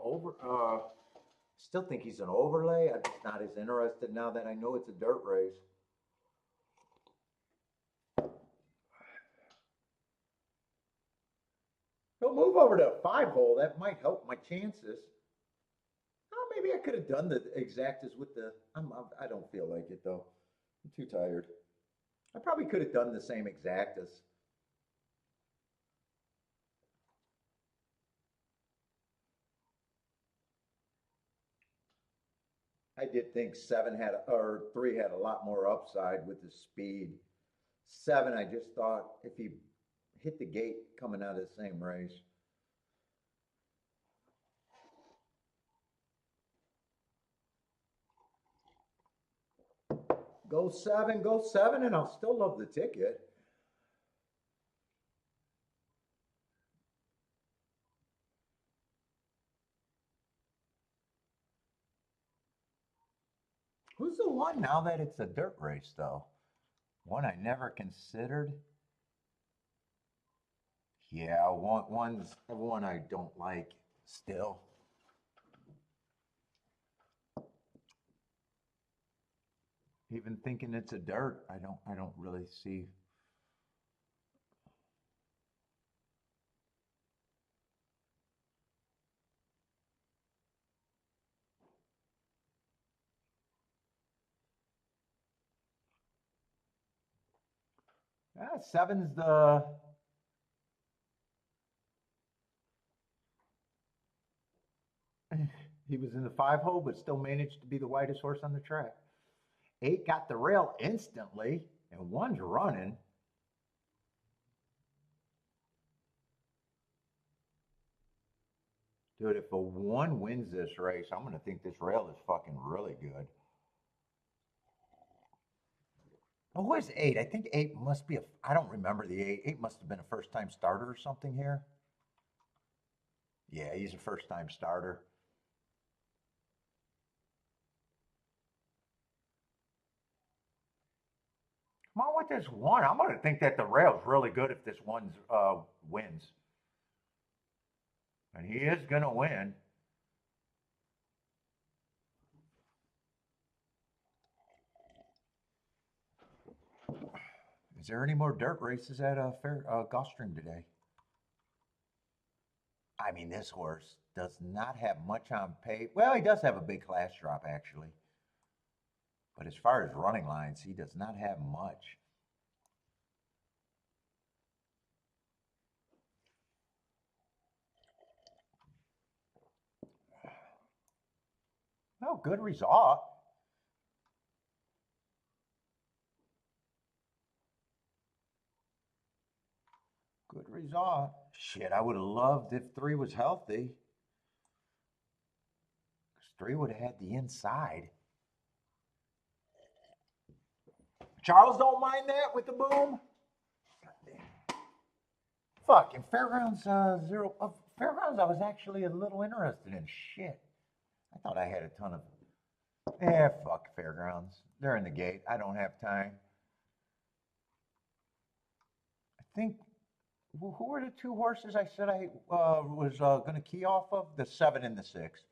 A: still think he's an overlay. I'm just not as interested now that I know it's a dirt race. He'll move over to a 5 hole. That might help my chances. Oh, maybe I could have done the exactas with the. I don't feel like it though. I'm too tired. I probably could have done the same exactas. I did think 3 had a lot more upside with the speed. 7, I just thought if he hit the gate coming out of the same race. Go 7, and I'll still love the ticket. Who's the one now that it's a dirt race, though? One I never considered. Yeah, one's one I don't like still. Even thinking it's a dirt, I don't really see Seven's the he was in the 5 hole, but still managed to be the widest horse on the track. 8 got the rail instantly, and 1's running. Dude, if a 1 wins this race, I'm going to think this rail is fucking really good. Oh, who is 8? I think 8 must be I don't remember the 8. 8 must have been a first-time starter or something here. Yeah, he's a first-time starter. Come on with this 1. I'm going to think that the rail's really good if this 1 wins. And he is going to win. Is there any more dirt races at Gulfstream today? I mean, this horse does not have much on pace. Well, he does have a big class drop, actually. But as far as running lines, he does not have much. Oh, good result. Good result. Shit, I would have loved if 3 was healthy. Because 3 would have had the inside. Charles don't mind that with the boom. Fucking Fairgrounds 0. Fairgrounds I was actually a little interested in. Shit. I thought I had a ton of. Fuck Fairgrounds. They're in the gate. I don't have time. I think. Who were the 2 horses I said I was going to key off of? The 7 and the 6.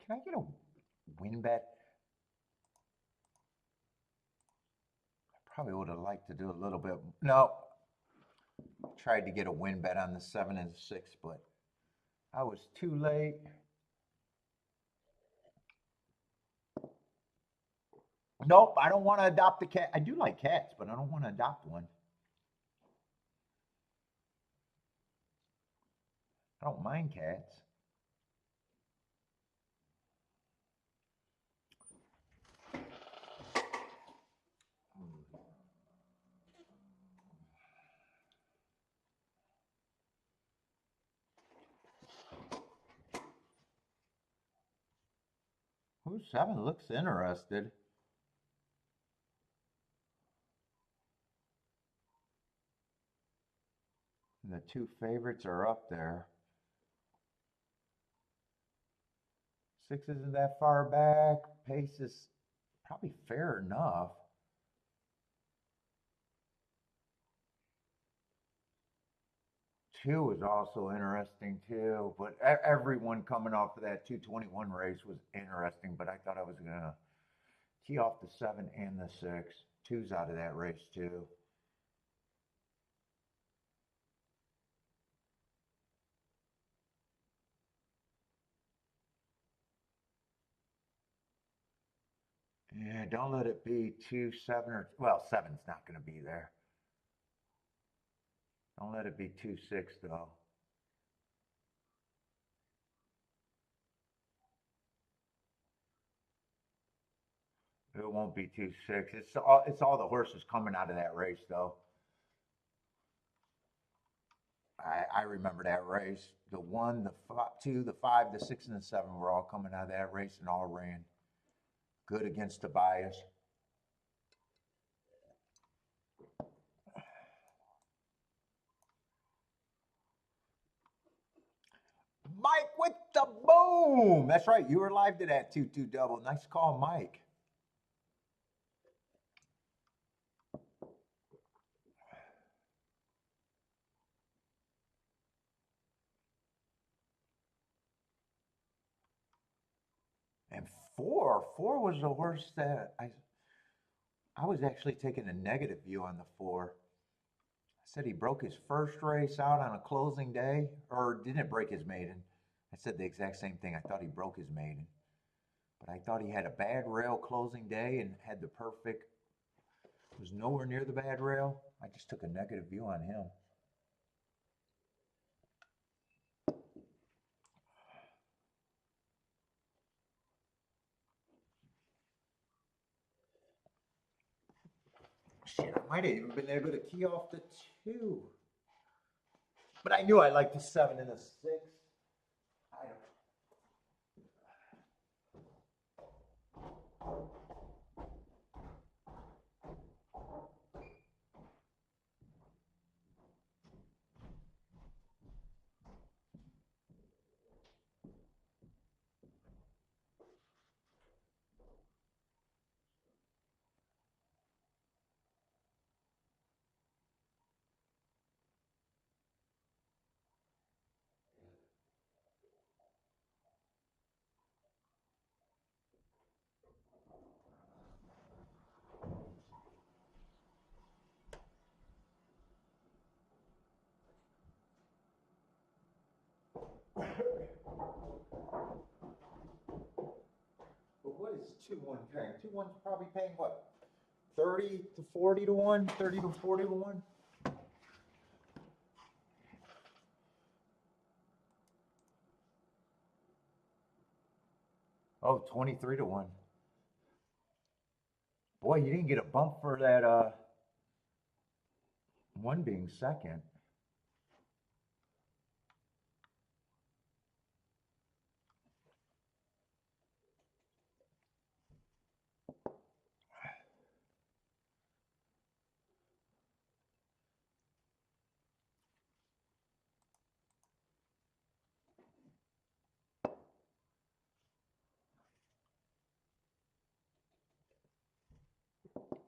A: Can I get a win bet? I probably would have liked to do a little bit. No. Tried to get a win bet on the 7 and the 6, but I was too late. Nope, I don't want to adopt a cat. I do like cats, but I don't want to adopt one. I don't mind cats. Ooh, 7 looks interested. And the 2 favorites are up there. 6 isn't that far back. Pace is probably fair enough. 2 is also interesting too, but everyone coming off of that 221 race was interesting, but I thought I was going to tee off the 7 and the 6. 2's out of that race too. Yeah, don't let it be 2, 7, or, well, 7's not going to be there. Don't let it be 2, 6 though. It won't be 2, 6. It's all the horses coming out of that race though. I remember that race. The 1, the 2, the 5, the 6, and the 7 were all coming out of that race and all ran good against the bias. Mike with the boom. That's right. You were live to that 2-2 double. Nice call, Mike. And 4 was the horse that I was actually taking a negative view on the 4. I said he broke his first race out on a closing day, or didn't break his maiden. I said the exact same thing. I thought he broke his maiden. But I thought he had a bad rail closing day and had the perfect, was nowhere near the bad rail. I just took a negative view on him. Shit, I might have even been able to key off the 2. But I knew I liked the 7 and the 6. I don't. But what is 2-1 paying? 2-1's probably paying what? 30 to 40 to 1? 30 to 40 to 1? Oh, 23 to 1. Boy, you didn't get a bump for that 1 being second.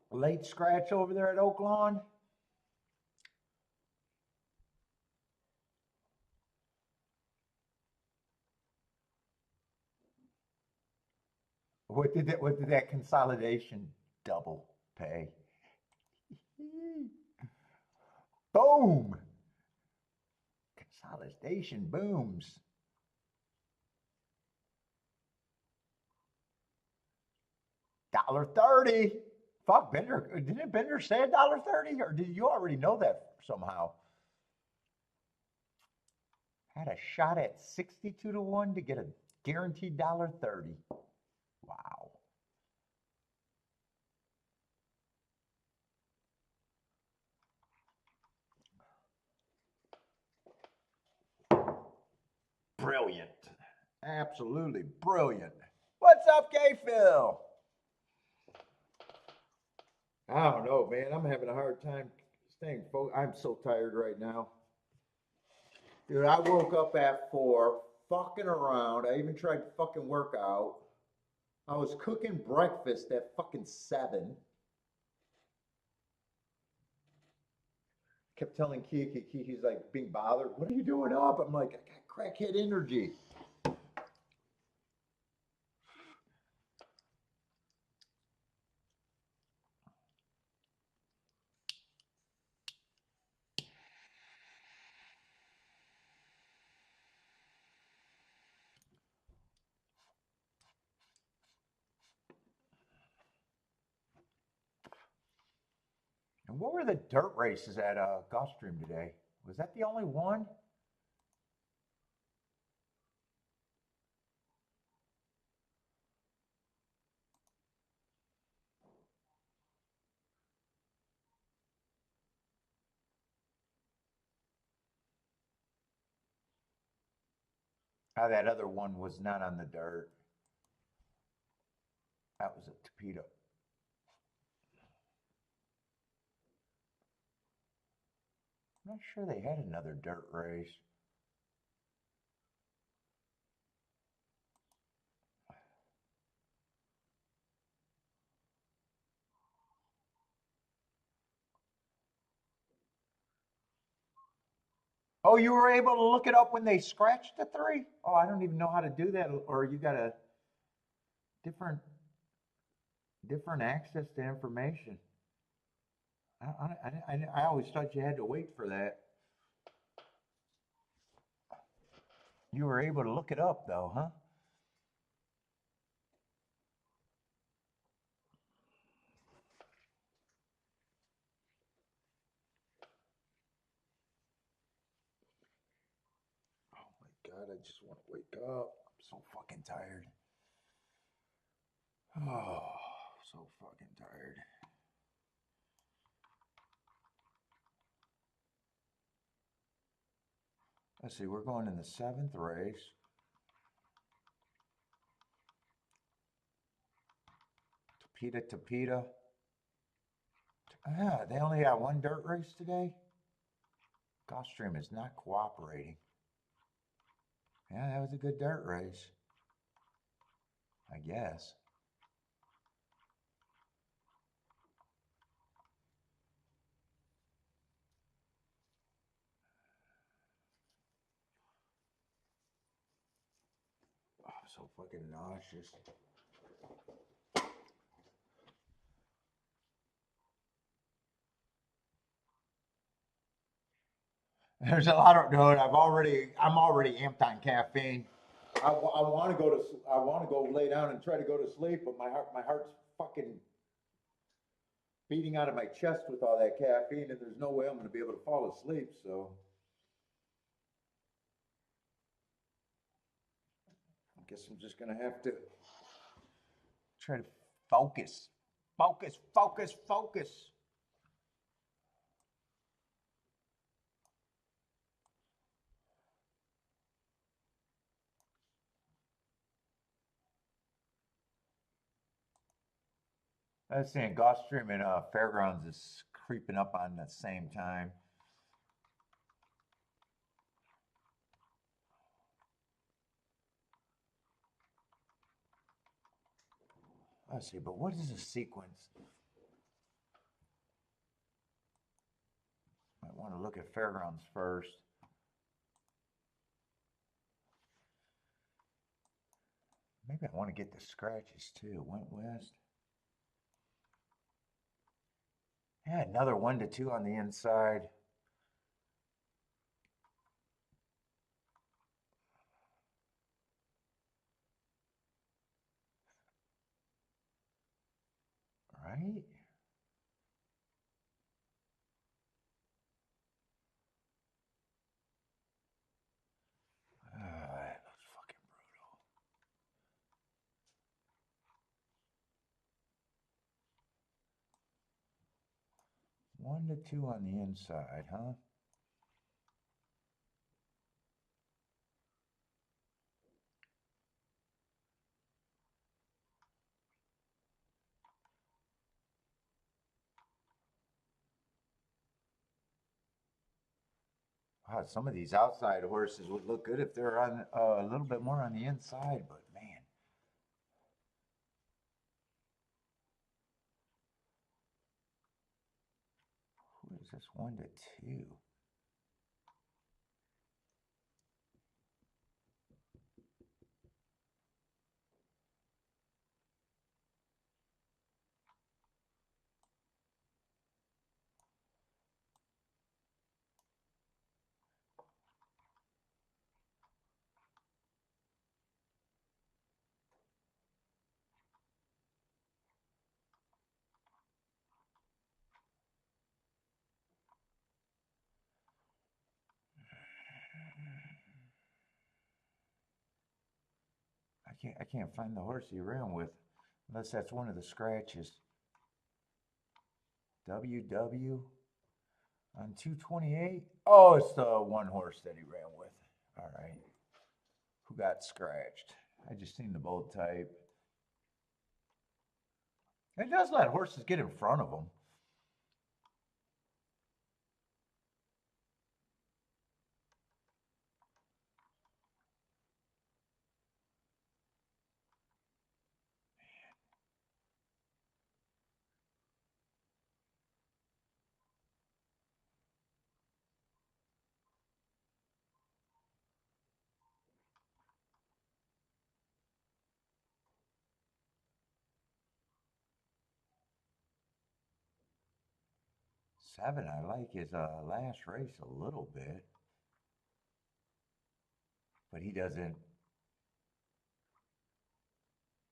A: Late scratch over there at Oak Lawn. What did that consolidation double pay? Boom! Consolidation booms. $1.30. Fuck, Bender. Didn't Bender say $1.30? Or did you already know that somehow? Had a shot at 62 to 1 to get a guaranteed $1.30. Wow. Brilliant. Absolutely brilliant. What's up, Gay Phil? I don't know, man. I'm having a hard time staying focused. I'm so tired right now. Dude, I woke up at 4, fucking around. I even tried to fucking work out. I was cooking breakfast at fucking 7. Kept telling Kiki's like being bothered. What are you doing up? I'm like, I got crackhead energy. And what were the dirt races at Gulfstream today? Was that the only one? Oh, that other one was not on the dirt. That was a torpedo. I'm not sure they had another dirt race. Oh, you were able to look it up when they scratched the 3? Oh, I don't even know how to do that. Or you got a different access to information. I always thought you had to wait for that. You were able to look it up though, huh? Oh my God, I just want to wake up. I'm so fucking tired. Oh, so fucking tired. Let's see, we're going in the seventh race. Tapeta, Tapeta. Ah, they only got one dirt race today? Gulfstream is not cooperating. Yeah, that was a good dirt race. I guess. Oh, so fucking nauseous. There's a lot of dude. I'm already amped on caffeine. I want to go to I want to go lay down and try to go to sleep, but my heart's fucking beating out of my chest with all that caffeine, and there's no way I'm going to be able to fall asleep. So I guess I'm just going to have to try to focus, focus, focus, focus. I was saying Gulfstream and Fairgrounds is creeping up on the same time. Let's see, but what is the sequence? I want to look at Fairgrounds first. Maybe I want to get the scratches too. Went west. Yeah, another 1 to 2 on the inside. Right? That looks fucking brutal. 1 to 2 on the inside, huh? Wow, some of these outside horses would look good if they're on a little bit more on the inside, but man, who is this 1 to 2? I can't find the horse he ran with, unless that's one of the scratches. WW on 228. Oh, it's the one horse that he ran with. All right. Who got scratched? I just seen the bold type. It does let horses get in front of them. 7, I like his last race a little bit, but he doesn't.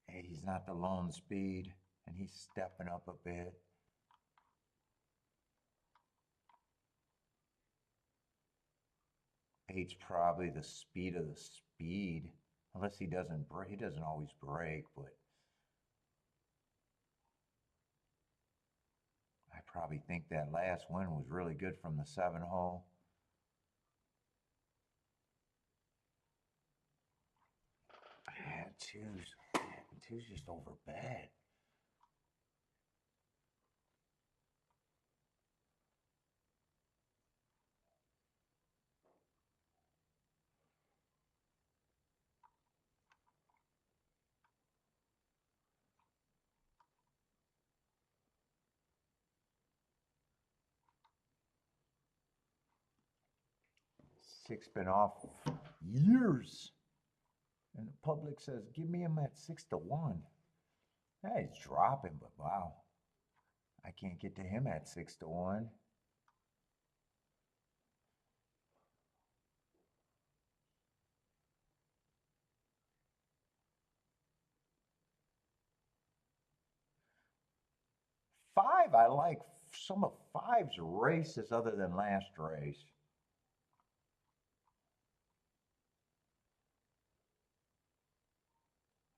A: Hey, he's not the lone speed, and he's stepping up a bit. Eight's probably the speed of the speed, unless he doesn't break. He doesn't always break, but I probably think that last win was really good from the 7 hole. Yeah, two's just over bad. Six been off years. And the public says, give me him at 6-1. Yeah, he's dropping, but wow. I can't get to him at 6-1. Five, I like some of Five's races other than last race.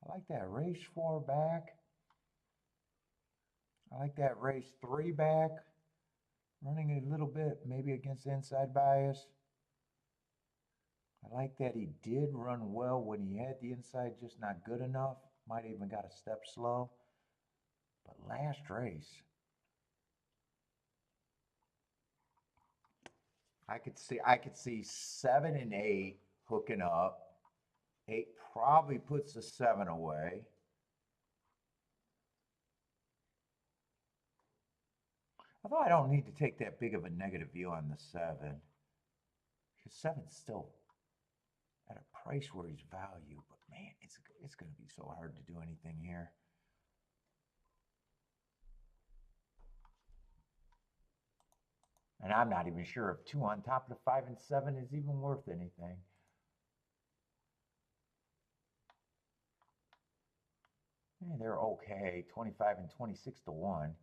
A: I like that race 4 back. I like that race 3 back. Running a little bit, maybe against inside bias. I like that he did run well when he had the inside, just not good enough. Might even got a step slow. But last race, I could see 7 and 8 hooking up. 8 probably puts the 7 away. Although I don't need to take that big of a negative view on the 7. Because 7's still at a price where he's value. But man, it's going to be so hard to do anything here. And I'm not even sure if 2 on top of the 5 and 7 is even worth anything. Yeah, they're okay, 25 and 26-1.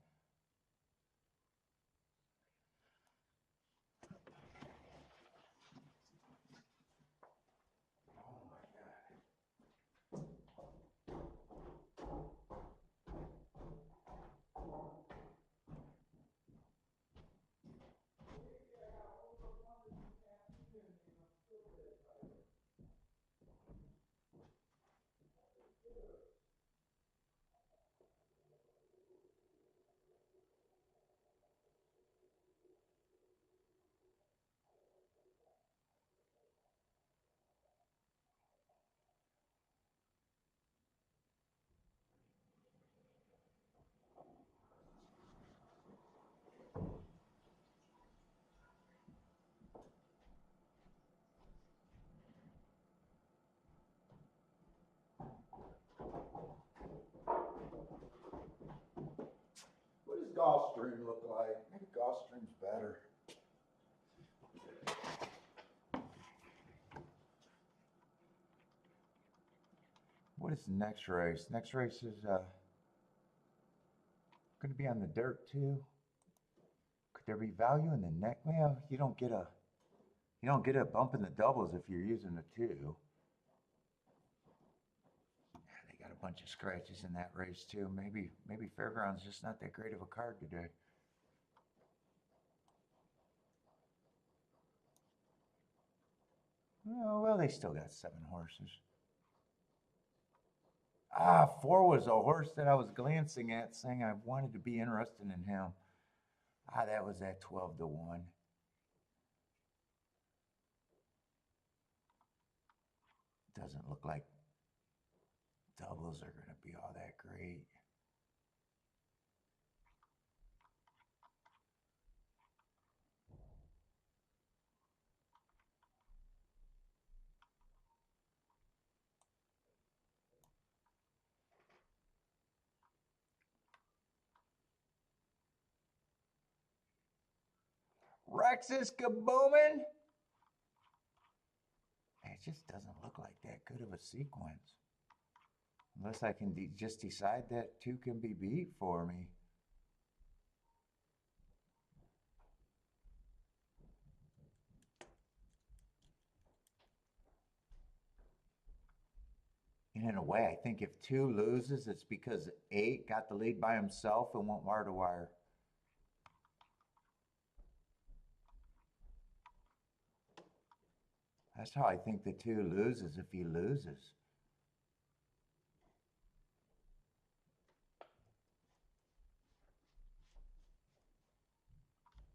A: What does Gulfstream look like? Maybe Gulfstream's better. What is the next race? Next race is going to be on the dirt too. Could there be value in the neck? Well, you don't get a bump in the doubles if you're using the 2. Yeah, they got a bunch of scratches in that race too. Maybe Fairgrounds just not that great of a card today. Oh, well, they still got 7 horses. 4 was a horse that I was glancing at, saying I wanted to be interested in him. That was at 12-1. Doesn't look like doubles are going to be all that great. Texas kabooming. It just doesn't look like that good of a sequence. Unless I can just decide that 2 can be beat for me. And in a way, I think if 2 loses, it's because 8 got the lead by himself and went wire to wire. That's how I think the 2 loses if he loses.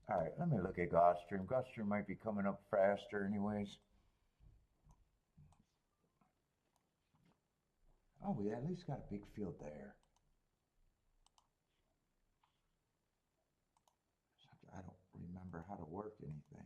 A: All right, let me look at Gulfstream. Gulfstream might be coming up faster anyways. Oh, we at least got a big field there. I don't remember how to work anything.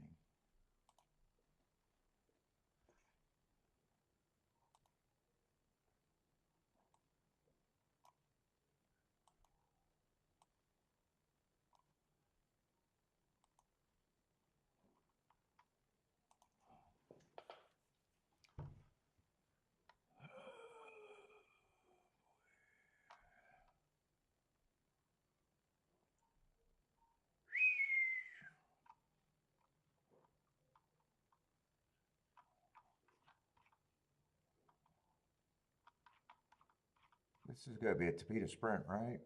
A: This is going to be a Tapeta sprint, right?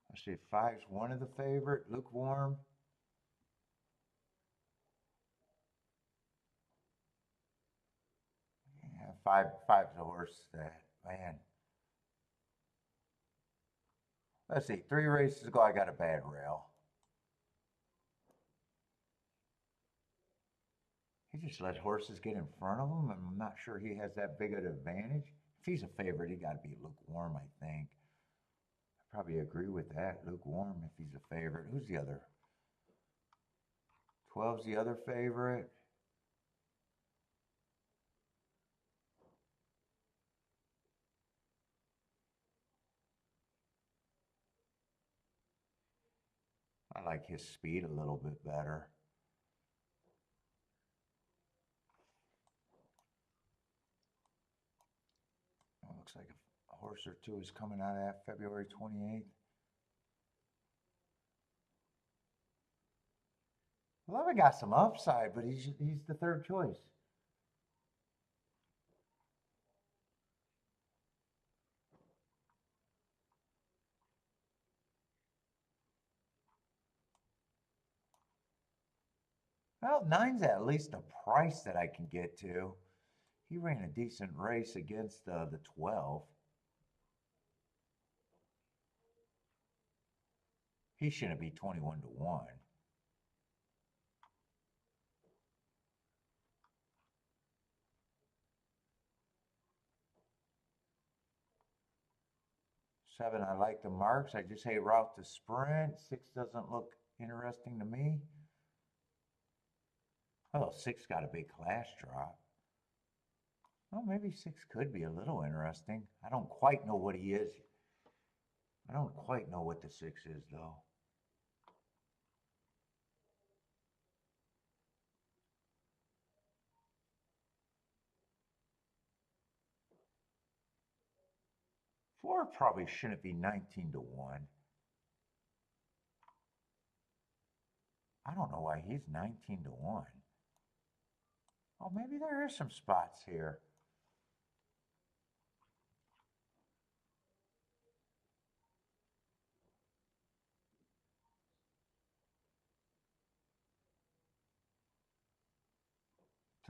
A: Let's see, 5's one of the favorite, lukewarm. Yeah, five's a horse that, man. Let's see, 3 races ago, I got a bad rail. He just let horses get in front of him, and I'm not sure he has that big of an advantage. If he's a favorite, he got to be lukewarm, I think. I probably agree with that, lukewarm if he's a favorite. Who's the other? 12's the other favorite. I like his speed a little bit better. It looks like a horse or 2 is coming out of that February 28th. Well, I got some upside, but he's the 3rd choice. Well, 9's at least a price that I can get to. He ran a decent race against the 12. He shouldn't be 21 to 1. Seven, I like the marks. I just hate route to sprint. 6 doesn't look interesting to me. Oh, 6 got a big class drop. Well, maybe 6 could be a little interesting. I don't quite know what he is. I don't quite know what the 6 is, though. Four probably shouldn't be 19 to 1. I don't know why he's 19 to 1. Oh, maybe there is some spots here.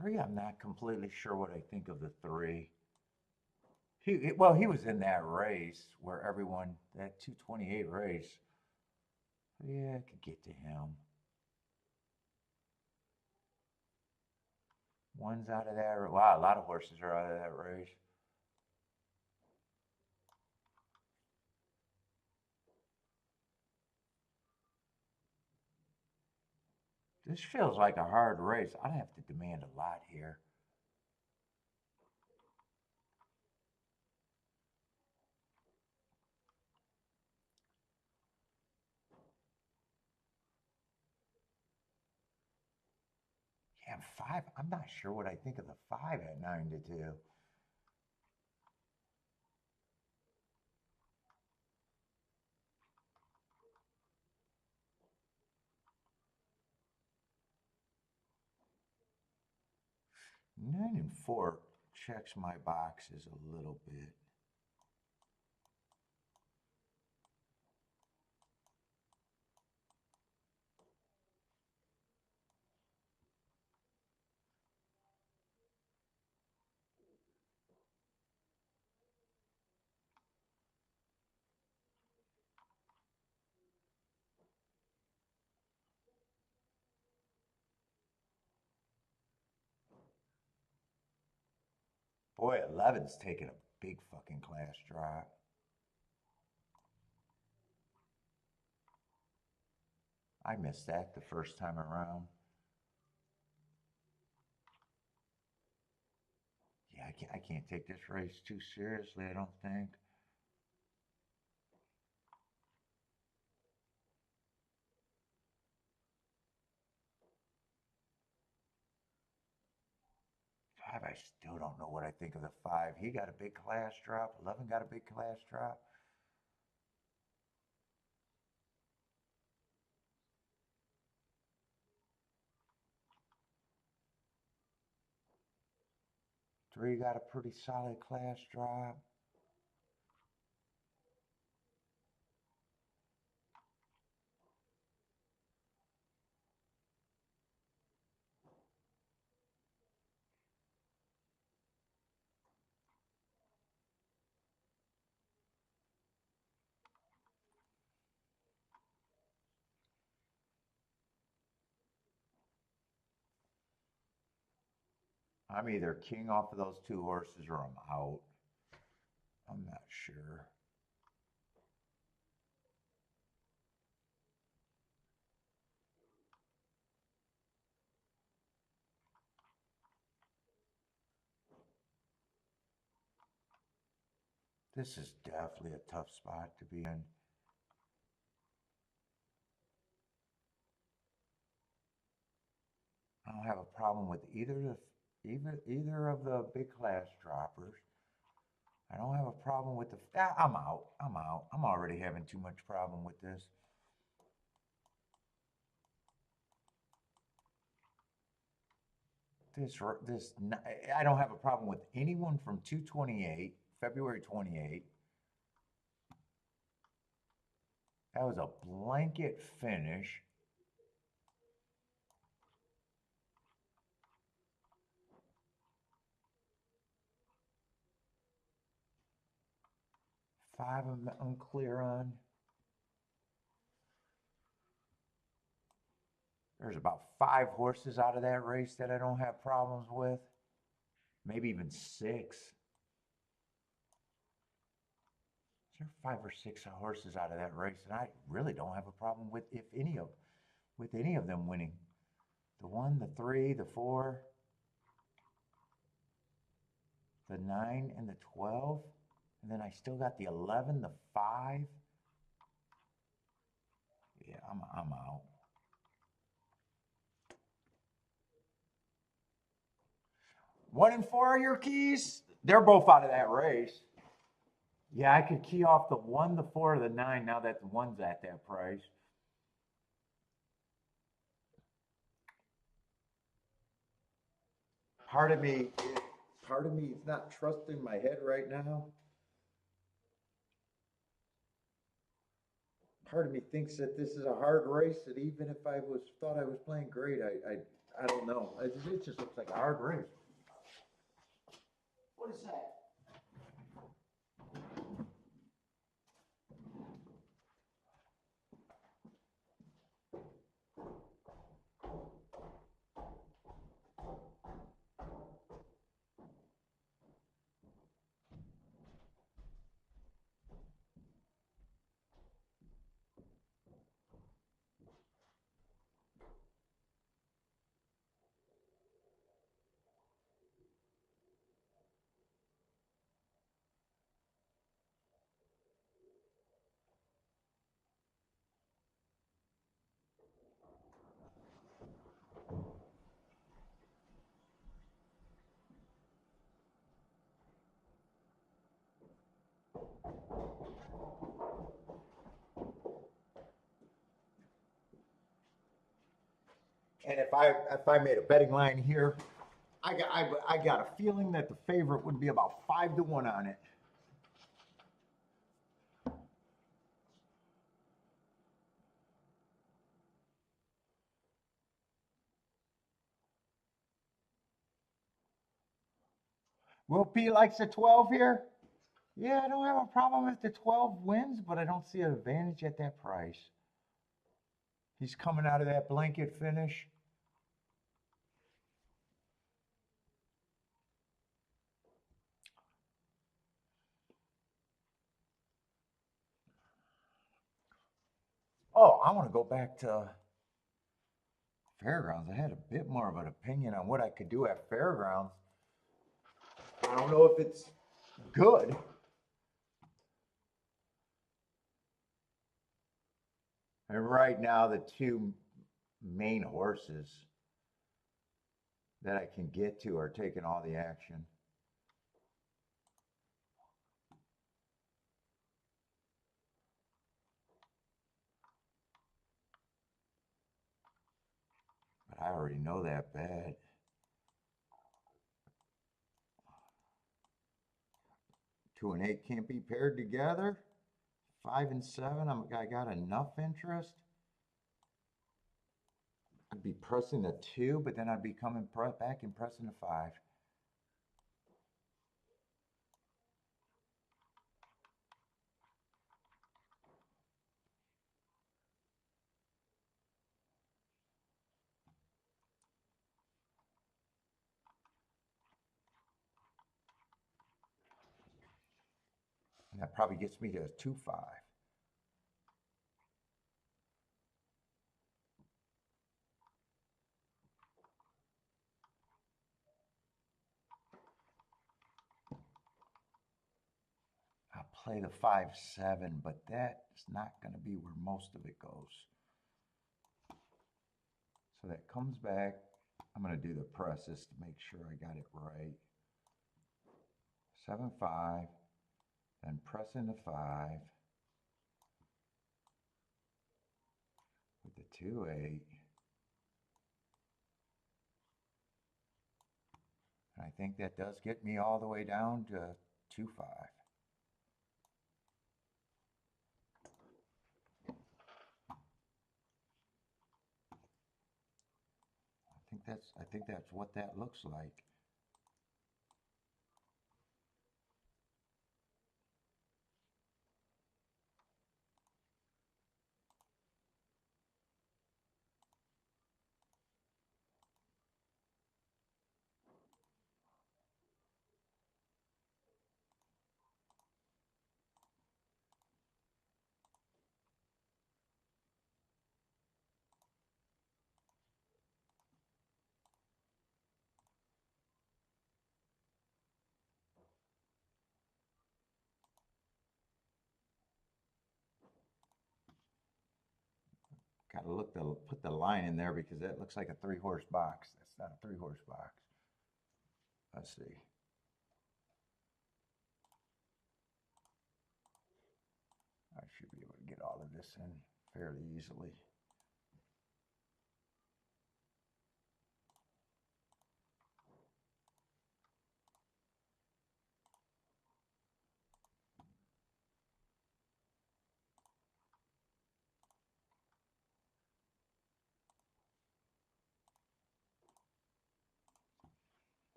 A: Three, I'm not completely sure what I think of the 3. He was in that race where everyone, that 228 race. Yeah, I could get to him. 1's out of that. Wow, a lot of horses are out of that race. This feels like a hard race. I'd have to demand a lot here. 5, I'm not sure what I think of the 5 at 9-2. Nine and 4 checks my boxes a little bit. Boy, 11's taking a big fucking class drop. I missed that the first time around. Yeah, I can't take this race too seriously, I don't think. Five, I still don't know what I think of the 5. He got a big class drop. 11 got a big class drop. Three got a pretty solid class drop. I'm either king off of those 2 horses or I'm out. I'm not sure. This is definitely a tough spot to be in. I don't have a problem with either of the big class droppers. I don't have a problem with the. I'm out. I'm out. I'm already having too much problem with this. This. I don't have a problem with anyone from 228, February 28. That was a blanket finish. Five I'm unclear on. There's about 5 horses out of that race that I don't have problems with. Maybe even 6. There are 5 or 6 horses out of that race, and I really don't have a problem with any of them winning. The 1, the 3, the 4, the 9, and the 12, and then I still got the 11, the 5. Yeah, I'm out. One and 4 are your keys. They're both out of that race. Yeah, I could key off the 1, the 4, or the 9 now that the 1's at that price. Part of me, part of me is not trusting my head right now. Part of me thinks that this is a hard race, that even if I thought I was playing great, I don't know. It just looks like a hard race. What is that? And if I made a betting line here, I got a feeling that the favorite would be about 5-1 on it. Will P likes the 12 here. Yeah, I don't have a problem if the 12 wins, but I don't see an advantage at that price. He's coming out of that blanket finish. Oh, I want to go back to Fairgrounds. I had a bit more of an opinion on what I could do at Fairgrounds. I don't know if it's good. And right now, the two main horses that I can get to are taking all the action. But I already know that bad. 2 and 8 can't be paired together. 5 and 7, I got enough interest. I'd be pressing the 2, but then I'd be coming back and pressing the 5. And that probably gets me to a 2-5. I'll play the 5-7, but that's not going to be where most of it goes. So that comes back. I'm going to do the presses to make sure I got it right. 7-5, then press into 5 with the 2-8. And I think that does get me all the way down to 2-5. I think that's what that looks like. Got to put the line in there because that looks like a 3-horse box. That's not a 3-horse box. Let's see. I should be able to get all of this in fairly easily.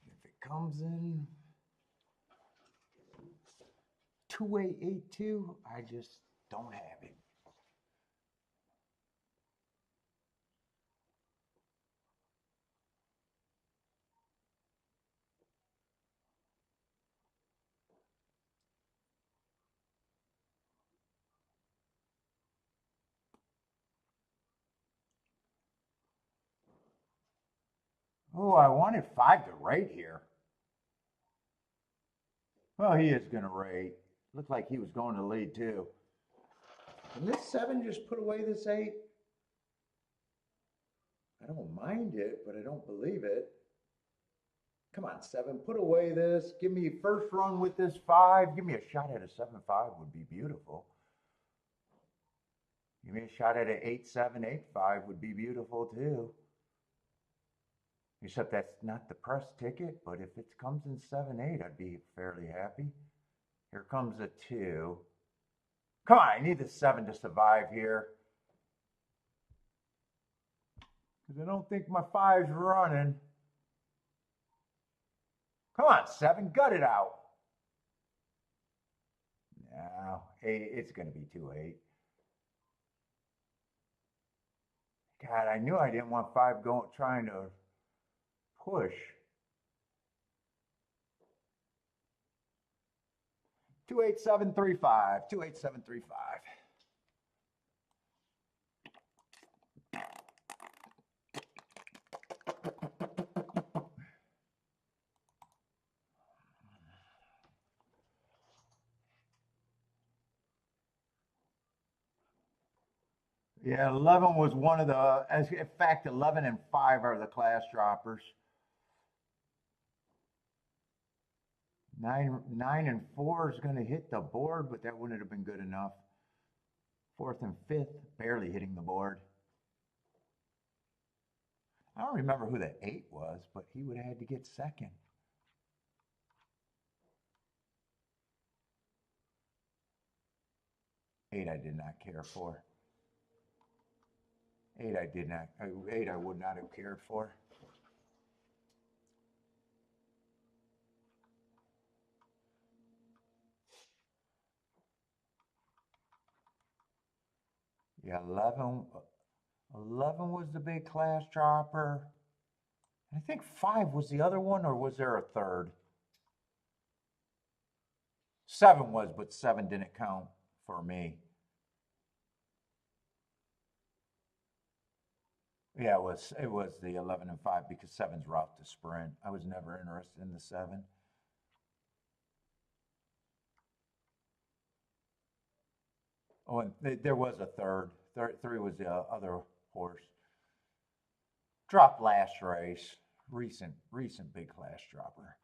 A: If it comes in 2-8-8-2, I just don't have it. Oh, I wanted 5 to rate here. Well, he is going to rate. Looked like he was going to lead too. Can this 7 just put away this 8? I don't mind it, but I don't believe it. Come on, 7, put away this. Give me first run with this 5. Give me a shot at a 7-5 would be beautiful. Give me a shot at an 8-7-8-5 would be beautiful too. Except that's not the press ticket, but if it comes in 7-8, I'd be fairly happy. Here comes a 2. Come on, I need the 7 to survive here. Because I don't think my 5's running. Come on, 7, gut it out. No, 8, it's going to be 2-8. God, I knew I didn't want 5 going, trying to push. 28735. 28735. Yeah, 11 was one of the, as in fact, 11 and 5 are the class droppers. 9 and 4 is going to hit the board, but that wouldn't have been good enough. 4th and 5th, barely hitting the board. I don't remember who the 8 was, but he would have had to get second. Eight I did not care for. 8 I did not, 8 I would not have cared for. Yeah, 11 was the big class dropper. I think 5 was the other one, or was there a third? 7 was, but 7 didn't count for me. Yeah, it was the 11 and 5 because 7's route to sprint. I was never interested in the 7. Oh, and there was a third. 3 was the other horse. Dropped last race. Recent big class dropper.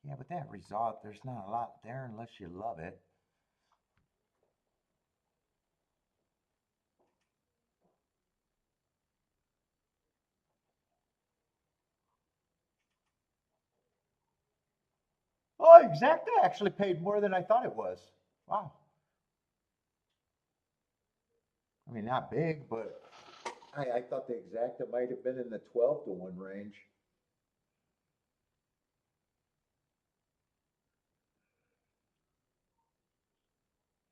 A: Yeah, but that result, there's not a lot there unless you love it. Oh, exactly. Actually paid more than I thought it was. Wow. I mean, not big, but I thought the exacta might have been in the 12 to 1 range.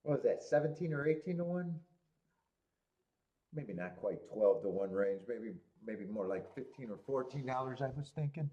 A: What was that, 17 or 18 to 1? Maybe not quite 12 to 1 range. Maybe more like $15 or $14, I was thinking.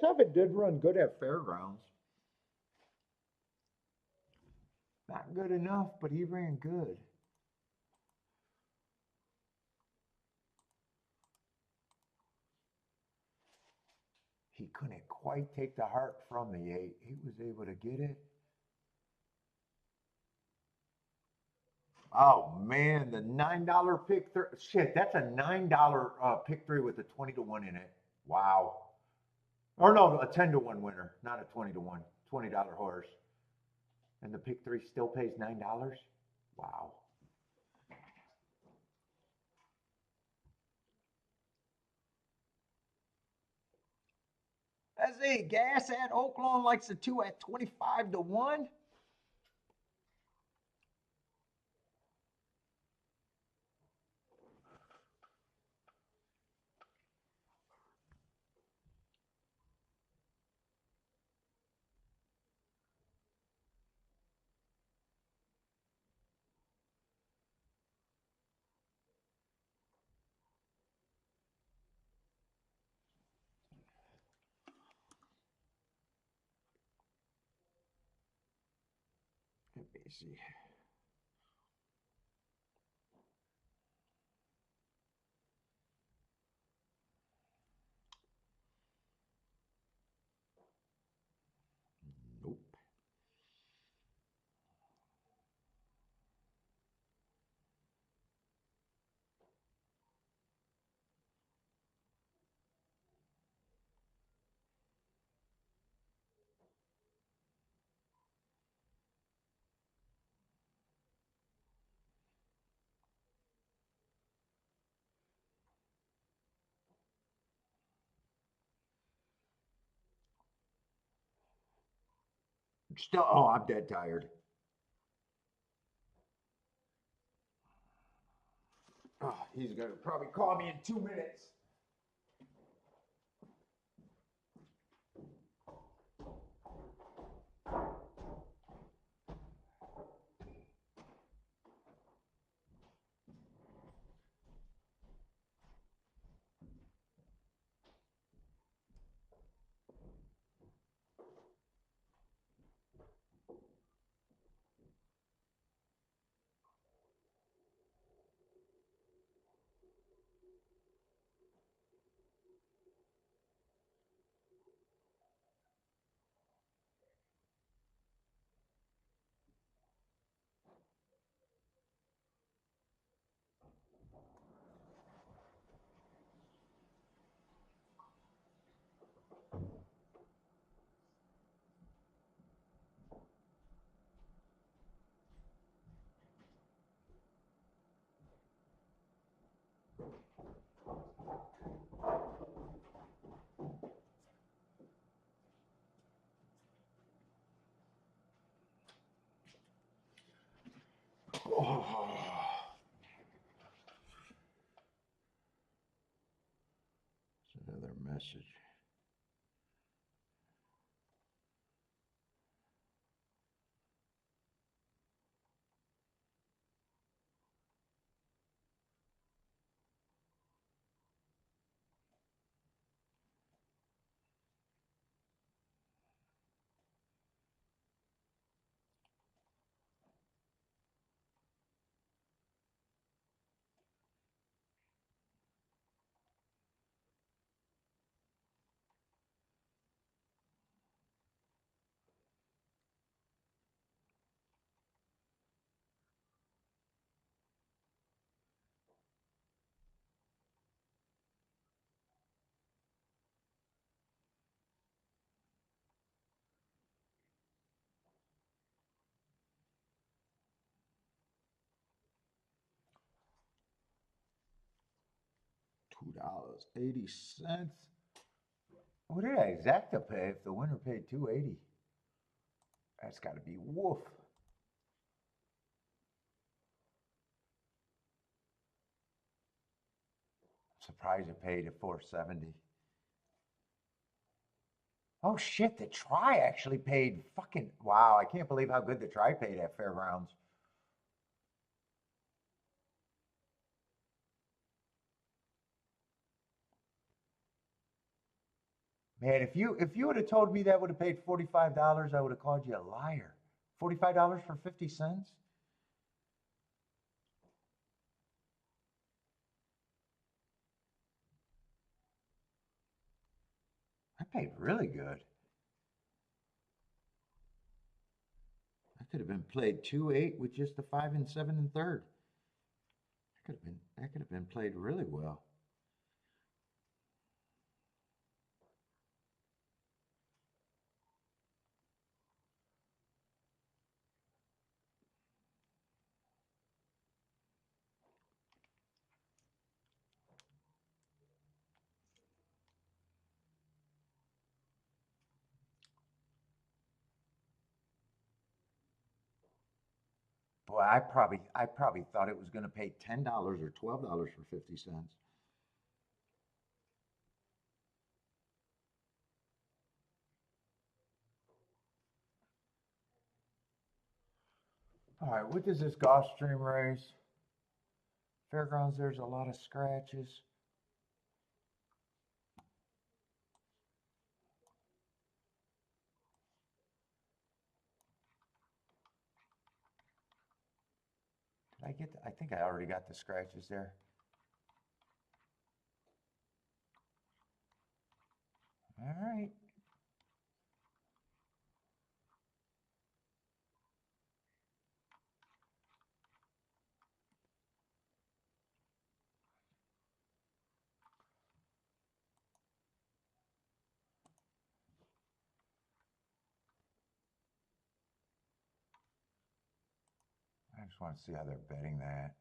A: Seven did run good at Fairgrounds. Not good enough, but he ran good. He couldn't quite take the heart from the 8. He was able to get it. Oh man, the $9 pick three. Shit, that's a $9 pick 3 with a 20 to 1 in it. Wow. Or no, a 10 to 1 winner, not a 20 to 1. $20 horse. And the pick 3 still pays $9? Wow. That's it. Gas at Oaklawn likes the 2 at 25 to 1. Crazy. Nope. Still, oh, I'm dead tired. Oh, he's gonna probably call me in 2 minutes. Oh. It's another message. $2.80. What did exacta pay if the winner paid $2.80? That's got to be woof. Surprised it paid at $4.70. Oh shit, the try actually paid fucking wow, I can't believe how good the try paid at Fairgrounds. Man, if you would have told me that would have paid $45, I would have called you a liar. $45 for 50 cents? I paid really good. I could have been played 2-8 with just the 5 and 7 and third. That could have been played really well. Boy, I probably thought it was going to pay $10 or $12 for 50 cents. All right, what does this Gulfstream race? Fairgrounds, there's a lot of scratches. I get? I think I already got the scratches there. All right. I just want to see how they're betting that.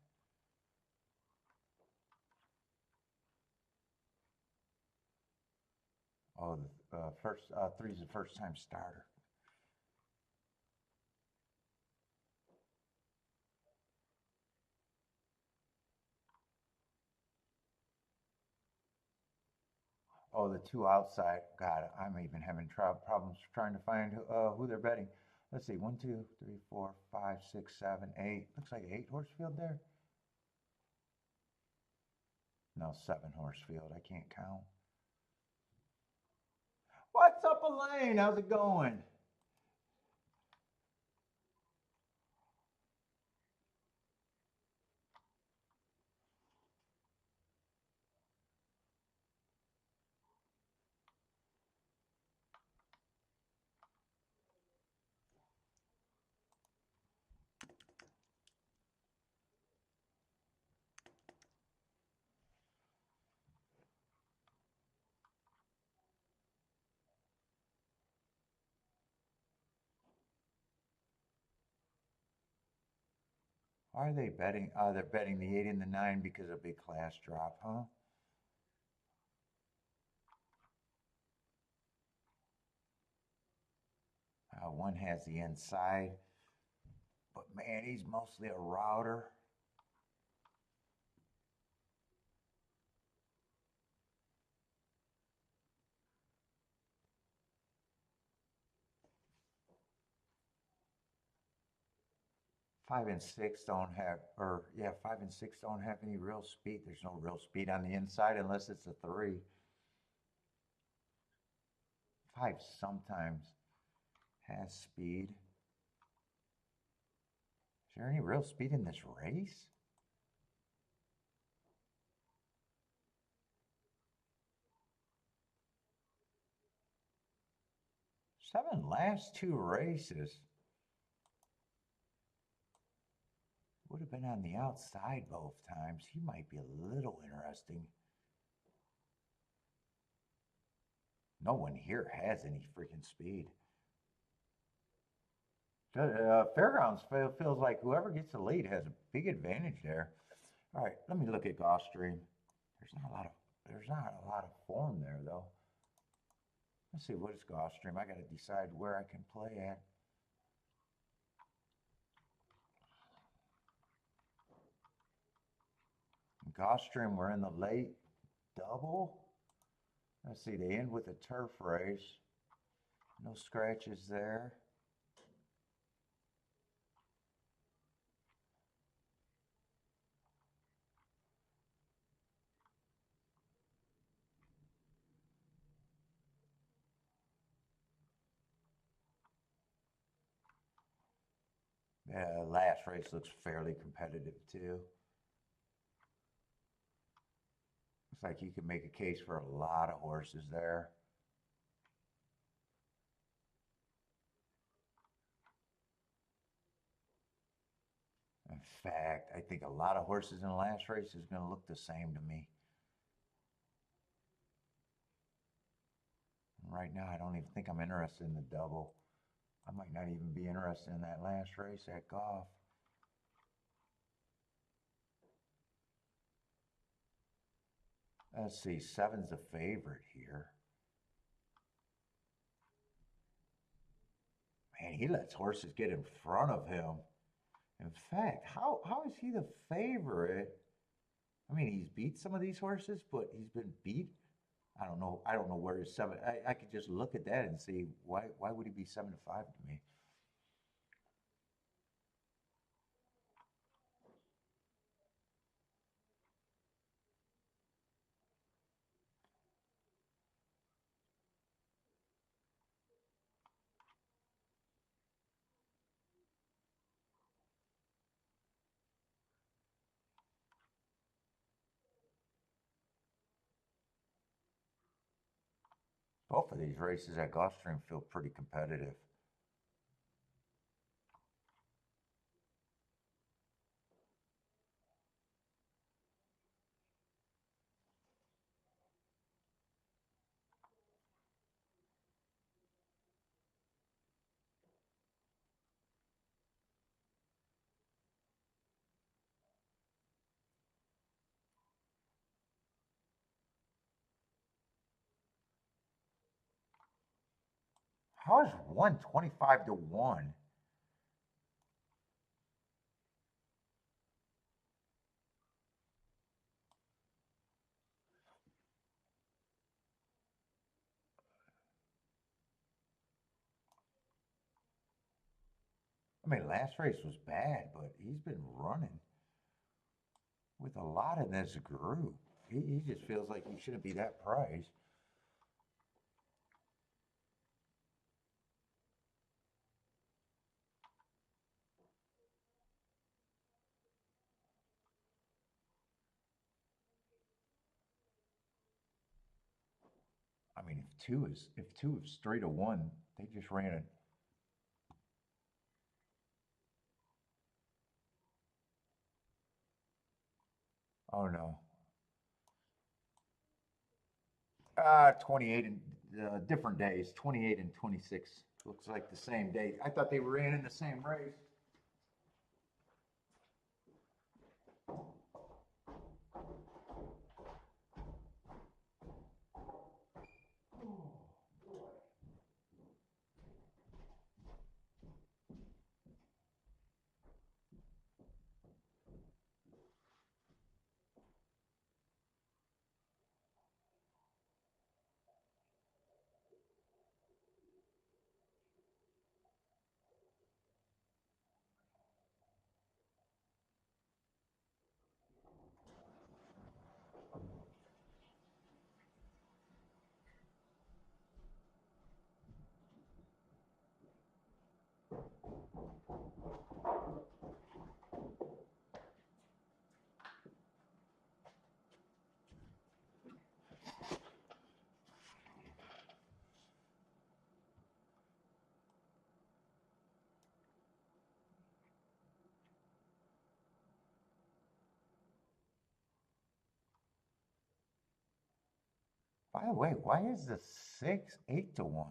A: Oh, the first three's the first time starter. Oh, the two outside. God, I'm even having problems trying to find who they're betting. Let's see, 1, 2, 3, 4, 5, 6, 7, 8. Looks like 8-horse field there. No, 7-horse field. I can't count. What's up, Elaine? How's it going? Why are they betting? They're betting the 8 and the 9 because of a big class drop, huh? One has the inside, but man, he's mostly a router. Five and six don't have, or yeah, 5 and 6 don't have any real speed. There's no real speed on the inside unless it's a 3. 5 sometimes has speed. Is there any real speed in this race? Seven last 2 races. Would have been on the outside both times. He might be a little interesting. No one here has any freaking speed. Fairgrounds feels like whoever gets the lead has a big advantage there. All right, let me look at Gulfstream. There's not a lot of form there though. Let's see, what is Gulfstream? I got to decide where I can play at. Gulfstream, we're in the late double. Let's see, they end with a turf race. No scratches there. Yeah, last race looks fairly competitive too. Looks like you can make a case for a lot of horses there. In fact, I think a lot of horses in the last race is going to look the same to me. Right now, I don't even think I'm interested in the double. I might not even be interested in that last race at golf. Let's see, 7's the favorite here. Man, he lets horses get in front of him. In fact, how is he the favorite? I mean, he's beat some of these horses, but he's been beat. I don't know. I don't know where his 7. I could just look at that and see why would he be 7-5 to me? Both of these races at Gulfstream feel pretty competitive. How is 125 to 1? I mean, last race was bad, but he's been running with a lot in this group. He just feels like he shouldn't be that priced. I mean, if two is straight to one, they just ran it. Oh no. 28 and different days, 28 and 26. Looks like the same day. I thought they ran in the same race. By the way, why is the 6 8 to 1?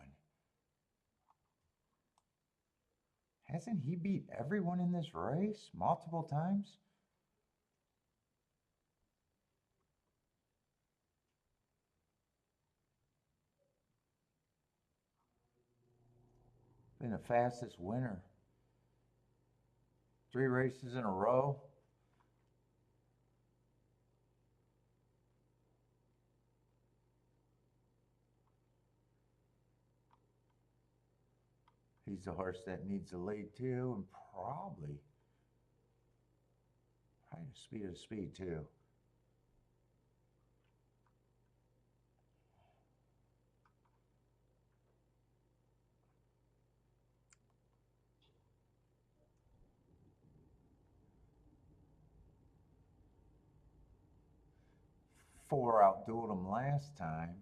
A: Hasn't he beat everyone in this race multiple times? Been the fastest winner. 3 races in a row. He's the horse that needs the lead too, and probably the speed of the speed too. Four outdueled him last time.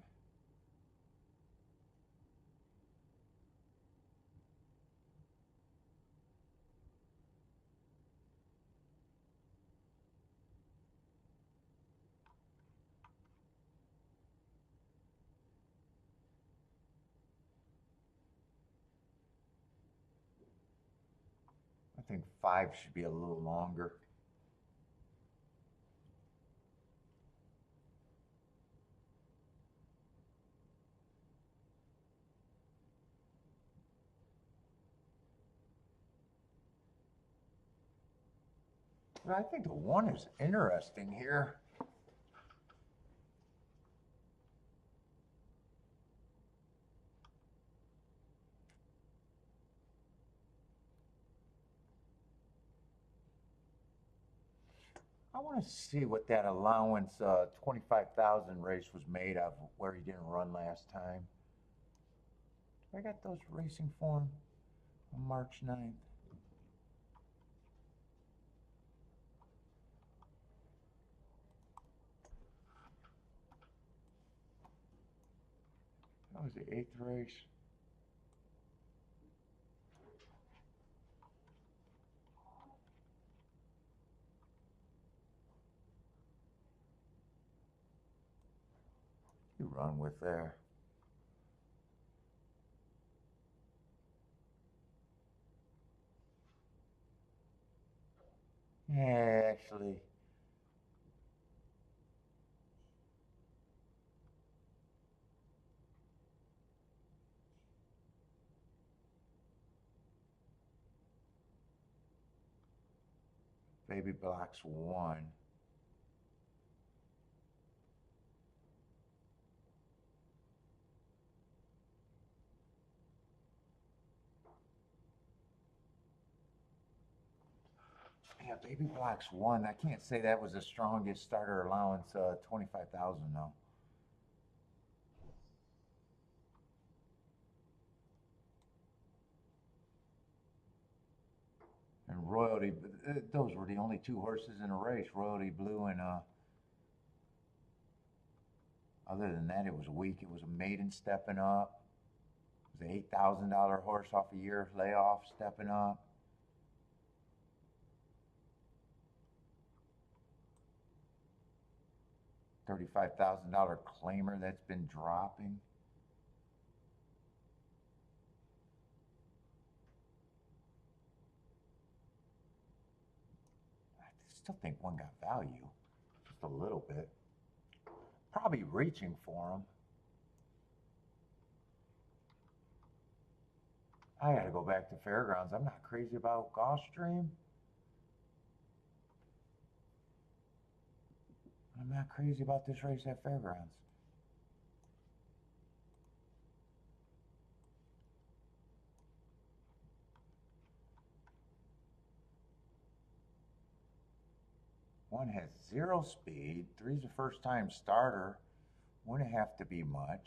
A: I think 5 should be a little longer. But I think the 1 is interesting here. I want to see what that allowance 25,000 race was made of where he didn't run last time. I got those racing form on March 9th. That was the 8th race. You run with there. Yeah, actually. Baby Blocks won. Yeah, Baby Blocks won. I can't say that was the strongest starter allowance, 25,000 though. And Royalty, those were the only two horses in the race, Royalty Blue and, other than that, it was weak. It was a maiden stepping up. It was an $8,000 horse off a year layoff stepping up. $35,000 claimer that's been dropping. I still think one got value, just a little bit. Probably reaching for him. I gotta go back to Fairgrounds. I'm not crazy about Gulfstream. I'm not crazy about this race at Fairgrounds. One has 0 speed. 3's a first time starter. Wouldn't have to be much.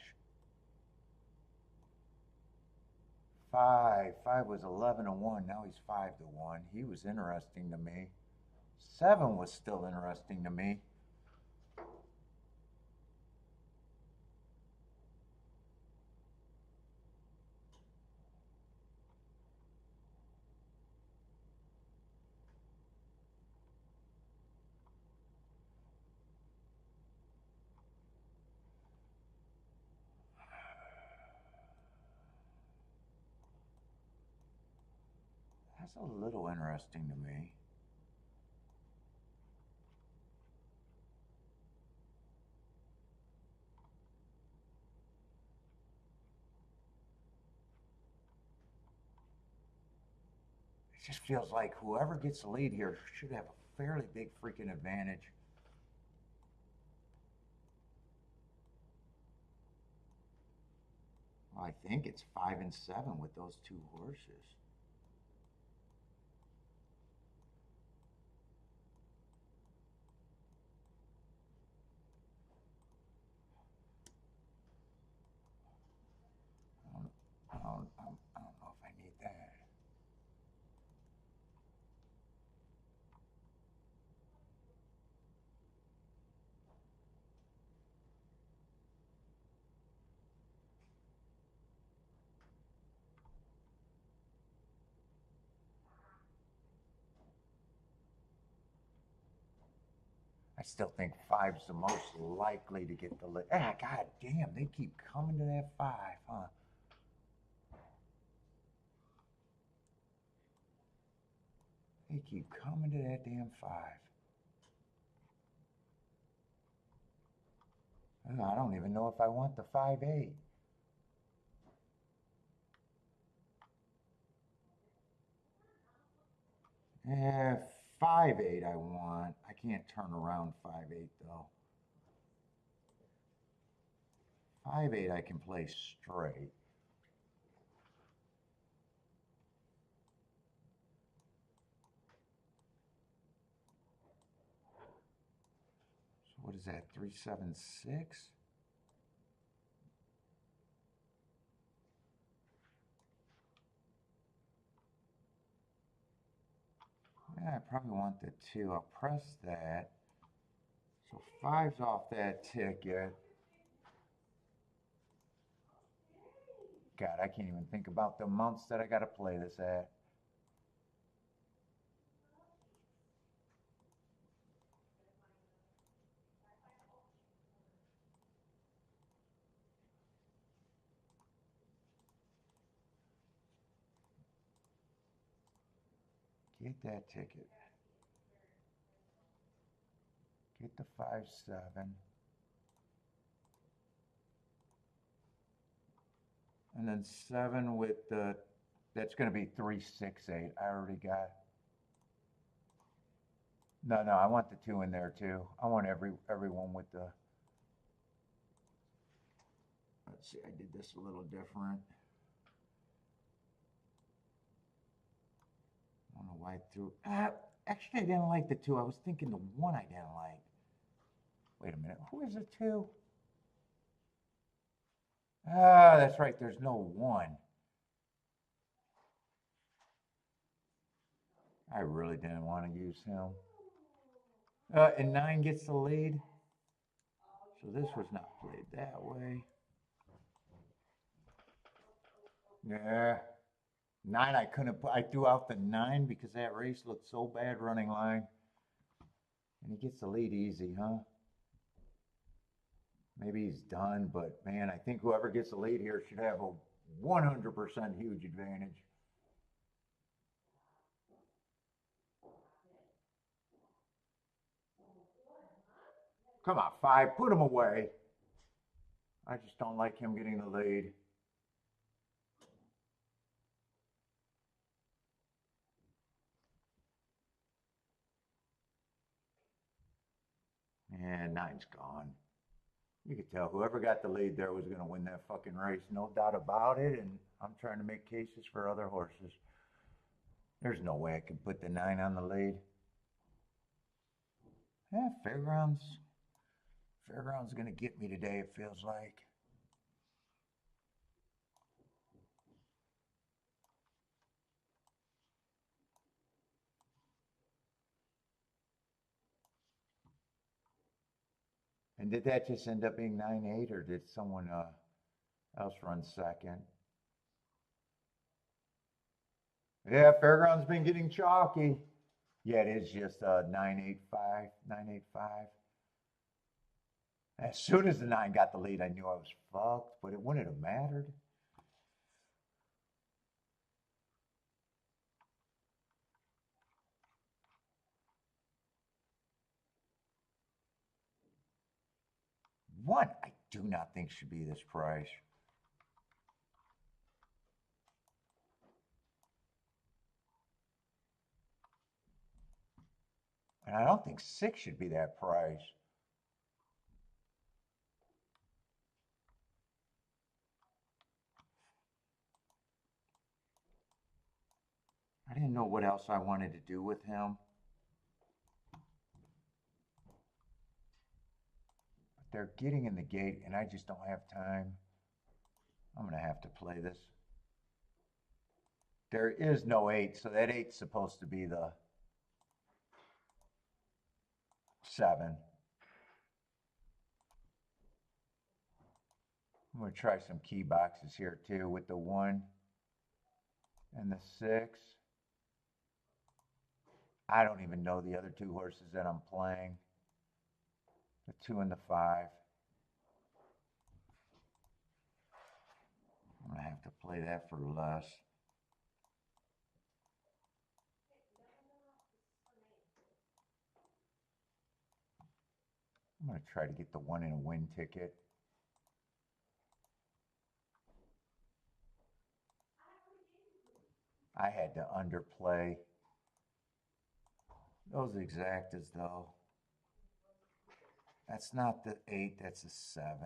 A: 5 was 11-1. Now he's 5-1. He was interesting to me. 7 was still interesting to me. That's a little interesting to me. It just feels like whoever gets the lead here should have a fairly big freaking advantage. Well, I think it's 5 and 7 with those two horses. I don't know if I need that. I still think 5's the most likely to get the lead. Ah, god damn, they keep coming to that 5, huh? They keep coming to that damn 5. I don't even know if I want the 5-8. Eh, 5-8 I want. I can't turn around 5-8 though. 5-8 I can play straight. So what is that? 3-7-6? Yeah, I probably want the 2. I'll press that. So 5's off that ticket. God, I can't even think about the amounts that I got to play this at. Get that ticket. Get the 5-7. And then 7 with the, that's going to be 3-6-8. I already got. No, I want the 2 in there too. I want everyone with the. Let's see, I did this a little different. I don't know why I threw. Actually, I didn't like the 2. I was thinking the 1 I didn't like. Wait a minute. Who is the 2? Ah, that's right. There's no 1. I really didn't want to use him. And 9 gets the lead. So this was not played that way. Yeah. 9, I couldn't. I threw out the 9 because that race looked so bad running line. And he gets the lead easy, huh? Maybe he's done, but man, I think whoever gets the lead here should have a 100% huge advantage. Come on, 5, put him away. I just don't like him getting the lead. And 9's gone. You could tell whoever got the lead there was going to win that fucking race, no doubt about it. And I'm trying to make cases for other horses. There's no way I can put the 9 on the lead. Yeah, Fairgrounds. Fairgrounds is going to get me today, it feels like. And did that just end up being 9-8, or did someone else run second? Yeah, Fairgrounds been getting chalky. Yeah, it is just 9-8-5, 9-8-5. As soon as the 9 got the lead, I knew I was fucked, but it wouldn't have mattered. One, I do not think should be this price. And I don't think 6 should be that price. I didn't know what else I wanted to do with him. But they're getting in the gate, and I just don't have time. I'm going to have to play this. There is no 8, so that 8's supposed to be the 7. I'm going to try some key boxes here too with the 1 and the 6. I don't even know the other 2 horses that I'm playing. The 2 and the 5. I'm going to have to play that for less. I'm going to try to get the 1 in a win ticket. I had to underplay those exactas though. That's not the 8, that's a 7.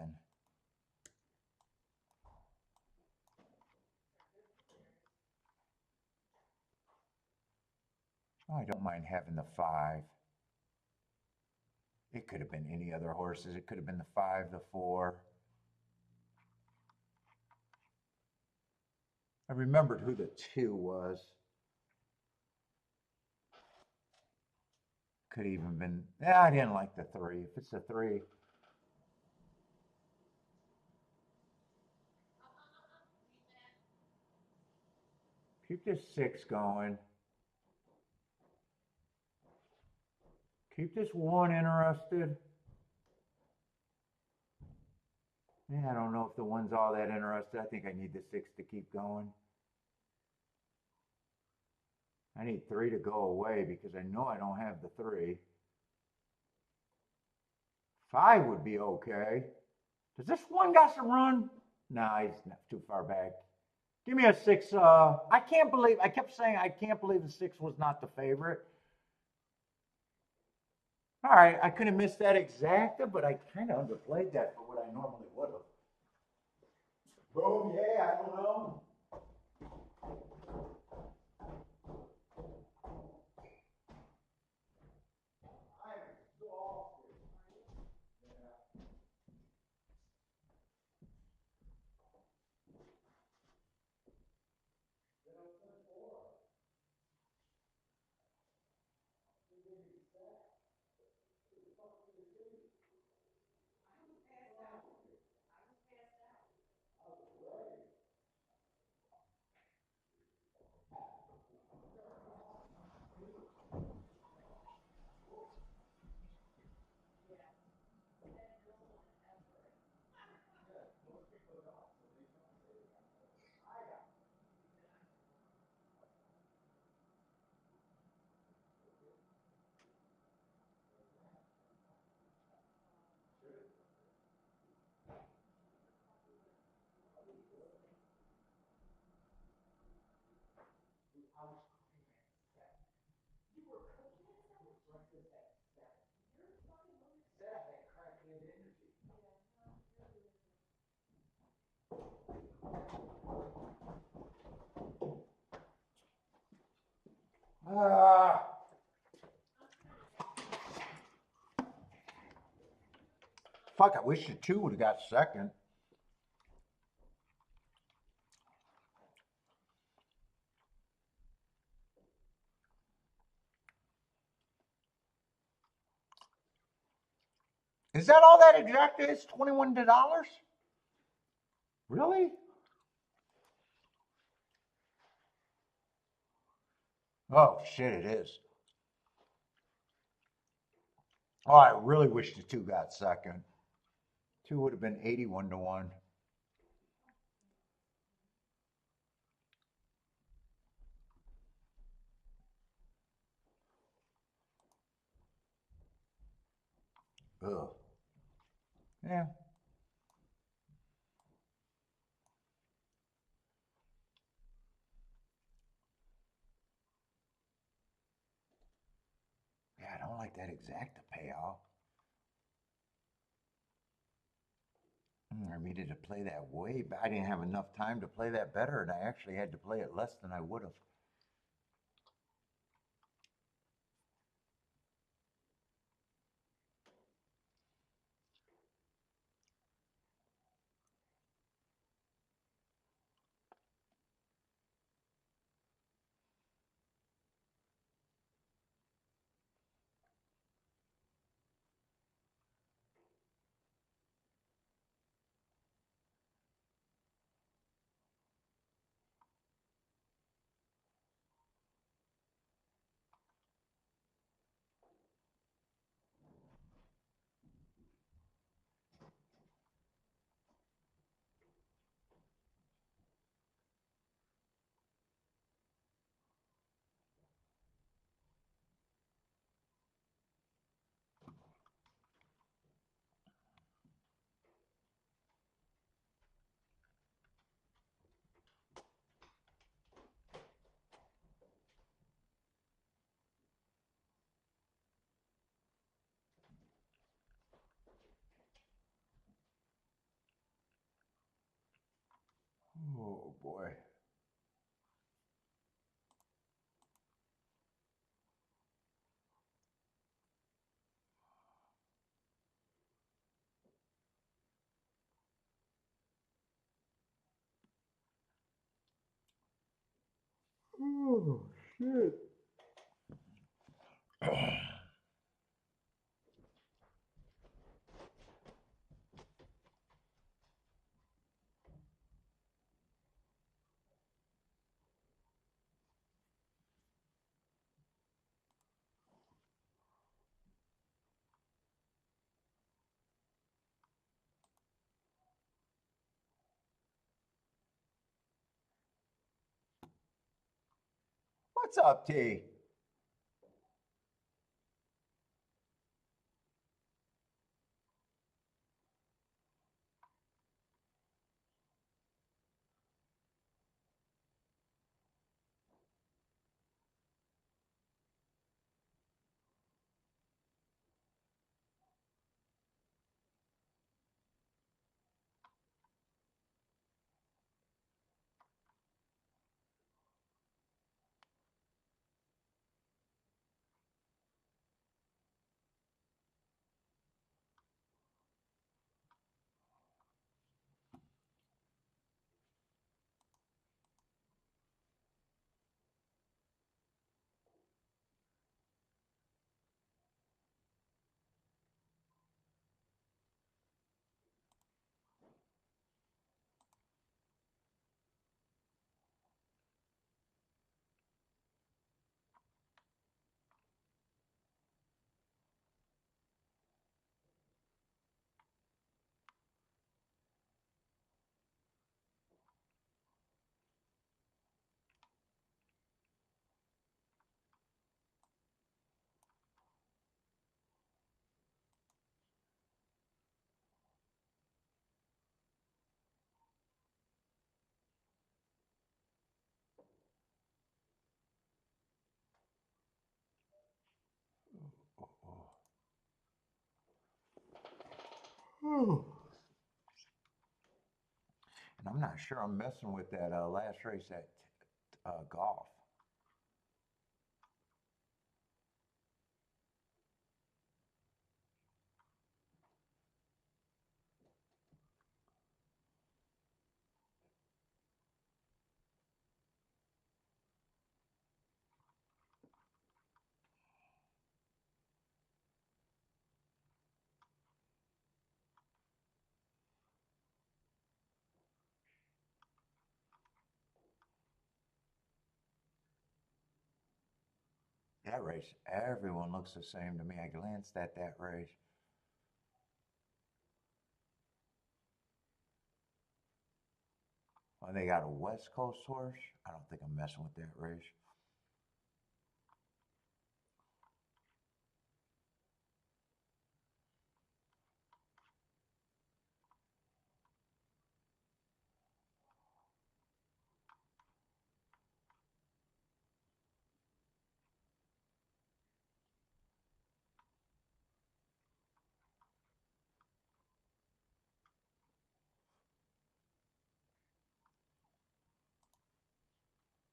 A: Oh, I don't mind having the 5. It could have been any other horses. It could have been the 5, the 4. I remembered who the 2 was. Could have even been, yeah, I didn't like the 3. If it's a 3. Keep this 6 going. Keep this 1 interested. Yeah, I don't know if the 1's all that interested. I think I need the 6 to keep going. I need 3 to go away because I know I don't have the 3. 5 would be okay. Does this 1 got some run? Nah, he's not too far back. Give me a 6. I can't believe, I kept saying I can't believe the 6 was not the favorite. All right, I could have missed that exacta, but I kind of underplayed that for what I normally would have. Boom, yeah, I don't know. I'm exhausted. Yeah. Fuck, I wish the 2 would have got second. Is that all that exacta is? $21? Really? Oh, shit, it is. Oh, I really wish the 2 got second. 2 would have been 81 to 1. Ugh. Yeah. Yeah, I don't like that exacta payoff. I needed to play that way, but I didn't have enough time to play that better, and I actually had to play it less than I would have. Oh boy. Oh shit. What's up, T? And I'm not sure I'm messing with that last race at golf. That race, everyone looks the same to me. I glanced at that race. Oh, they got a West Coast horse. I don't think I'm messing with that race.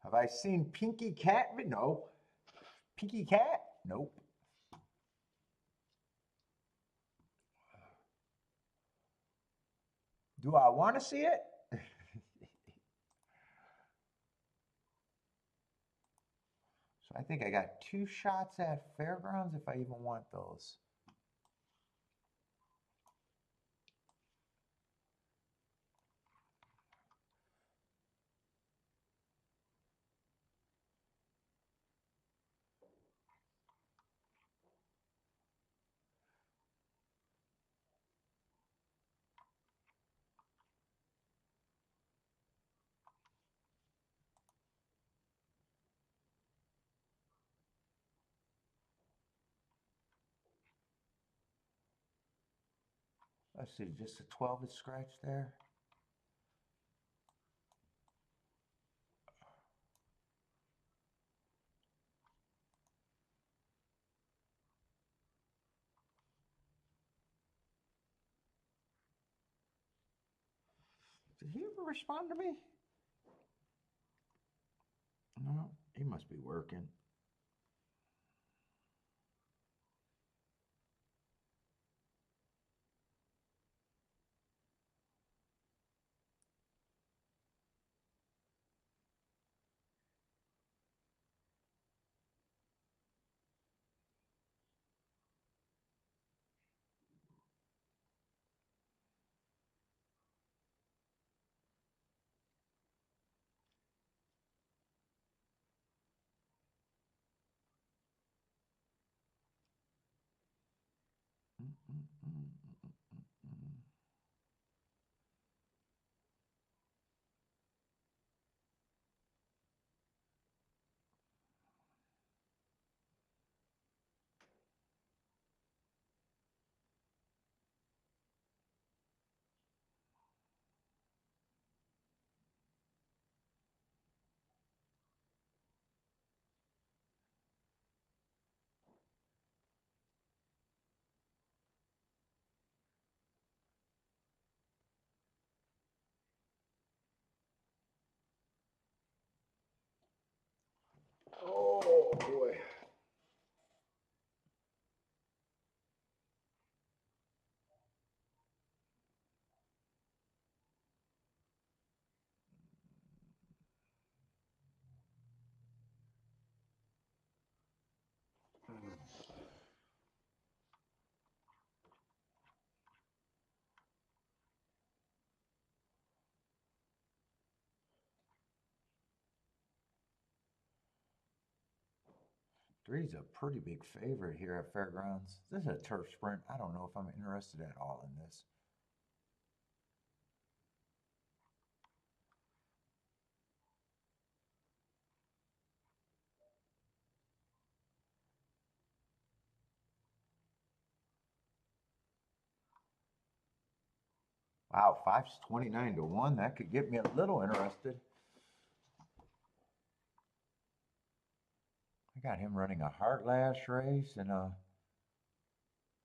A: Have I seen Pinky Cat? No. Pinky Cat? Nope. Do I want to see it? So I think I got 2 shots at Fairgrounds if I even want those. Let's see, just a 12 is scratched there. Did he ever respond to me? No, he must be working. Three's a pretty big favorite here at Fairgrounds. This is a turf sprint. I don't know if I'm interested at all in this. Wow, 5's 29 to 1. That could get me a little interested. I got him running a Heartlash race and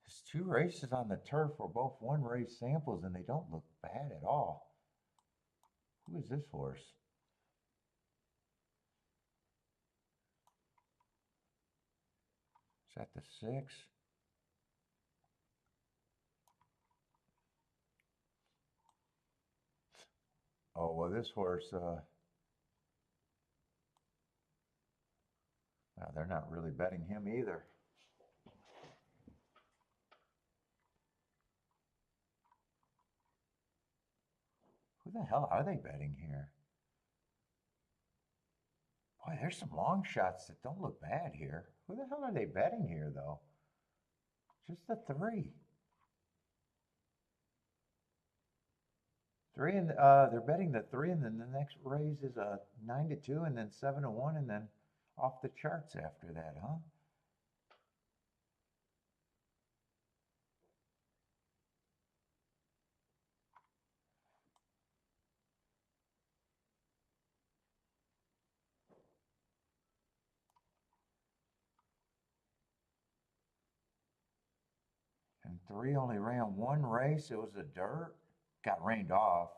A: his two races on the turf were both one race samples and they don't look bad at all. Who is this horse? Is that the 6? Oh, well, this horse, well, they're not really betting him either. Who the hell are they betting here? Boy, there's some long shots that don't look bad here. Who the hell are they betting here, though? Just the 3. 3 and they're betting the 3, and then the next raise is a 9 to 2, and then 7 to 1, and then off the charts after that, huh? And 3 only ran one race. It was a dirt. Got rained off.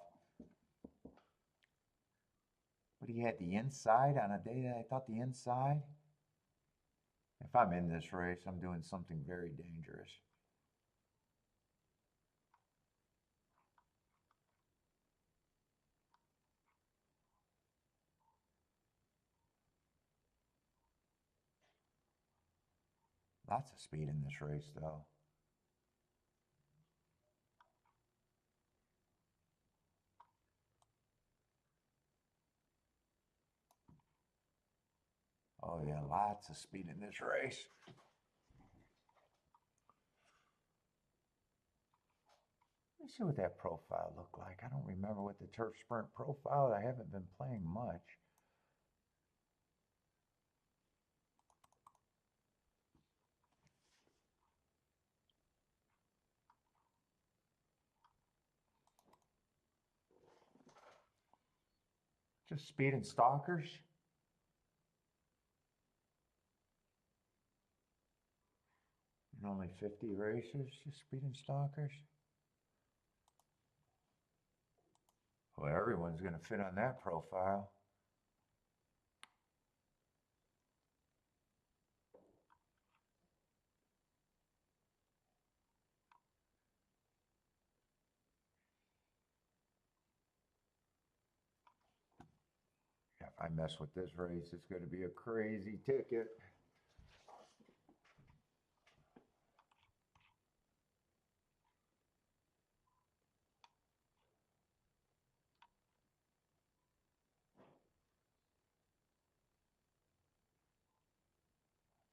A: But he had the inside on a day that I thought the inside. If I'm in this race, I'm doing something very dangerous. Lots of speed in this race, though. Oh, yeah, lots of speed in this race. Let me see what that profile looked like. I don't remember what the turf sprint profile. I haven't been playing much. Just speed and stalkers. And only 50 races, just speed and stalkers. Well, everyone's going to fit on that profile. If I mess with this race, it's going to be a crazy ticket.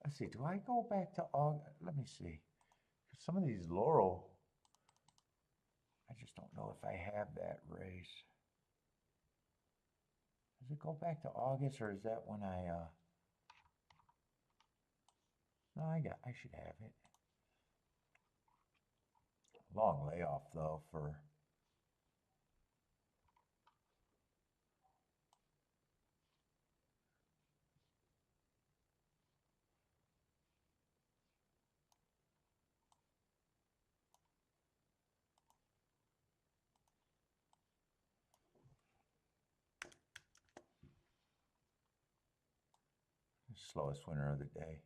A: Let's see, do I go back to August? Let me see. Some of these Laurel, I just don't know if I have that race. Does it go back to August, or is that when no, I should have it. Long layoff, though, for... Slowest winner of the day.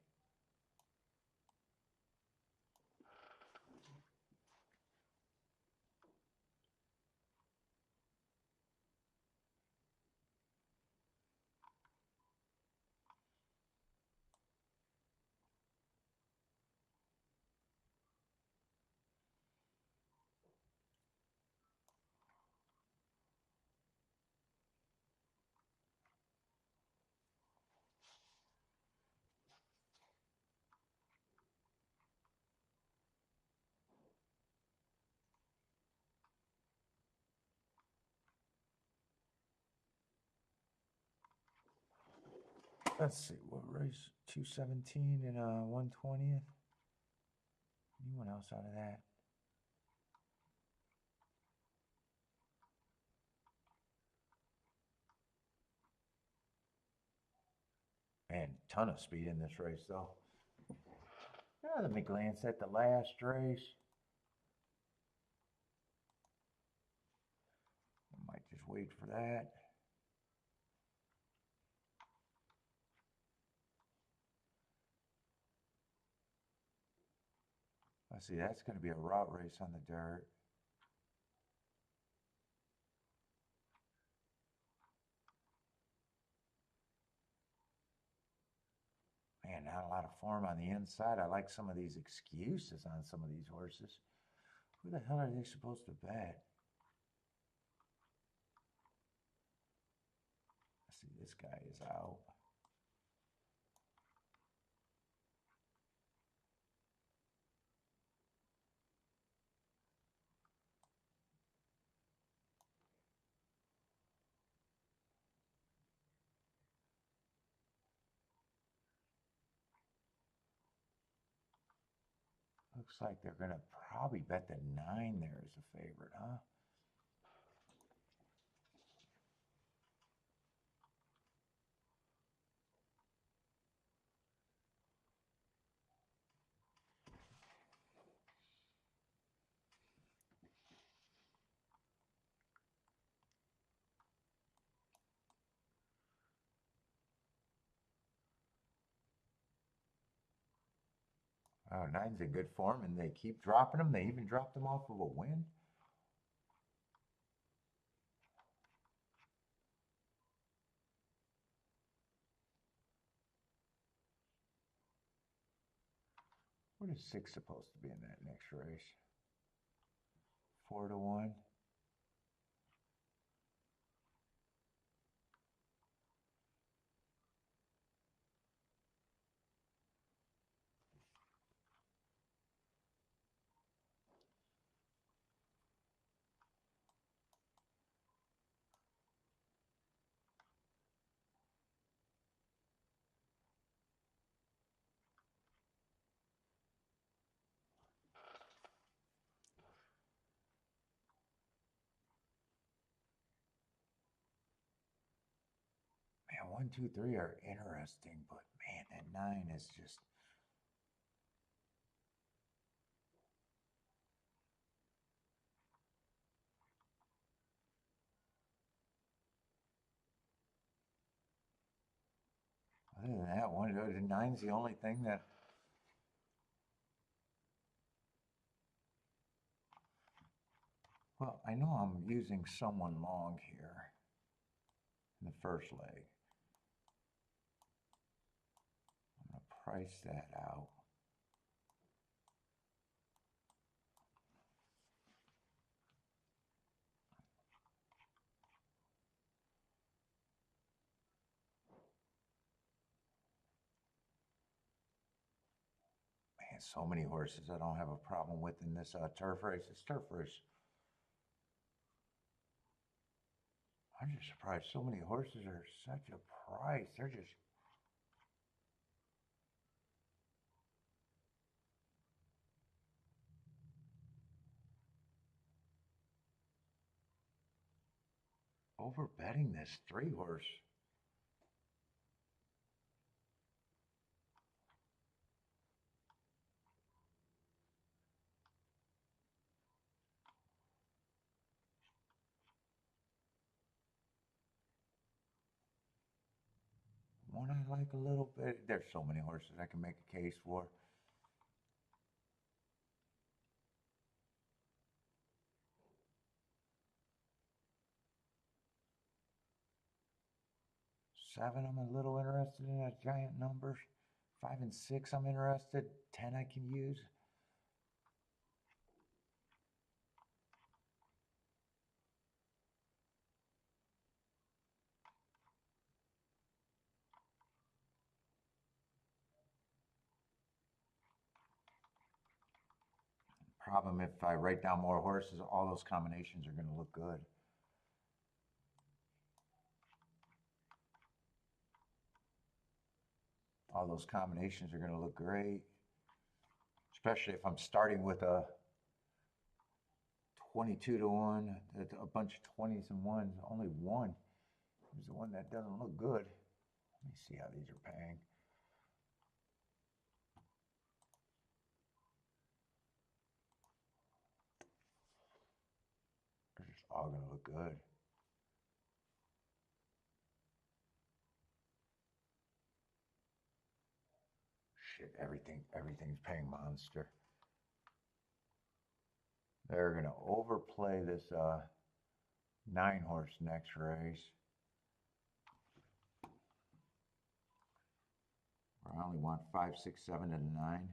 A: Let's see, what race? 217 and 120th. Anyone else out of that? Man, ton of speed in this race, though. Let me glance at the last race. I might just wait for that. Let's see, that's going to be a route race on the dirt. Man, not a lot of form on the inside. I like some of these excuses on some of these horses. Who the hell are they supposed to bet? Let's see, this guy is out. Looks like they're going to probably bet the 9 there as a favorite, huh? Oh, 9's in good form, and they keep dropping them. They even dropped them off of a win. What is 6 supposed to be in that next race? 4 to 1. Man, 1, 2, 3 are interesting, but man, that 9 is just. Other than that, the 9's the only thing that. Well, I know I'm using someone long here in the first leg. I'm going to price that out. Man, so many horses I don't have a problem with in this turf race. This turf race. I'm just surprised so many horses are such a price. They're just. Over betting this 3 horse. One I like a little bit. There's so many horses I can make a case for. Seven, I'm a little interested in at giant numbers. 5 and 6, I'm interested. 10, I can use. Problem if I write down more horses, all those combinations are going to look good. All those combinations are going to look great, especially if I'm starting with a 22 to 1, a bunch of 20s and 1s. Only one is the one that doesn't look good. Let me see how these are paying. They're just all going to look good. Shit, everything's paying monster. They're going to overplay this 9-horse next race. I only want 5, 6, 7, and 9.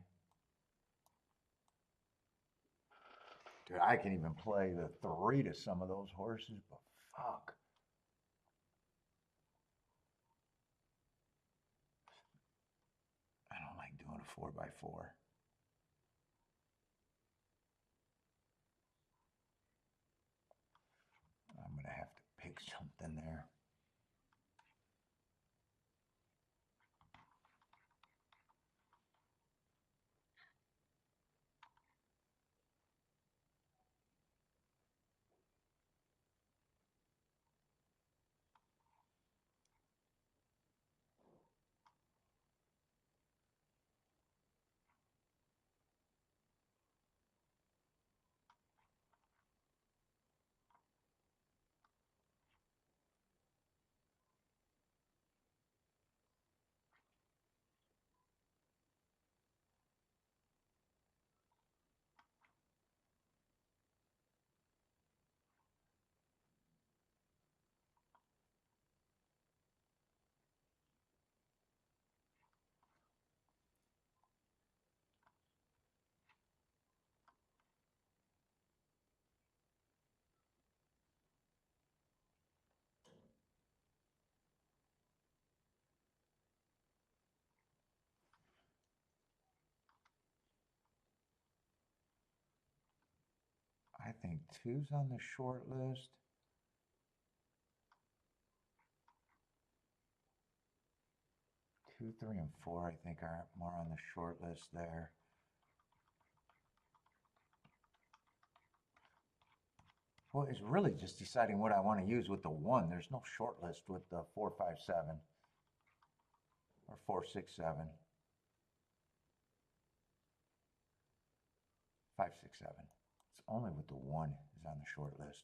A: Dude, I can even play the 3 to some of those horses, but fuck. I don't like doing a 4x4. I'm going to have to pick something there. I think 2's on the short list. 2, 3, and 4, I think, are more on the short list there. Well, it's really just deciding what I want to use with the 1. There's no short list with the 4, 5, 7. Or 4, 6, 7. 5, 6, 7. It's only with the 1 is on the short list.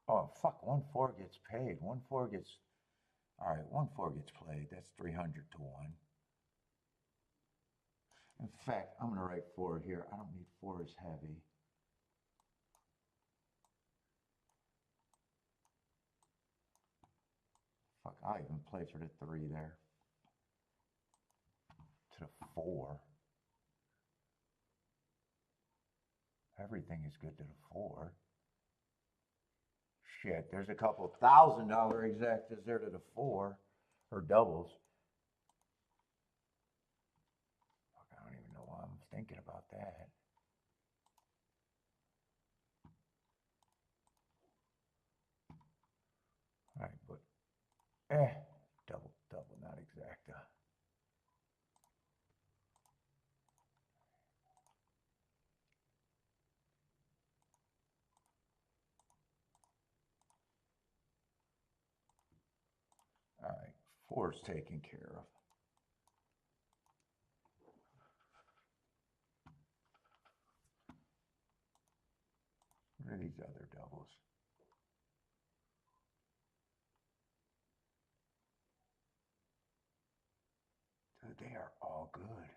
A: Oh, fuck, 1-4 gets paid. 1-4 gets, all right, 1-4 gets played. That's 300 to 1. In fact, I'm going to write 4 here. I don't need 4 as heavy. Fuck, I'll even play for the 3 there. To the 4. Everything is good to the 4. Shit, there's a couple $1,000 exactas there to the 4, or doubles. Fuck, I don't even know why I'm thinking about that. All right, but double, not exacta. All right, 4's taken care of. What are these other doubles? Dude, they are all good.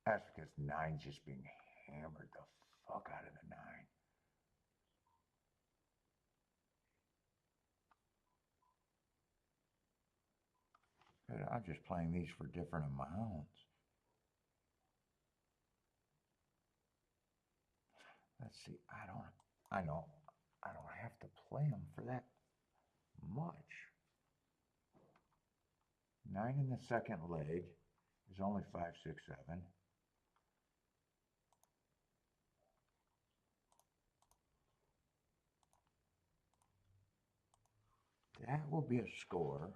A: That's because 9's just being hammered the fuck out of the 9. Dude, I'm just playing these for different amounts. Let's see, I don't have to play them for that much. 9 in the second leg is only 5, 6, 7. That will be a score.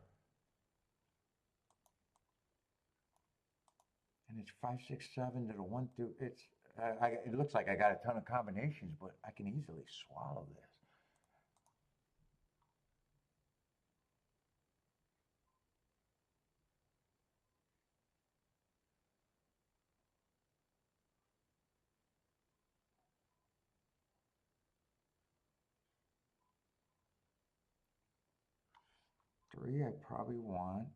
A: And it's 5, 6, 7 to the 1 through. It's it looks like I got a ton of combinations, but I can easily swallow this. Three, I probably want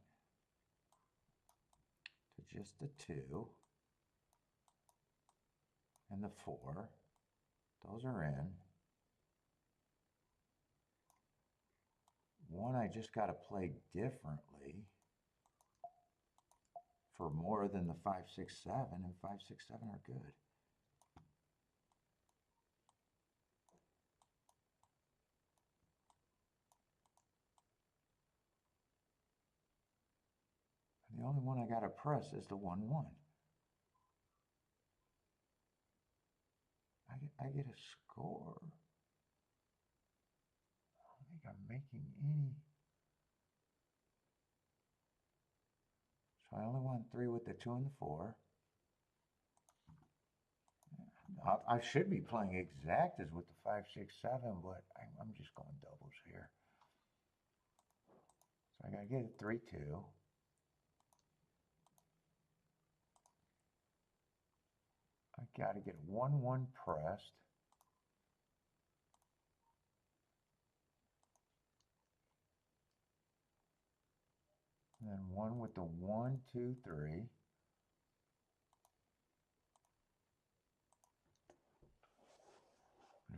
A: to just the 2 and the 4. Those are in. 1, I just got to play differently for more than the 5, 6, 7, and 5, 6, 7 are good. And the only one I got to press is the 1, 1. I get a score. I don't think I'm making any. So I only want 3 with the 2 and the 4. I should be playing exact as with the 5, 6, 7, but I'm just going doubles here. So I got to get a 3, 2. I got to get a 1, 1 pressed. And then 1 with the 1, 2, 3. And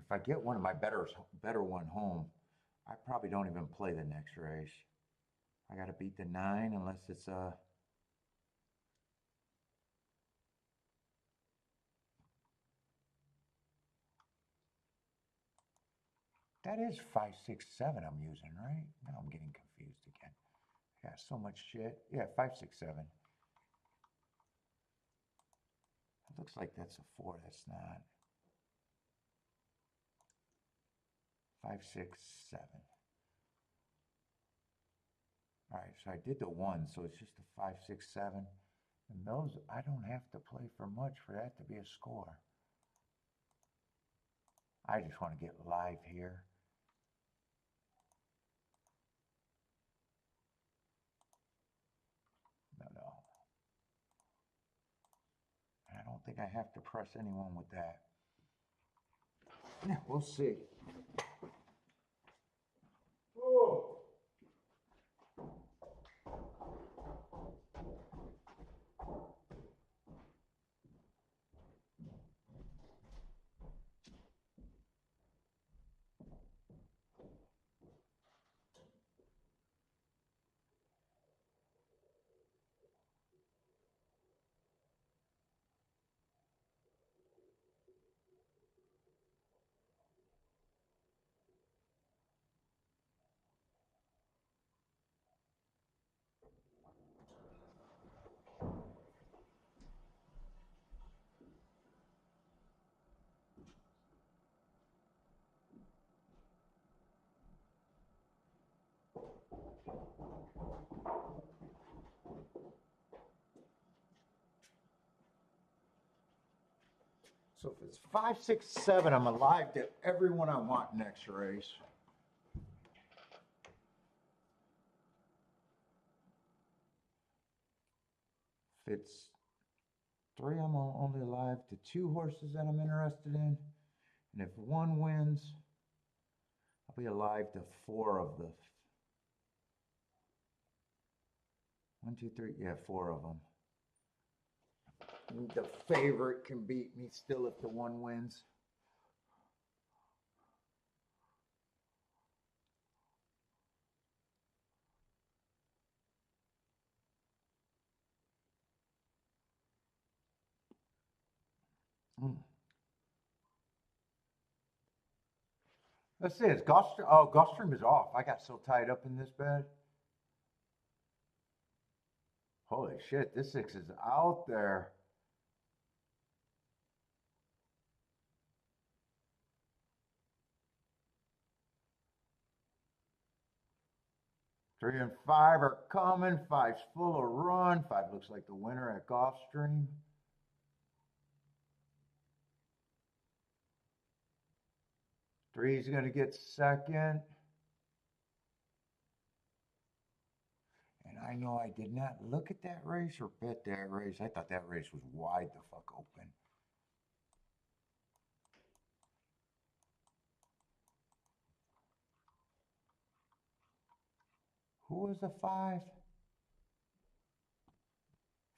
A: if I get one of my better one home, I probably don't even play the next race. I got to beat the 9 unless it's a... That is 5, 6, 7 I'm using, right? Now I'm getting confused again. I got so much shit. Yeah, 5, 6, 7. It looks like that's a 4. That's not. 5, 6, 7. All right, so I did the 1, so it's just a 5, 6, 7. And those, I don't have to play for much for that to be a score. I just want to get live here. No. And I don't think I have to press anyone with that. Yeah, we'll see. Oh. So if it's 5, 6, 7, I'm alive to everyone I want next race. If it's 3, I'm only alive to 2 horses that I'm interested in. And if 1 wins, I'll be alive to 4 of the 1, 2, 3. Yeah, 4 of them. The favorite can beat me still if the 1 wins. Let's see, it's Gulfstream. Oh, Gulfstream is off. I got so tied up in this bed. Holy shit, this 6 is out there. 3 and 5 are coming. 5's full of run. 5 looks like the winner at Gulfstream. 3's going to get second. And I know I did not look at that race or bet that race. I thought that race was wide the fuck open. Who was the 5?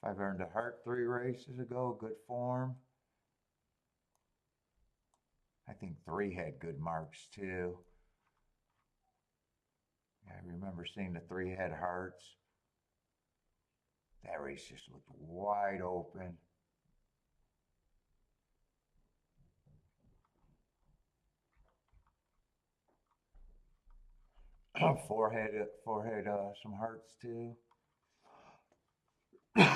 A: 5 earned a heart 3 races ago. Good form. I think 3 had good marks too. I remember seeing the 3 had hearts. That race just looked wide open. Four had some hearts too.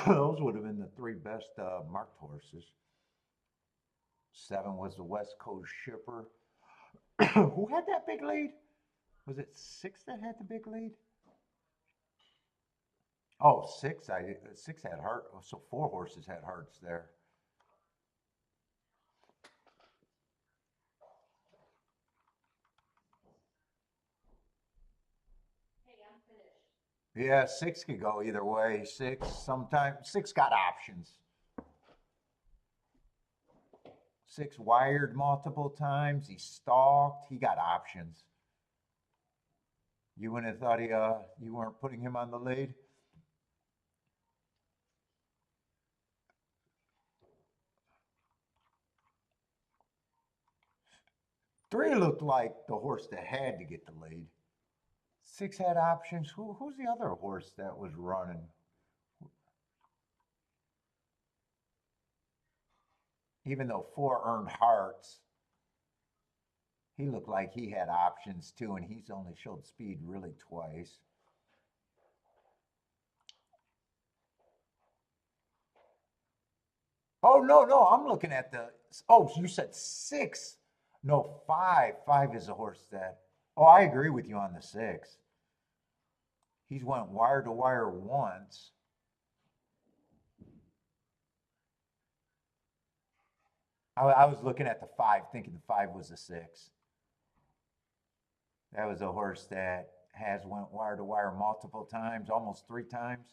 A: Those would have been the 3 best marked horses. 7 was the West Coast Shipper. Who had that big lead? Was it 6 that had the big lead? Oh, 6. 6 had heart. So 4 horses had hearts there. Yeah, 6 could go either way. 6 sometimes 6 got options. 6 wired multiple times. He stalked. He got options. You wouldn't have thought you weren't putting him on the lead? Three looked like the horse that had to get the lead. 6 had options. Who's the other horse that was running? Even though 4 earned hearts, he looked like he had options too, and he's only showed speed really twice. Oh, no, I'm looking at the, oh, you said 6. No, 5. 5 is a horse that, oh, I agree with you on the 6. He's went wire to wire once. I was looking at the 5, thinking the 5 was the 6. That was a horse that has went wire to wire multiple times, almost 3 times.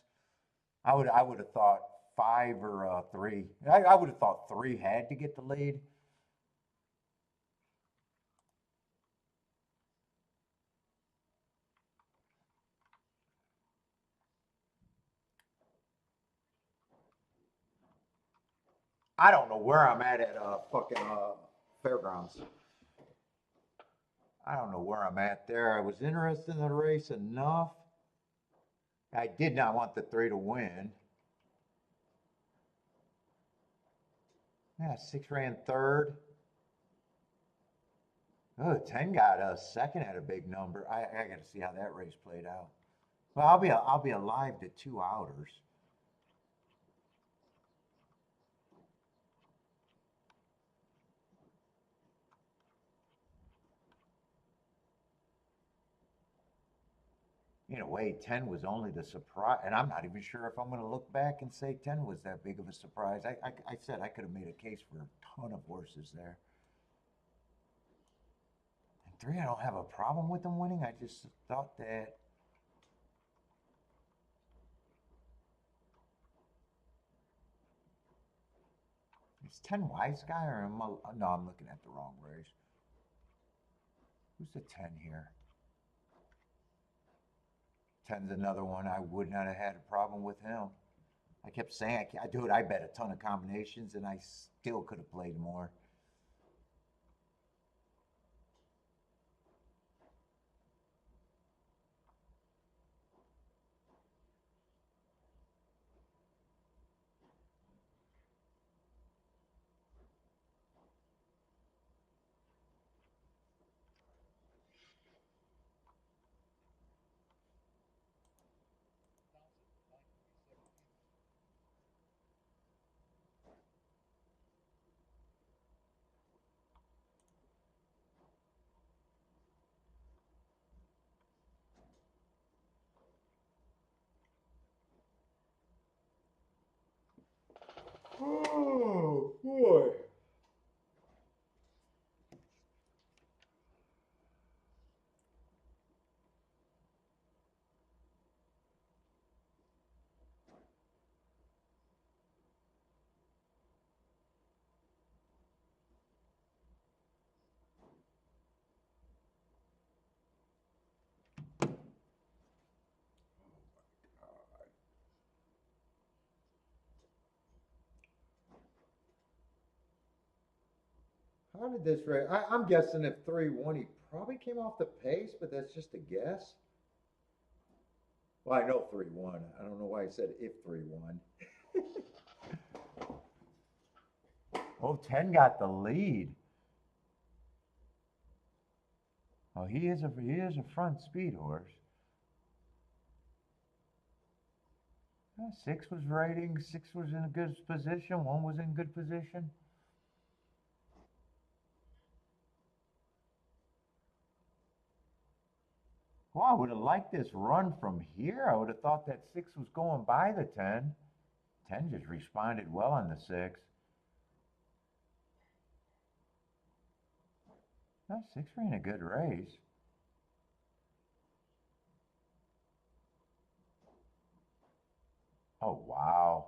A: I would have thought 5 or 3. I would have thought 3 had to get the lead. I don't know where I'm at fucking Fairgrounds. I don't know where I'm at there. I was interested in the race enough. I did not want the 3 to win. Yeah, 6 ran third. Oh, 10 got a second at a big number. I got to see how that race played out. Well, I'll be alive to 2 outers. In a way, 10 was only the surprise, and I'm not even sure if I'm going to look back and say 10 was that big of a surprise. I said I could have made a case for a ton of horses there. And 3, I don't have a problem with them winning. I just thought that. Is 10 Wise Guy or no, I'm looking at the wrong race. Who's the 10 here? 10's another one. I would not have had a problem with him. I kept saying, I bet a ton of combinations, and I still could have played more. Oh boy. How did this race? I'm guessing if 3-1, he probably came off the pace, but that's just a guess. Well, I know 3-1. I don't know why I said if 3-1. Oh, 10 got the lead. Oh, he is a front speed horse. 6 was rating, 6 was in a good position, 1 was in good position. Well, I would have liked this run from here. I would have thought that 6 was going by the 10. 10 just responded well on the 6. No, 6 ran a good race. Oh, wow.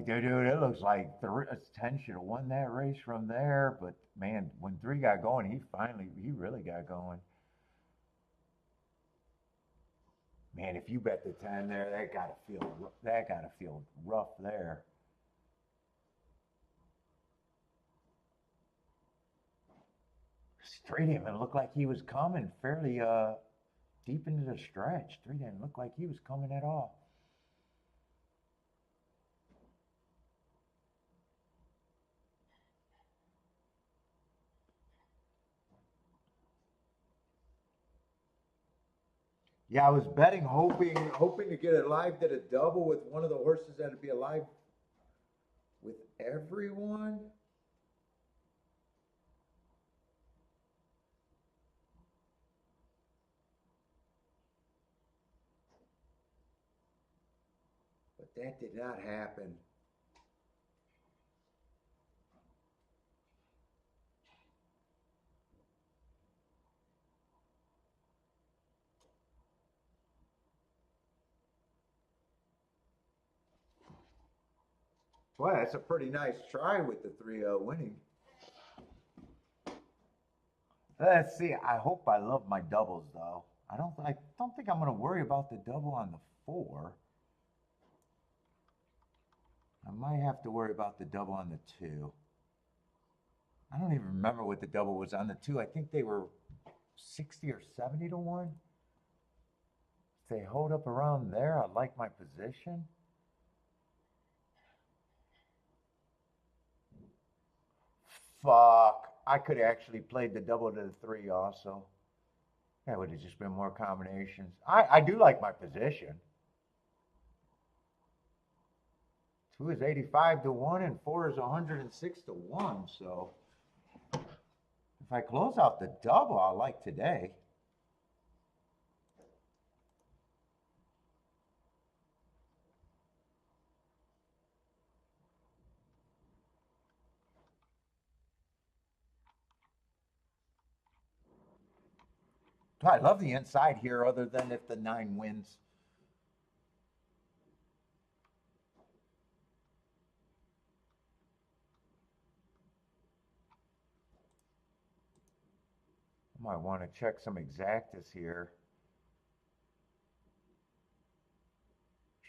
A: Dude, it looks like 10 should have won that race from there. But, man, when 3 got going, he really got going. Man, if you bet the 10 there, that gotta feel rough there. Three didn't even look like he was coming fairly deep into the stretch. 3 didn't look like he was coming at all. Yeah, I was betting, hoping to get it live at a double with one of the horses that'd be alive with everyone. But that did not happen. Well, that's a pretty nice try with the 3 winning. Let's see. I hope I love my doubles though. I don't think I'm going to worry about the double on the 4. I might have to worry about the double on the 2. I don't even remember what the double was on the 2. I think they were 60 or 70 to 1. If they hold up around there, I like my position. Fuck. I could have actually played the double to the 3 also. That would have just been more combinations. I do like my position. 2 is 85 to 1 and 4 is 106 to 1. So if I close out the double, I like today. I love the inside here, other than if the 9 wins. I might want to check some exactas here.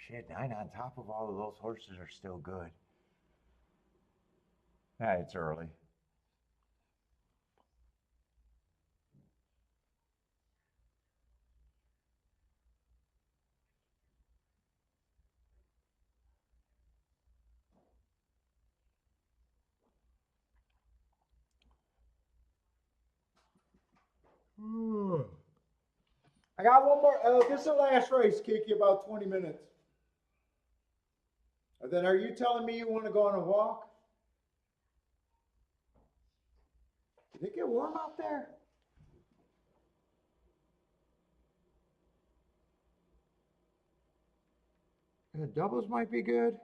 A: Shit, 9 on top of all of those horses are still good. It's early. I got one more. This is the last race, Kiki, about 20 minutes. And then are you telling me you want to go on a walk? Did it get warm out there? The doubles might be good.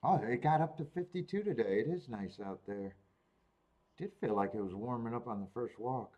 A: Oh, it got up to 52 today. It is nice out there. Did feel like it was warming up on the first walk.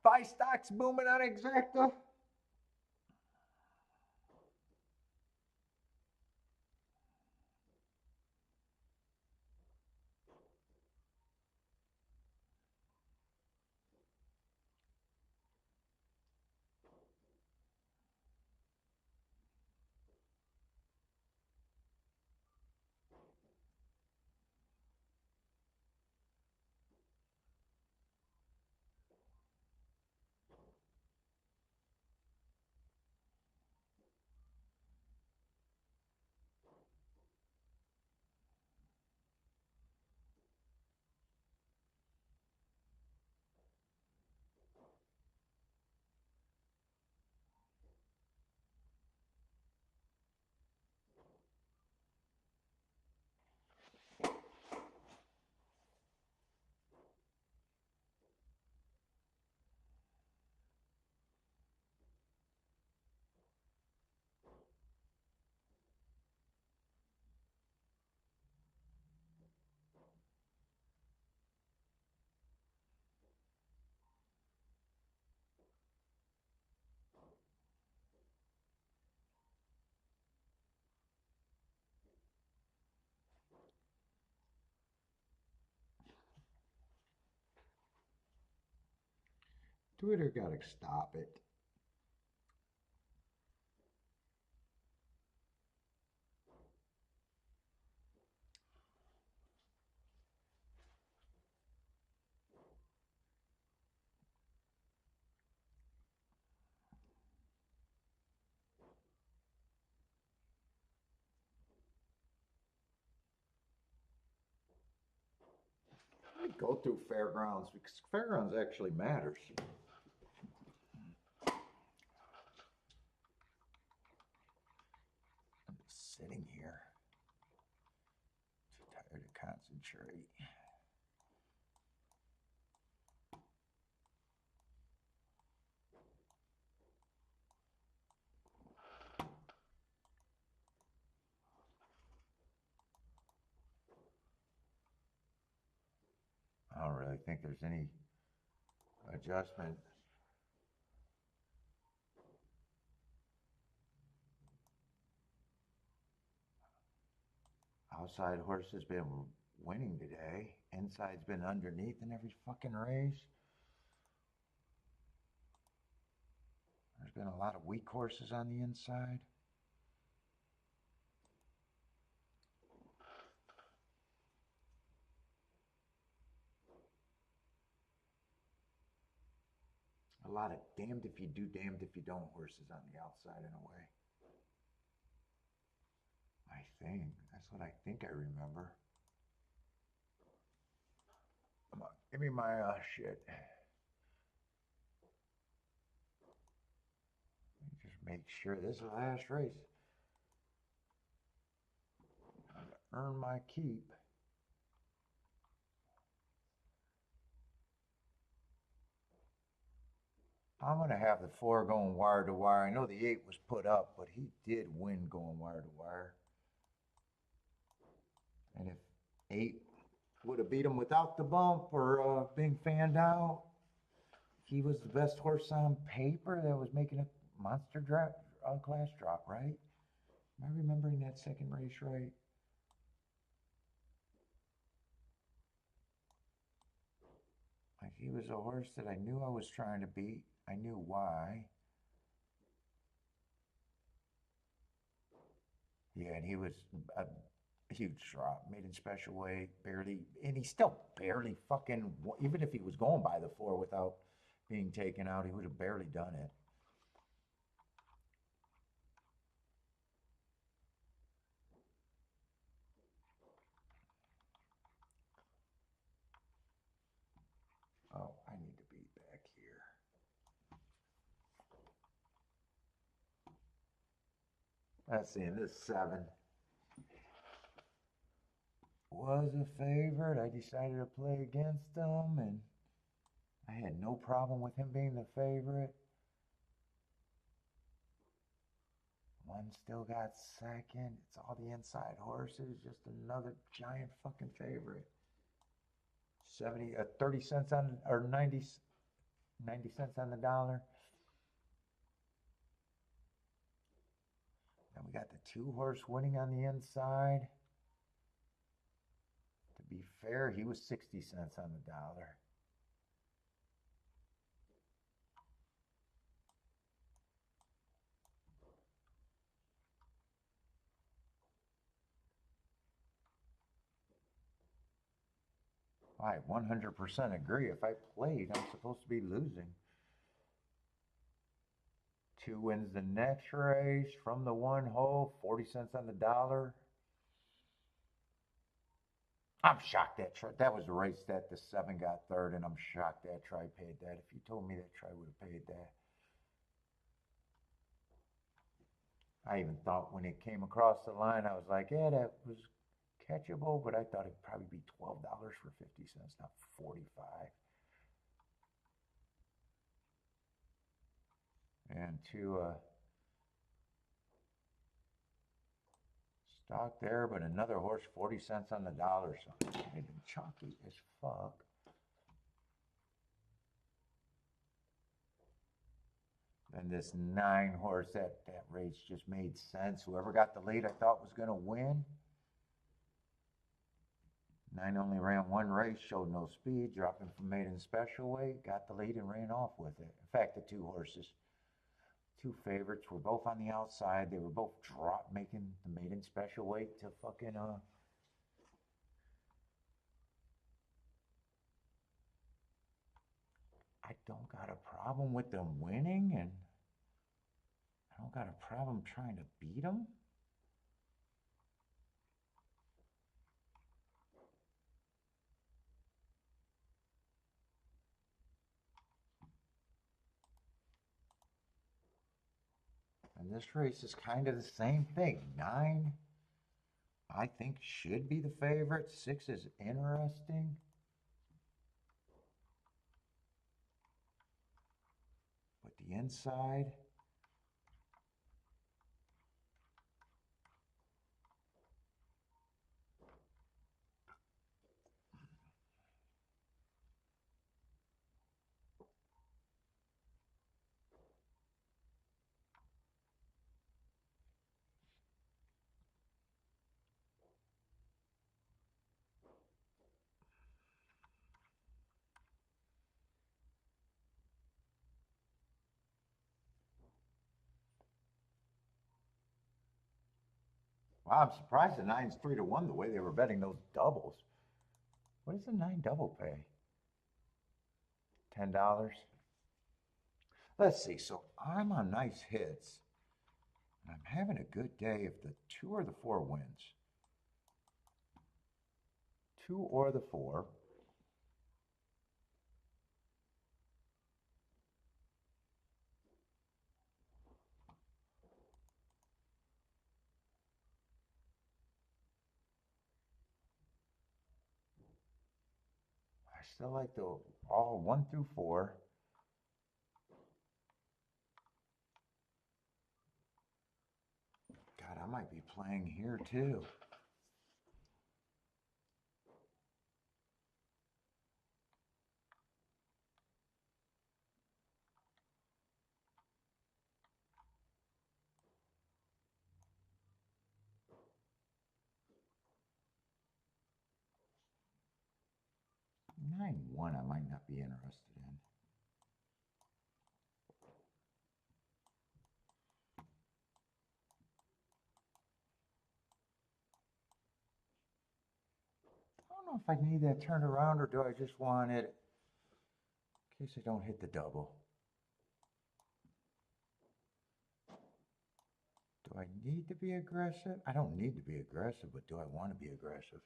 A: Five stocks booming on Exacta. Twitter gotta stop it. I go through Fairgrounds because Fairgrounds actually matters. I'm just sitting here, too tired to concentrate. I don't really think there's any adjustment. Outside horse has been winning today. Inside's been underneath in every fucking race. There's been a lot of weak horses on the inside. A lot of damned if you do, damned if you don't horses on the outside in a way. I think. That's what I think I remember. Come on, give me my shit. Let me just make sure this is the last race. I'm gonna earn my keep. I'm going to have the 4 going wire to wire. I know the 8 was put up, but he did win going wire to wire. And if 8 would have beat him without the bump or being fanned out, he was the best horse on paper that was making a monster class drop, right? Am I remembering that second race right? Like he was a horse that I knew I was trying to beat. I knew why. Yeah, and he was a huge drop, maiden special weight, barely, and he still barely fucking, even if he was going by the 4 without being taken out, he would have barely done it. Oh, I need to be back here. Let's see, this 7 was a favorite. I decided to play against him, and I had no problem with him being the favorite. 1 still got second. It's all the inside horses, just another giant fucking favorite. 30 cents on, or 90 cents on the dollar. Then we got the 2 horse winning on the inside. To be fair, he was 60 cents on the dollar. I 100% agree. If I played, I'm supposed to be losing. 2 wins the next race from the 1 hole, 40 cents on the dollar. I'm shocked that was the race that the 7 got third, and I'm shocked that try paid that. If you told me that try would have paid that. I even thought when it came across the line, I was like, yeah, that was catchable, but I thought it'd probably be $12 for 50 cents, not 45. And to stock there, but another horse 40 cents on the dollar, so it's kind of chalky as fuck. And this 9 horse, that race just made sense. Whoever got the lead I thought was going to win. 9 only ran 1 race, showed no speed, dropping from maiden special weight, got the lead and ran off with it. In fact, the 2 horses, 2 favorites, were both on the outside. They were both making the maiden special weight to fucking I don't got a problem with them winning, and I don't got a problem trying to beat them. And this race is kind of the same thing. 9, I think, should be the favorite. 6 is interesting. But the inside, Wow, I'm surprised the nine's 3-1 the way they were betting those doubles. What does the 9 double pay? $10. Let's see. So I'm on nice hits. And I'm having a good day if the 2 or the 4 wins. 2 or the 4. I still like the all 1 through 4. God, I might be playing here too. Nine one, I might not be interested in. I don't know if I need that turned around or do I just want it in case I don't hit the double. Do I need to be aggressive? I don't need to be aggressive, but do I want to be aggressive?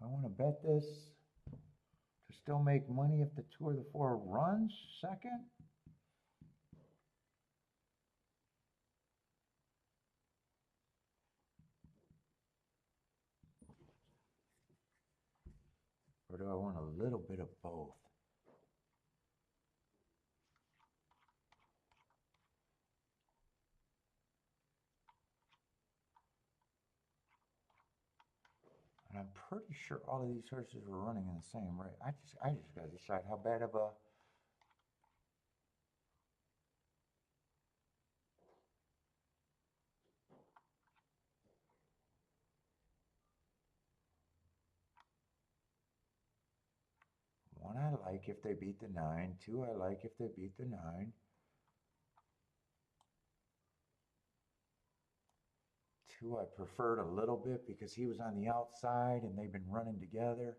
A: I want to bet this to still make money if the 2 or the 4 runs second. Or do I want a little bit of both? And I'm pretty sure all of these horses were running in the same rate. I just got to decide how bad of a one I like if they beat the 9, 2 I like if they beat the 9. 2 I preferred a little bit because he was on the outside and they've been running together.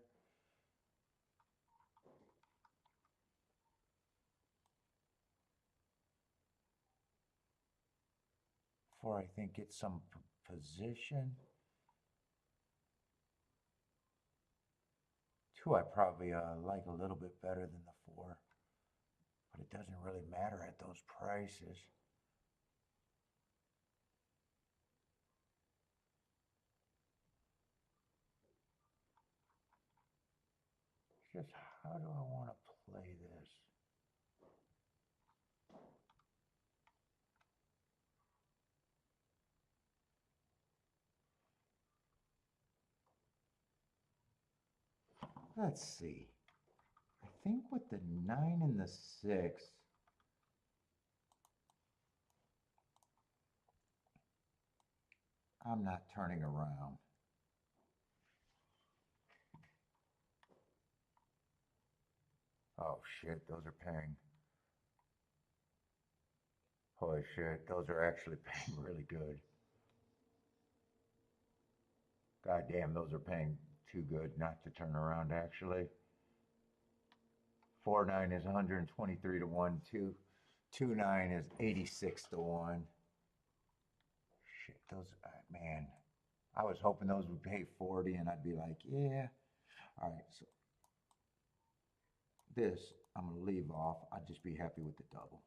A: 4 I think gets some position. 2 I probably like a little bit better than the 4, but it doesn't really matter at those prices. Just how do I want to play this? Let's see. I think with the 9 and the 6, I'm not turning around. Oh shit, those are paying. Holy shit, those are actually paying really good. God damn, those are paying too good not to turn around actually. 4-9 is 123 to 1, 2-9 is 86 to 1. Shit, those, man, I was hoping those would pay 40 and I'd be like, yeah. All right, so this I'm gonna leave off. I'd just be happy with the double.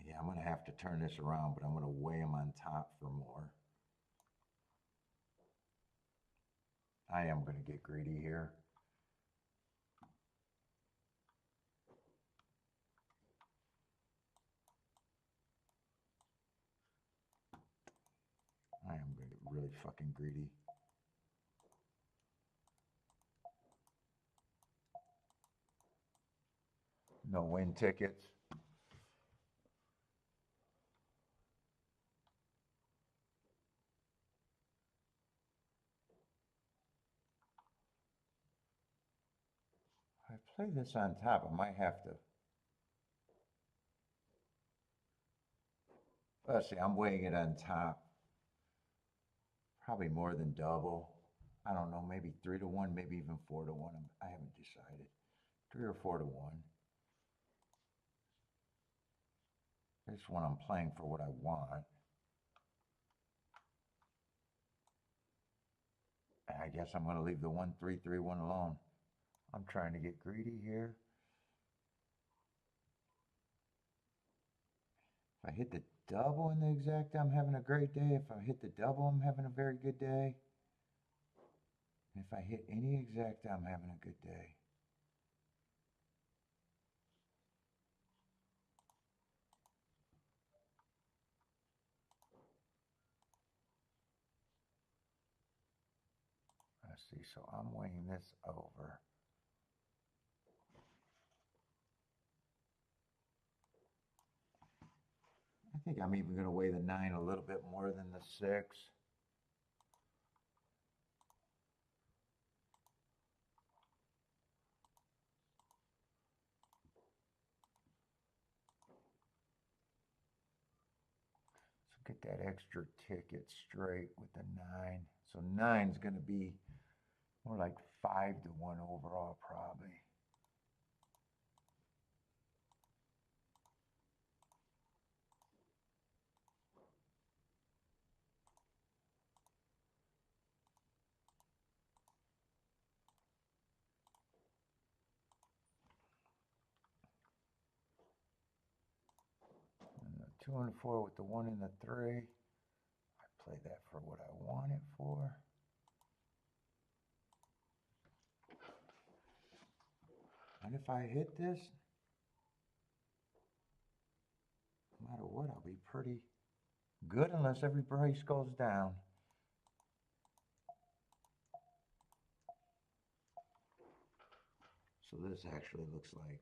A: Yeah, I'm gonna have to turn this around, but I'm gonna weigh them on top for more. I am gonna get greedy here. I am gonna get really fucking greedy. No win tickets. If I play this on top, I might have to. Let's see, I'm weighing it on top. Probably more than double. I don't know, maybe 3 to 1, maybe even 4 to 1. I haven't decided. 3 or 4 to 1. This one I'm playing for what I want. I guess I'm going to leave the 1 3 3 1 alone. I'm trying to get greedy here. If I hit the double in the exact, I'm having a great day. If I hit the double, I'm having a very good day. And if I hit any exact, I'm having a good day. Let's see, so I'm weighing this over. I think I'm even going to weigh the 9 a little bit more than the 6. So get that extra ticket straight with the 9. So 9's going to be more like 5 to 1 overall, probably. And the 2 and 4 with the 1 and the 3. I play that for what I want it for. And if I hit this, no matter what, I'll be pretty good unless every brace goes down. So this actually looks like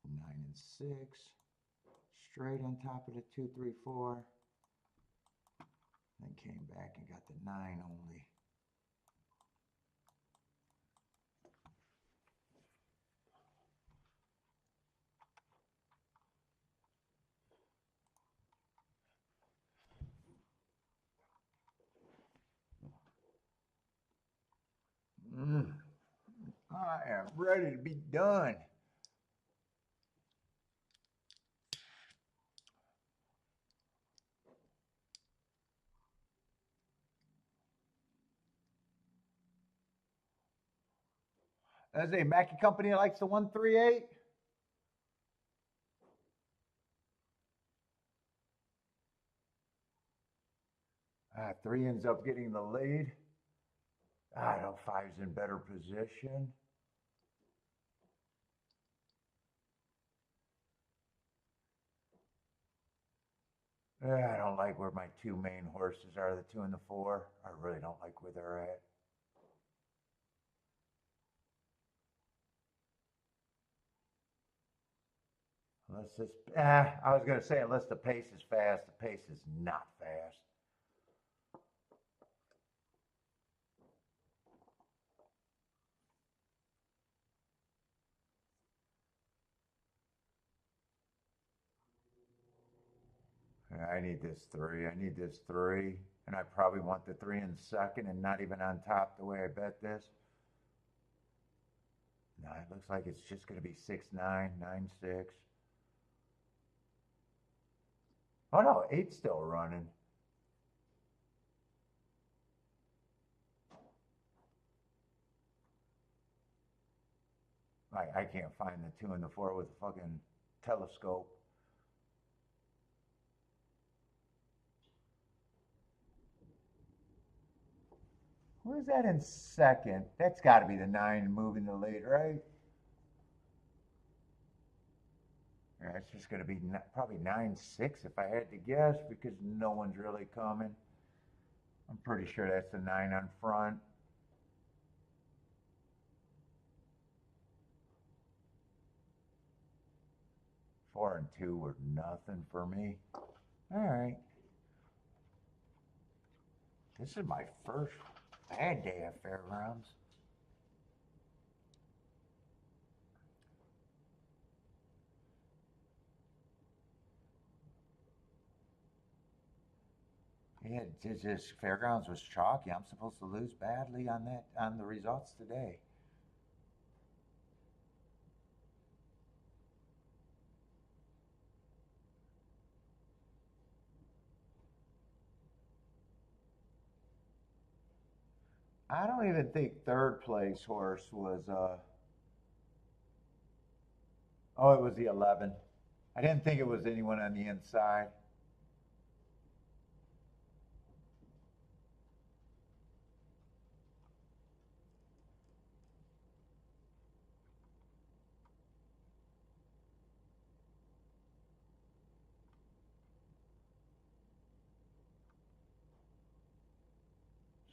A: 9 and 6, straight on top of the 2, 3, 4. Then came back and got the 9 only. I am ready to be done. As a Mackey company likes the 138. Three ends up getting the lead. I know five's in better position. I don't like where my two main horses are, the 2 and the 4. I really don't like where they're at. Unless this, I was going to say unless the pace is fast, the pace is not fast. I need this 3. I need this 3. And I probably want the 3 in second and not even on top the way I bet this. No, it looks like it's just going to be 6-9, 9-6. Oh no, 8's still running. I can't find the 2 and the 4 with a fucking telescope. Where's that in second? That's got to be the 9 moving the lead, right? Yeah, it's just going to be probably 9-6 if I had to guess because no one's really coming. I'm pretty sure that's the 9 on front. Four and 2 were nothing for me. All right. This is my first bad day at Fairgrounds. Yeah, it's just Fairgrounds was chalky. I'm supposed to lose badly on the results today. I don't even think third place horse was oh, it was the 11. I didn't think it was anyone on the inside.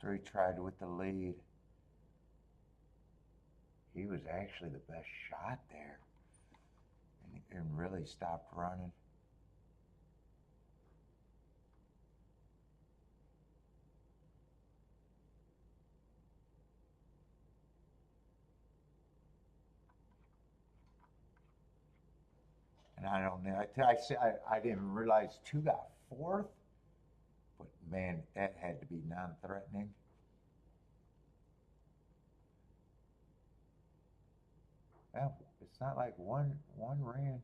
A: So he tried with the lead. He was actually the best shot there and really stopped running. And I don't know. I didn't realize two got fourth, but man, that had to be non-threatening. Well, it's not like one ran.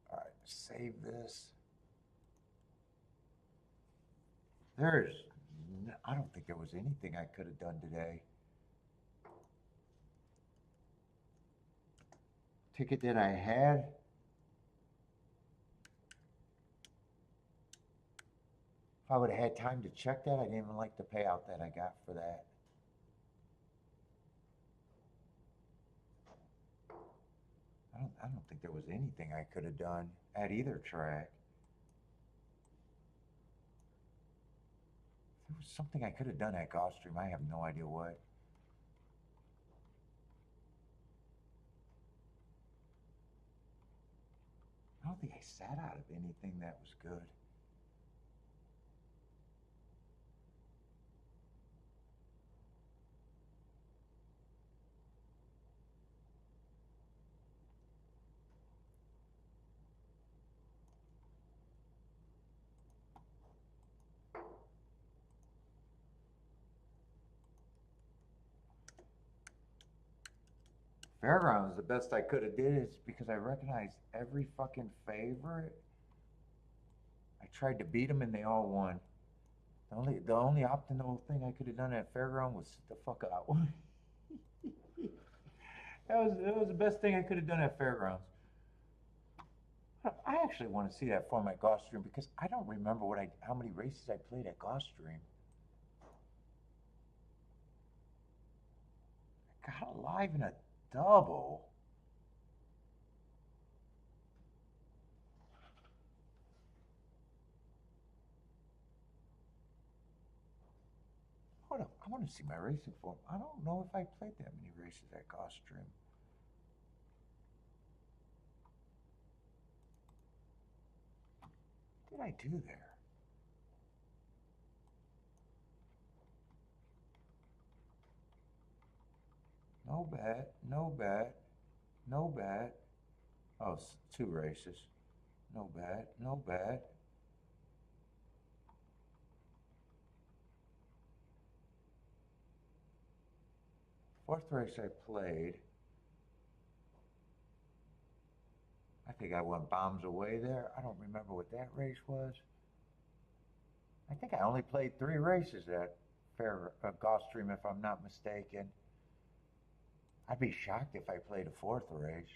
A: All right, save this. There's, I don't think there was anything I could have done today. Ticket that I had. If I would have had time to check that, I didn't even like the payout that I got for that. I don't think there was anything I could have done at either track. There was something I could have done at Gulfstream. I have no idea what. I don't think I sat out of anything that was good. Fairgrounds, the best I could have did is because I recognized every fucking favorite. I tried to beat them and they all won. The only optimal thing I could have done at Fairground was sit the fuck out. That was the best thing I could have done at Fairgrounds. I actually want to see that form at Gulfstream because I don't remember how many races I played at Gulfstream. I got alive in a double. Hold up, I want to see my racing form. I don't know if I played that many races at Gulfstream. What did I do there? No bet, no bet, no bet. Oh, two races. No bet, no bet. Fourth race I played. I think I went bombs away there. I don't remember what that race was. I think I only played three races at Gulfstream, if I'm not mistaken. I'd be shocked if I played a fourth race.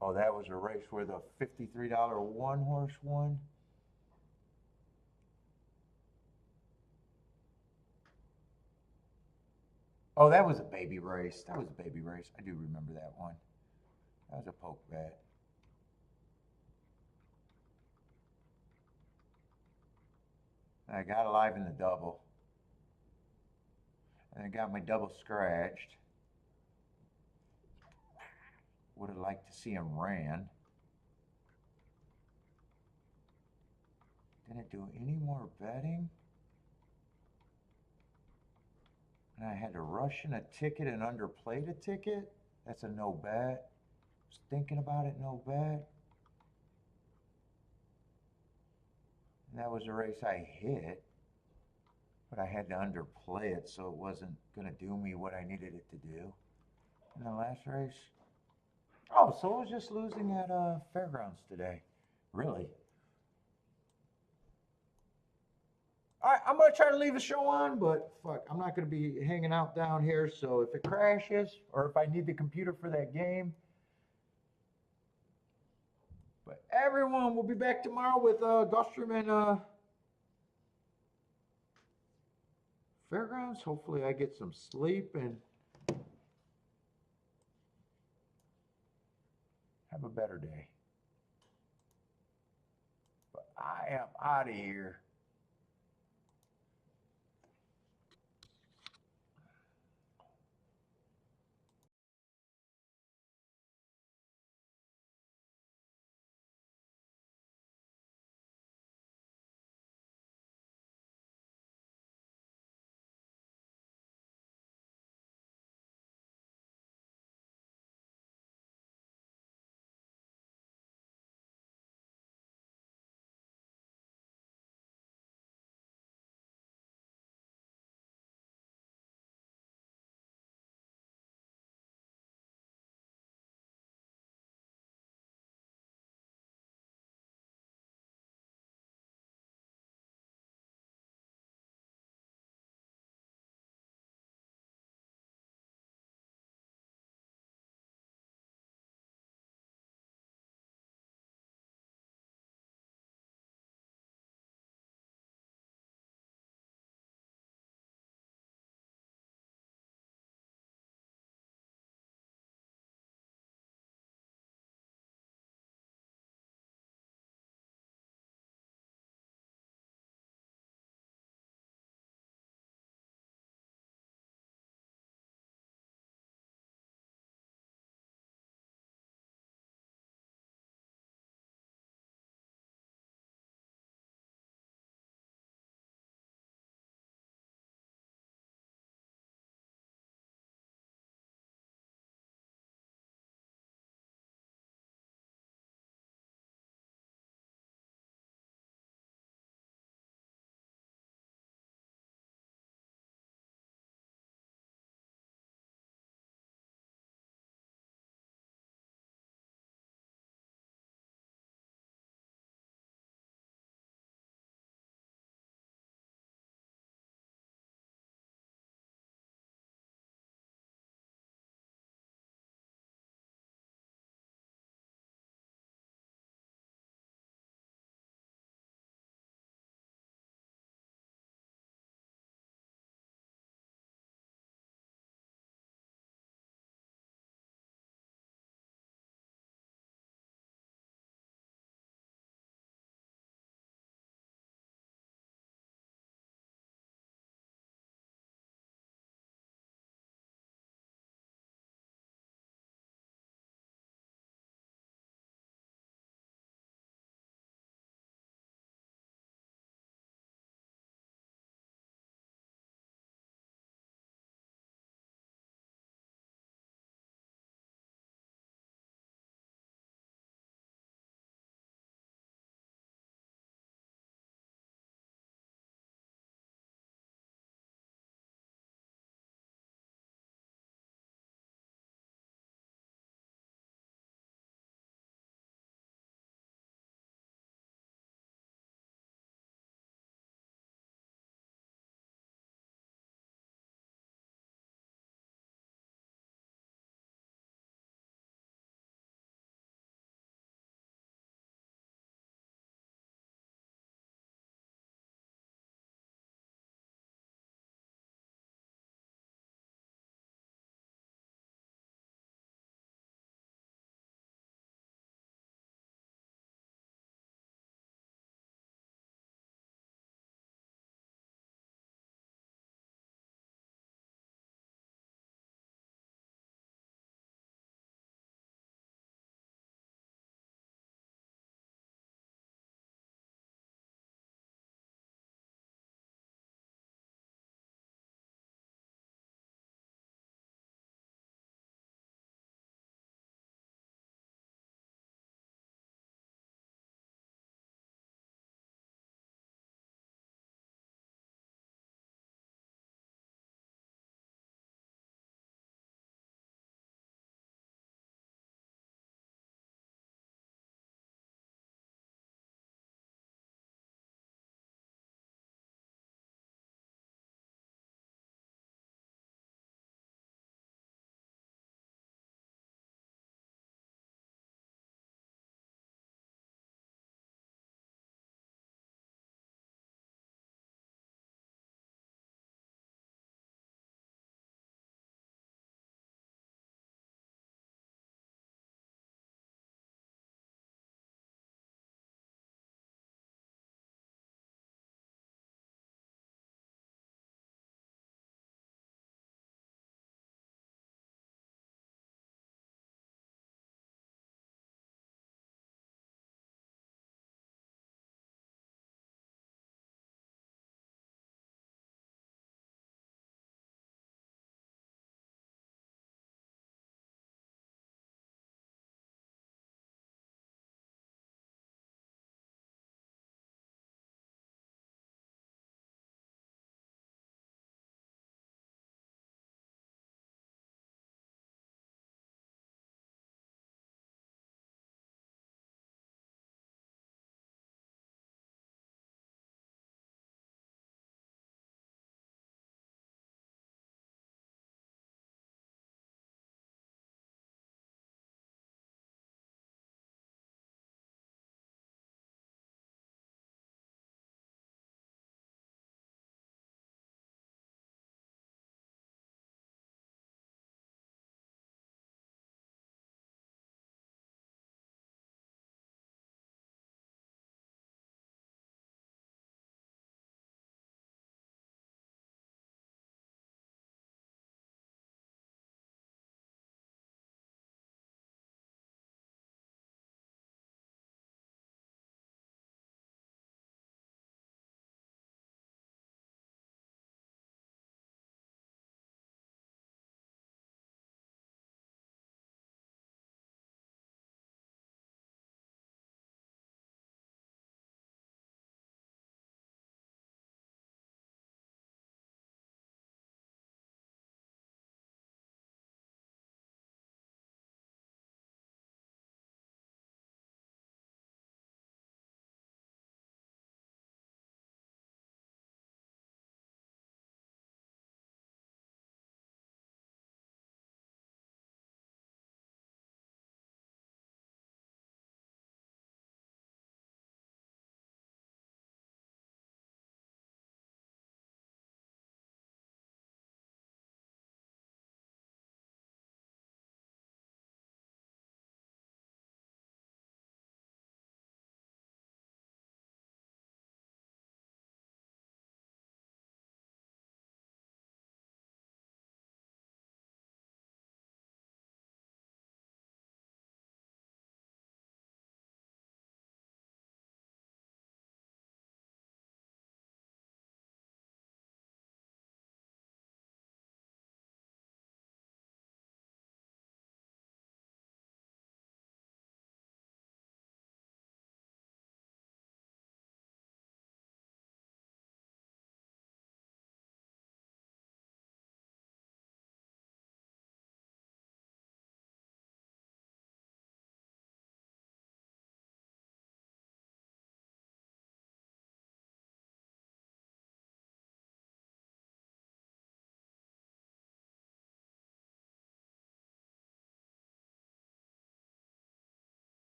A: Oh, that was a race where the $53 one horse won. Oh, that was a baby race. That was a baby race. I do remember that one. That was a poke bet. I got alive in the double. And I got my double scratched. Would have liked to see him ran. Didn't do any more betting. And I had to rush in a ticket and underplayed a ticket. That's a no bet. Was thinking about it, no bet. And that was a race I hit, but I had to underplay it, so it wasn't going to do me what I needed it to do. And the last race, oh, so I was just losing at Fairgrounds today. Really? All right, I'm going to try to leave the show on, but fuck, I'm not going to be hanging out down here. So if it crashes or if I need the computer for that game. But everyone, we'll be back tomorrow with Gulfstream and Fairgrounds. Hopefully I get some sleep and have a better day. But I am out of here.